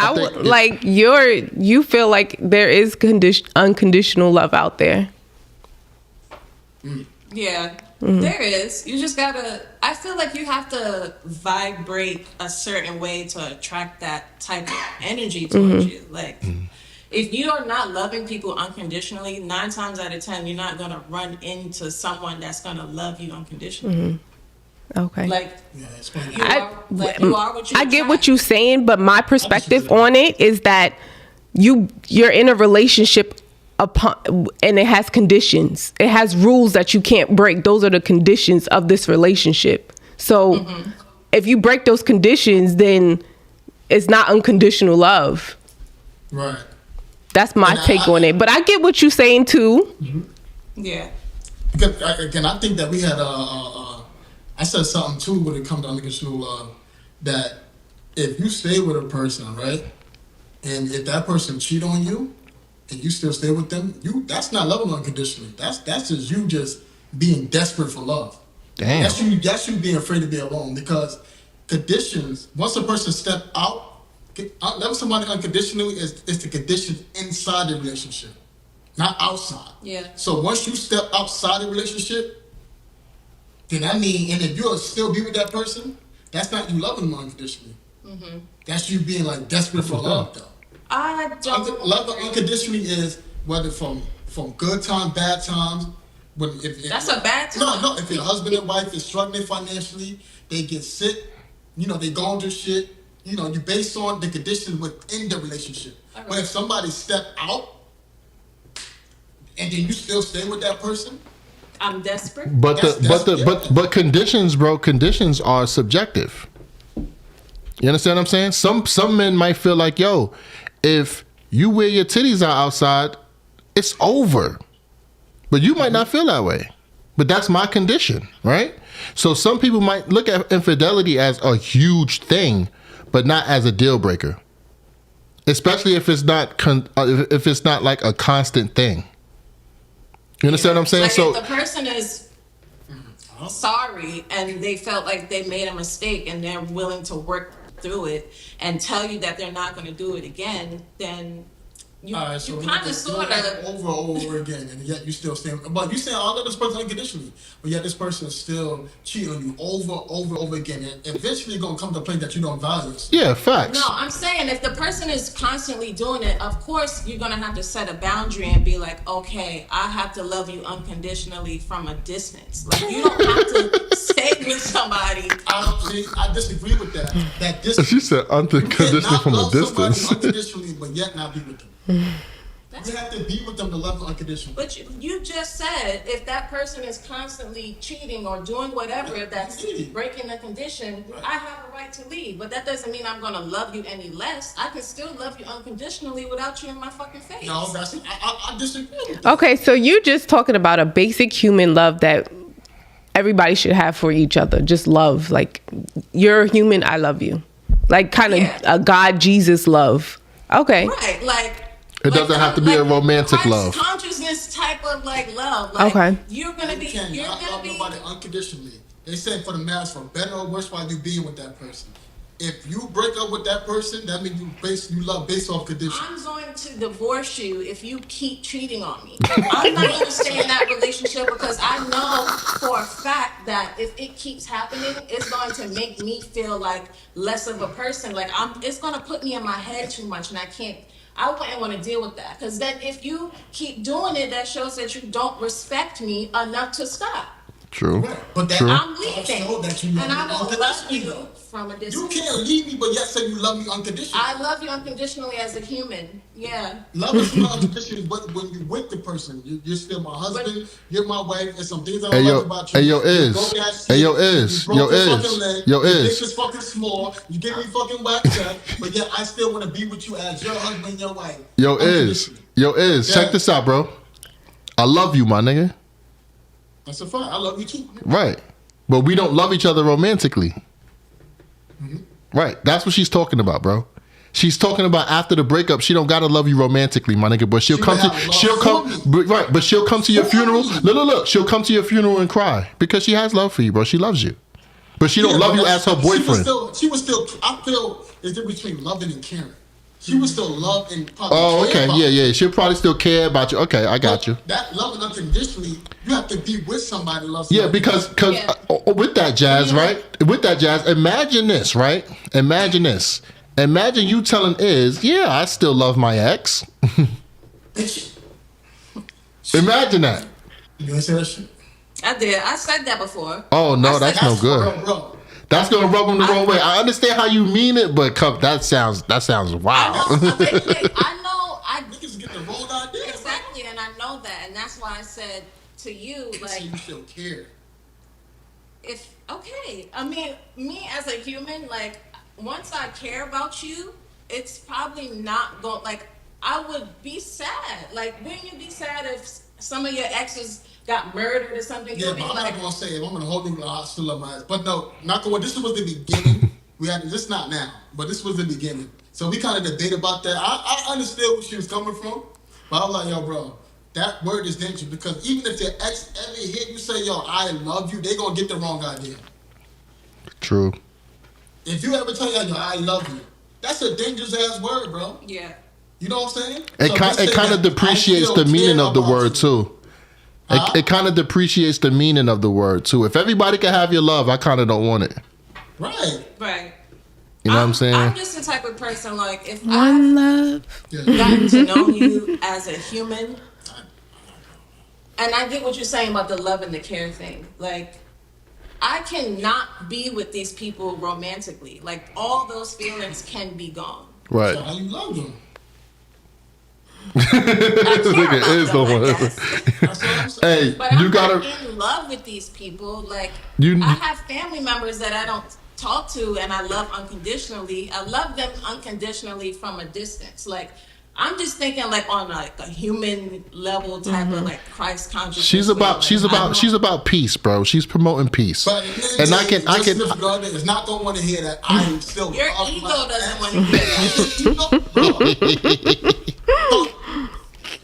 [SPEAKER 4] Like you feel like there is unconditional love out there.
[SPEAKER 3] yeah, there is. You just gotta. I feel like you have to vibrate a certain way to attract that type of energy towards you. Like, if you are not loving people unconditionally, 9 times out of 10, you're not gonna run into someone that's gonna love you unconditionally.
[SPEAKER 4] Okay.
[SPEAKER 3] Like,
[SPEAKER 1] Yeah, explain
[SPEAKER 3] you
[SPEAKER 1] that.
[SPEAKER 3] are what you.
[SPEAKER 4] I get what
[SPEAKER 3] attract.
[SPEAKER 4] you're saying, but my perspective on it is that you're in a relationship and it has conditions. It has rules that you can't break. Those are the conditions of this relationship. So if you break those conditions, then it's not unconditional love.
[SPEAKER 1] Right.
[SPEAKER 4] That's my take on it. But I get what you're saying too.
[SPEAKER 3] Yeah.
[SPEAKER 1] Because again, I think that we had I said something too when it comes to unconditional love, that if you stay with a person, right, and if that person cheat on you, and you still stay with them, that's not loving unconditionally. That's just you just being desperate for love.
[SPEAKER 2] Damn.
[SPEAKER 1] That's you being afraid to be alone, because conditions. Once a person step out, loving somebody unconditionally is the conditions inside the relationship, not outside.
[SPEAKER 3] Yeah.
[SPEAKER 1] So once you step outside the relationship, then and if you'll still be with that person, that's not you loving them unconditionally. That's you being like desperate for love, though.
[SPEAKER 3] I don't.
[SPEAKER 1] Love unconditionally is whether from good times, bad times.
[SPEAKER 3] That's a bad time.
[SPEAKER 1] No. If your husband and wife is struggling financially, they get sick, they go through shit. You based on the conditions within the relationship.
[SPEAKER 3] Okay.
[SPEAKER 1] But if somebody step out, and then you still stay with that person,
[SPEAKER 3] I'm desperate.
[SPEAKER 2] But
[SPEAKER 1] That's
[SPEAKER 2] but conditions, bro. Conditions are subjective. You understand what I'm saying? Some men might feel like, yo, if you wear your titties out outside, it's over. But you might not feel that way. But that's my condition, right? So some people might look at infidelity as a huge thing, but not as a deal breaker. Especially if it's not like a constant thing. You understand what I'm saying?
[SPEAKER 3] Like,
[SPEAKER 2] So
[SPEAKER 3] if the person is sorry and they felt like they made a mistake and they're willing to work through it and tell you that they're not going to do it again, then you
[SPEAKER 1] all right, so
[SPEAKER 3] kind of sort of.
[SPEAKER 1] over again, and yet you still stay. But you say I love this person unconditionally, but yet this person is still cheating on you over again, and eventually you're gonna come to a place that you don't value it.
[SPEAKER 2] yeah, facts.
[SPEAKER 3] No, I'm saying if the person is constantly doing it, of course you're gonna have to set a boundary and be like, okay, I have to love you unconditionally from a distance. Like, you don't have to stay with somebody.
[SPEAKER 1] I disagree with that. That distance.
[SPEAKER 2] She said unconditional from a distance.
[SPEAKER 1] Unconditionally, but yet not be with them. You have to be with them to love them unconditionally.
[SPEAKER 3] But you just said if that person is constantly cheating or doing whatever that's breaking the condition, I have a right to leave. But that doesn't mean I'm gonna love you any less. I can still love you unconditionally without you in my fucking face.
[SPEAKER 1] No, I disagree with that.
[SPEAKER 4] Okay, so you're just talking about a basic human love that everybody should have for each other. Just love. Like, you're a human, I love you. Like, kind of a God, Jesus love. Okay.
[SPEAKER 3] Right, like.
[SPEAKER 2] It doesn't have to be a romantic
[SPEAKER 3] Christ
[SPEAKER 2] love.
[SPEAKER 3] Consciousness type of like love. Like,
[SPEAKER 4] okay.
[SPEAKER 3] You're gonna be.
[SPEAKER 1] You
[SPEAKER 3] You're
[SPEAKER 1] cannot
[SPEAKER 3] gonna
[SPEAKER 1] love
[SPEAKER 3] be.
[SPEAKER 1] nobody unconditionally. They say for the marriage, for better or worse, while you being with that person. If you break up with that person, that means you love based off condition.
[SPEAKER 3] I'm going to divorce you if you keep cheating on me. I'm not going to stay in that relationship because I know for a fact that if it keeps happening, it's going to make me feel like less of a person. Like it's going to put me in my head too much, and I can't I wouldn't want to deal with that. Because then if you keep doing it, that shows that you don't respect me enough to stop.
[SPEAKER 2] True.
[SPEAKER 1] Right. But that
[SPEAKER 2] True.
[SPEAKER 3] I'm leaving.
[SPEAKER 1] also that you love
[SPEAKER 3] And I
[SPEAKER 1] me
[SPEAKER 3] will love
[SPEAKER 1] unconditionally,
[SPEAKER 3] you
[SPEAKER 1] though.
[SPEAKER 3] from a
[SPEAKER 1] You
[SPEAKER 3] distance.
[SPEAKER 1] can't leave me, but yet say you love me unconditionally.
[SPEAKER 3] I love you unconditionally as a human. Yeah.
[SPEAKER 1] Love is not unconditional, but when you with the person, you're still my husband, you're my wife, and some things I don't like about you.
[SPEAKER 2] Hey, yo,
[SPEAKER 1] You
[SPEAKER 2] is.
[SPEAKER 1] broke ass
[SPEAKER 2] Hey,
[SPEAKER 1] shit,
[SPEAKER 2] yo, is.
[SPEAKER 1] you broke
[SPEAKER 2] Yo,
[SPEAKER 1] your
[SPEAKER 2] is.
[SPEAKER 1] fucking leg,
[SPEAKER 2] Yo,
[SPEAKER 1] your
[SPEAKER 2] is.
[SPEAKER 1] dick is fucking small, you give me fucking whack check, but yet I still want to be with you as your husband and your wife.
[SPEAKER 2] Yo, is. Yo, is. Check this out, bro. I love you, my nigga.
[SPEAKER 1] That's a fact. I love you too.
[SPEAKER 2] Right. But we don't love each other romantically. Right. That's what she's talking about, bro. She's talking about after the breakup, she don't gotta love you romantically, my nigga. But she'll come to but she'll come to your funeral. Look. She'll come to your funeral and cry because she has love for you, bro. She loves you. But she don't love you as her boyfriend.
[SPEAKER 1] She was still I feel it's difference between loving and caring. She would still love and probably
[SPEAKER 2] Oh,
[SPEAKER 1] care
[SPEAKER 2] okay.
[SPEAKER 1] about
[SPEAKER 2] Yeah,
[SPEAKER 1] you.
[SPEAKER 2] yeah. She'll probably still care about you. Okay, I got you.
[SPEAKER 1] That loving unconditionally, you have to be with somebody who loves
[SPEAKER 2] Yeah,
[SPEAKER 1] somebody.
[SPEAKER 2] because
[SPEAKER 3] Yeah.
[SPEAKER 2] with that jazz, right? With that jazz, imagine this, right? Imagine this. Imagine you telling Iz, yeah, I still love my ex. Imagine that.
[SPEAKER 1] You ain't say that shit?
[SPEAKER 3] I did. I said that before.
[SPEAKER 2] Oh no, that's no good.
[SPEAKER 1] Bro.
[SPEAKER 2] That's gonna rub him the wrong way. I understand how you mean it, but that sounds
[SPEAKER 3] I
[SPEAKER 2] wild.
[SPEAKER 3] know. I know.
[SPEAKER 1] Niggas get the wrong idea.
[SPEAKER 3] Exactly, and I know that, and that's why I said to you,
[SPEAKER 1] Like,
[SPEAKER 3] like,
[SPEAKER 1] you still care.
[SPEAKER 3] I mean, me as a human, like, once I care about you, it's probably not going, like, I would be sad. Like, wouldn't you be sad if some of your exes got murdered or something?
[SPEAKER 1] Yeah,
[SPEAKER 3] You'd be
[SPEAKER 1] but I'm
[SPEAKER 3] like,
[SPEAKER 1] not gonna say it. I'm gonna hold him. I still love my ass. But no, not going. This was the beginning. This not now, but this was the beginning. So we kind of debate about that. I understood where she was coming from, but I was like, yo, bro, that word is dangerous because even if your ex ever hear you say, yo, I love you, they gonna get the wrong idea.
[SPEAKER 2] True.
[SPEAKER 1] If you ever tell yo, I love you, that's a dangerous ass word, bro.
[SPEAKER 3] yeah.
[SPEAKER 1] You know what I'm saying?
[SPEAKER 2] It kind of depreciates the meaning of the word too. It kind of depreciates the meaning of the word too. If everybody can have your love, I kind of don't want it.
[SPEAKER 1] Right.
[SPEAKER 3] Right.
[SPEAKER 2] You know what I'm saying?
[SPEAKER 3] I'm just the type of person, like, if
[SPEAKER 4] One
[SPEAKER 3] I've
[SPEAKER 4] love.
[SPEAKER 3] gotten to know you as a human, and I get what you're saying about the love and the care thing. Like, I cannot be with these people romantically. Like, all those feelings can be gone.
[SPEAKER 2] Right.
[SPEAKER 1] So how you love them?
[SPEAKER 3] I care
[SPEAKER 2] Nigga
[SPEAKER 3] about
[SPEAKER 2] is
[SPEAKER 3] them,
[SPEAKER 2] the
[SPEAKER 3] I
[SPEAKER 2] one.
[SPEAKER 3] guess.
[SPEAKER 1] That's what I'm saying.
[SPEAKER 2] Hey,
[SPEAKER 3] But
[SPEAKER 2] you
[SPEAKER 3] I'm
[SPEAKER 2] gotta.
[SPEAKER 3] not in love with these people. Like,
[SPEAKER 2] You-
[SPEAKER 3] I have family members that I don't talk to and I love unconditionally. I love them unconditionally from a distance. Like, I'm just thinking like on like a human level type of like Christ consciousness.
[SPEAKER 2] She's about peace, bro. She's promoting peace.
[SPEAKER 1] But
[SPEAKER 2] And I can
[SPEAKER 1] Brother is not gonna want to hear that. I still
[SPEAKER 3] Your
[SPEAKER 1] love
[SPEAKER 3] ego
[SPEAKER 1] my
[SPEAKER 3] doesn't
[SPEAKER 1] ex.
[SPEAKER 3] want to hear that.
[SPEAKER 1] So,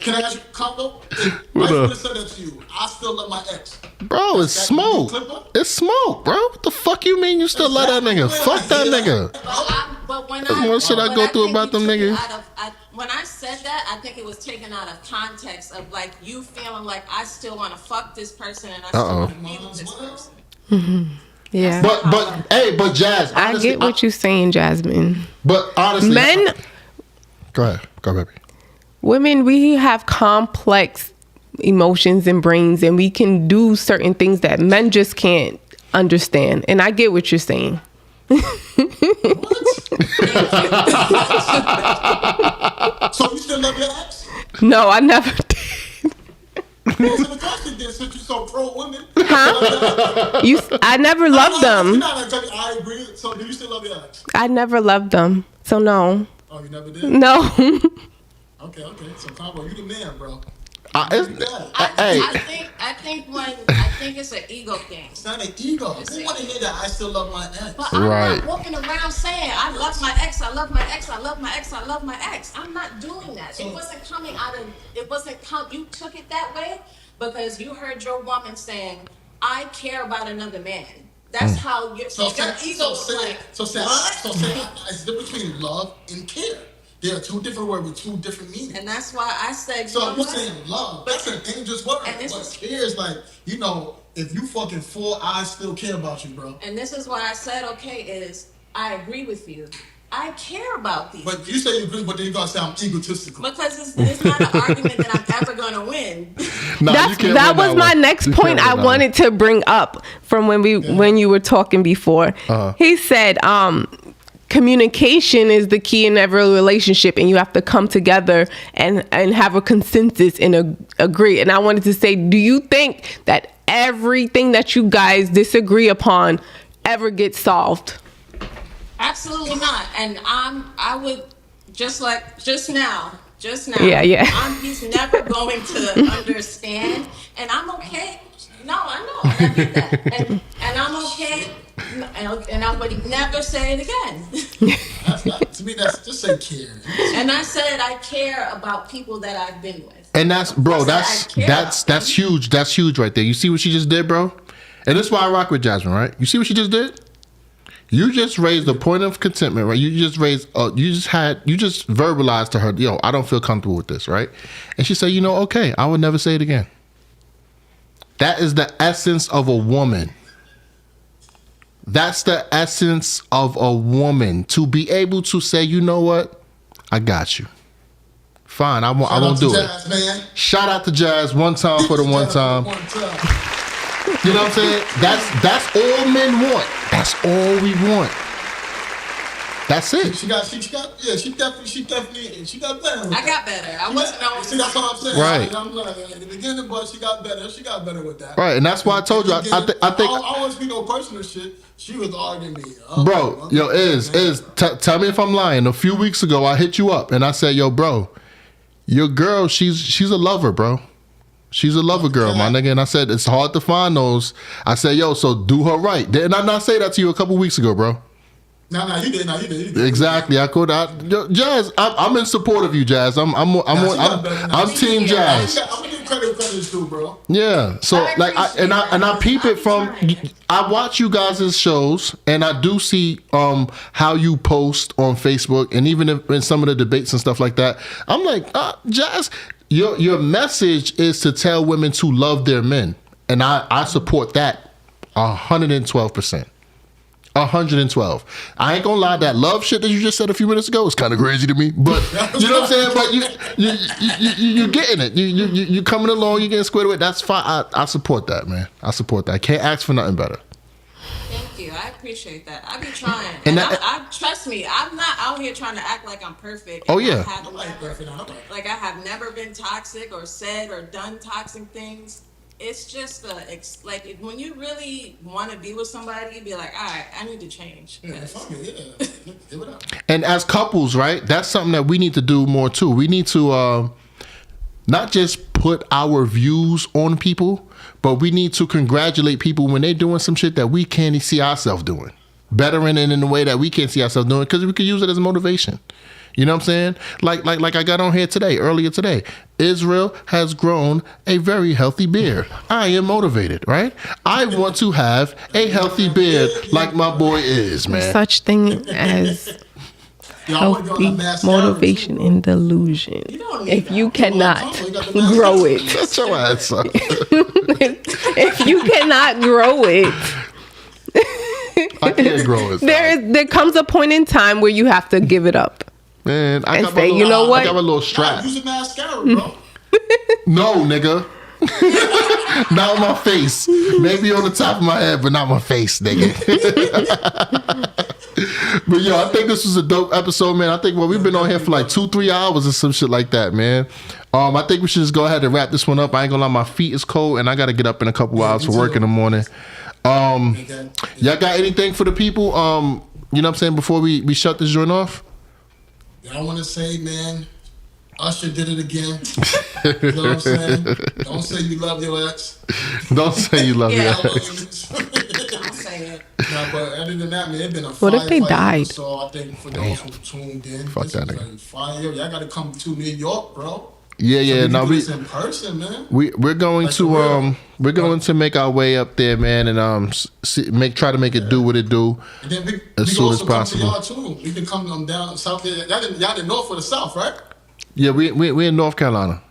[SPEAKER 1] can I ask you, Combo? If I would have said that to you. I still love my ex.
[SPEAKER 2] Bro, it's
[SPEAKER 1] That
[SPEAKER 2] smoke.
[SPEAKER 1] Clipper?
[SPEAKER 2] It's smoke, bro. What the fuck you mean you still love that nigga? Fuck that nigga.
[SPEAKER 3] But when
[SPEAKER 2] That's more shit I
[SPEAKER 3] but
[SPEAKER 2] go through
[SPEAKER 3] think
[SPEAKER 2] about
[SPEAKER 3] you
[SPEAKER 2] them
[SPEAKER 3] took it
[SPEAKER 2] niggas.
[SPEAKER 3] out of- when I said that, I think it was taken out of context of like you feeling like I still want to fuck this person and I still want to be with this person.
[SPEAKER 4] Yeah.
[SPEAKER 2] But Jazz,
[SPEAKER 4] I
[SPEAKER 2] honestly,
[SPEAKER 4] get what you're saying, Jasmine.
[SPEAKER 2] But honestly,
[SPEAKER 4] Men,
[SPEAKER 2] go ahead, baby.
[SPEAKER 4] women, we have complex emotions and brains, and we can do certain things that men just can't understand. And I get what you're saying.
[SPEAKER 1] So you still love your ex?
[SPEAKER 4] No, I never did.
[SPEAKER 1] Answer the question then, since you so pro women.
[SPEAKER 4] I never loved
[SPEAKER 1] You're
[SPEAKER 4] them.
[SPEAKER 1] not gonna tell me I agree. So do you still love your ex?
[SPEAKER 4] I never loved them. So no.
[SPEAKER 1] Oh, you never did?
[SPEAKER 4] No.
[SPEAKER 1] Okay. So Combo, you the man, bro.
[SPEAKER 2] Hey,
[SPEAKER 3] I think it's an ego thing.
[SPEAKER 1] It's not an ego. Who want to hear that I still love my ex?
[SPEAKER 3] But I'm
[SPEAKER 2] Right.
[SPEAKER 3] not walking around saying I love my ex, I love my ex, I love my ex, I love my ex. I'm not doing that. It wasn't coming out of. You took it that way because you heard your woman saying, "I care about another man." That's how your ego was like.
[SPEAKER 1] So say, it's different between love and care. There are two different words with two different meanings.
[SPEAKER 3] And that's why I said.
[SPEAKER 1] So
[SPEAKER 3] you know
[SPEAKER 1] you're
[SPEAKER 3] what?
[SPEAKER 1] saying love. That's a dangerous word.
[SPEAKER 3] And this
[SPEAKER 1] But
[SPEAKER 3] is-
[SPEAKER 1] care is like, if you fucking full, I still care about you, bro.
[SPEAKER 3] And this is why I said, okay, I agree with you. I care about these.
[SPEAKER 1] But you say you agree, but then you're gonna say I'm egotistical.
[SPEAKER 3] Because it's not an argument that I'm ever gonna win.
[SPEAKER 2] Nah,
[SPEAKER 4] That was my next point I wanted to bring up from when you were talking before. He said, communication is the key in every relationship, and you have to come together and have a consensus and agree. And I wanted to say, do you think that everything that you guys disagree upon ever gets solved?
[SPEAKER 3] Absolutely not. And I would just now.
[SPEAKER 4] Yeah.
[SPEAKER 3] He's never going to understand, and I'm okay. No, I know, and I get that, and I'm okay, and I would never say it again.
[SPEAKER 1] That's not, to me, that's just say care.
[SPEAKER 3] And I said I care about people that I've been with.
[SPEAKER 2] And that's huge. That's huge right there. You see what she just did, bro? And this is why I rock with Jasmine, right? You see what she just did? You just raised the point of contentment, right? You just verbalized to her, yo, I don't feel comfortable with this, right? And she said, okay, I would never say it again. That is the essence of a woman. That's the essence of a woman, to be able to say, you know what? I got you. Fine, I won't do
[SPEAKER 1] Jazz,
[SPEAKER 2] it.
[SPEAKER 1] Man.
[SPEAKER 2] Shout out to Jazz one time for the one time. You know what I'm saying? That's all men want. That's all we want. That's it.
[SPEAKER 1] She got better.
[SPEAKER 3] I got better. I wasn't always.
[SPEAKER 1] See, that's what I'm saying.
[SPEAKER 2] Right.
[SPEAKER 1] I'm like, in the beginning, but she got better. She got better with that.
[SPEAKER 2] Right, and that's why I told you. I think.
[SPEAKER 1] I always be no personal shit. She was arguing me.
[SPEAKER 2] Bro, tell me if I'm lying. A few weeks ago, I hit you up and I said, yo, bro, your girl, she's a lover, bro. She's a lover girl, my nigga. And I said, it's hard to find those. I said, yo, so do her right. Didn't I not say that to you a couple weeks ago, bro?
[SPEAKER 1] No, you did.
[SPEAKER 2] Exactly. Jazz, I'm in support of you, Jazz. I'm Team Jazz.
[SPEAKER 1] I'm gonna give credit too, bro.
[SPEAKER 2] Yeah. So I peep it from. I watch you guys' shows, and I do see how you post on Facebook, and even in some of the debates and stuff like that. I'm like, Jazz, your message is to tell women to love their men, and I support that 112%. 112. I ain't gonna lie, that love shit that you just said a few minutes ago is kind of crazy to me. But you know what I'm saying? But you getting it. You coming along. You getting squared away. That's fine. I support that, man. I support that. I can't ask for nothing better.
[SPEAKER 3] Thank you. I appreciate that. I be trying. And I trust me. I'm not out here trying to act like I'm perfect.
[SPEAKER 2] Oh yeah.
[SPEAKER 3] Like I have never been toxic or said or done toxic things. It's just like when you really want to be with somebody, you be like, all right, I need to change.
[SPEAKER 2] And as couples, right? That's something that we need to do more too. We need to not just put our views on people, but we need to congratulate people when they're doing some shit that we can't see ourselves doing. Bettering it in a way that we can't see ourselves doing, because we could use it as motivation. You know what I'm saying? Like I got on here earlier today. Israel has grown a very healthy beard. I am motivated, right? I want to have a healthy beard like my boy is, man.
[SPEAKER 4] Such thing as healthy motivation and delusion. If you cannot grow it.
[SPEAKER 2] Shut your ass up.
[SPEAKER 4] If you cannot grow it.
[SPEAKER 2] I can't grow it.
[SPEAKER 4] There comes a point in time where you have to give it up.
[SPEAKER 2] Man, I got a little strap.
[SPEAKER 1] Use a mascara, bro.
[SPEAKER 2] No, nigga. Not on my face. Maybe on the top of my head, but not my face, nigga. But yo, I think this was a dope episode, man. I think we've been on here for like 2-3 hours or some shit like that, man. I think we should just go ahead and wrap this one up. I ain't gonna lie, my feet is cold and I gotta get up in a couple hours for work in the morning. Y'all got anything for the people? You know what I'm saying, before we shut this joint off?
[SPEAKER 1] I want to say, man, Usher did it again. You know what I'm saying? Don't say you love your ex.
[SPEAKER 2] Don't say you love your ex.
[SPEAKER 3] Don't say it.
[SPEAKER 1] No, but other than that, man, it's been a
[SPEAKER 4] what if they died?
[SPEAKER 1] So I think for those who tuned in,
[SPEAKER 2] fuck
[SPEAKER 1] this
[SPEAKER 2] that
[SPEAKER 1] is
[SPEAKER 2] nigga.
[SPEAKER 1] fire. Y'all got to come to New York, bro.
[SPEAKER 2] Yeah.
[SPEAKER 1] So we in person, man.
[SPEAKER 2] We're going to make our way up there, man, and try to make it do what it do
[SPEAKER 1] And then we
[SPEAKER 2] as soon as possible.
[SPEAKER 1] Come to y'all too. We can come down south there. Y'all the north or the south, right?
[SPEAKER 2] Yeah, we're in North Carolina.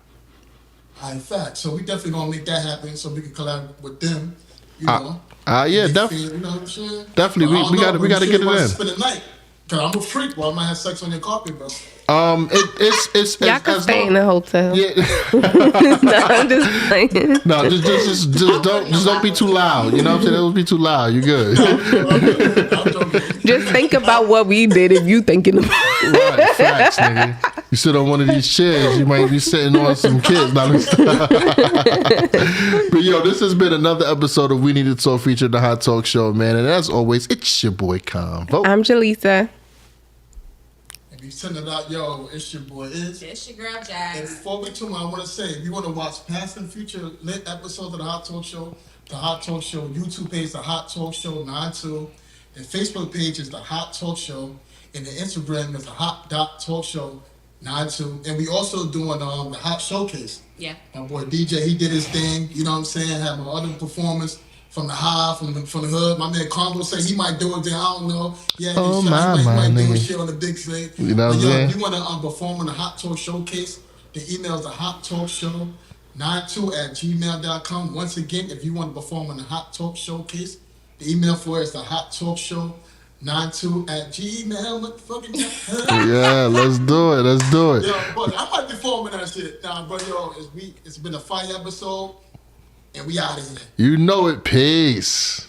[SPEAKER 1] In fact, so we definitely gonna make that happen so we can collab with them. You know.
[SPEAKER 2] Yeah, definitely.
[SPEAKER 1] You know what I'm saying?
[SPEAKER 2] Definitely, we got to get it in.
[SPEAKER 1] Spend the night. Cause I'm a freak, bro. I might have sex on your carpet, bro.
[SPEAKER 2] It's
[SPEAKER 4] Y'all can
[SPEAKER 2] as
[SPEAKER 4] stay
[SPEAKER 2] long-
[SPEAKER 4] in the hotel.
[SPEAKER 2] Yeah.
[SPEAKER 4] No, I'm just playing.
[SPEAKER 2] No, just don't be too loud. You know what I'm saying? Don't be too loud. You good?
[SPEAKER 1] I'm joking.
[SPEAKER 4] Just think about what we did if you thinking about
[SPEAKER 2] Right, facts, nigga. You sit on one of these chairs, you might be sitting on some kids. But yo, this has been another episode of We Need to Talk featured the Hot Talk Show, man. And as always, it's your boy Convo.
[SPEAKER 4] I'm Jaleesa.
[SPEAKER 1] If you send it out, yo, it's your boy Is.
[SPEAKER 3] It's your girl
[SPEAKER 1] And
[SPEAKER 3] Jazz.
[SPEAKER 1] before we tune, I want to say, if you want to watch past and future lit episodes of the Hot Talk Show, the Hot Talk Show YouTube page, the Hot Talk Show 92. The Facebook page is the Hot Talk Show, and the Instagram is the Hot.Talk Show 92. And we also doing the Hot Showcase.
[SPEAKER 3] Yeah.
[SPEAKER 1] My boy DJ, he did his thing. You know what I'm saying? Had my other performance from the high, from the hood. My man Congo said he might do it there. I don't know. Yeah,
[SPEAKER 2] Oh,
[SPEAKER 1] he
[SPEAKER 2] my
[SPEAKER 1] might do
[SPEAKER 2] nigga.
[SPEAKER 1] his shit on the big stage.
[SPEAKER 2] You know what
[SPEAKER 1] But
[SPEAKER 2] I'm
[SPEAKER 1] yo,
[SPEAKER 2] saying?
[SPEAKER 1] if you want to perform on the Hot Talk Showcase, the email is the Hot Talk Show 92@gmail.com. Once again, if you want to perform on the Hot Talk Showcase, the email for it is the Hot Talk Show 92@gmail. Motherfucking
[SPEAKER 2] Yeah, let's do it. Let's do it.
[SPEAKER 1] Yo, but I might be performing that shit. Nah, bro, yo, it's been a fire episode, and we out of here.
[SPEAKER 2] You know it. Peace.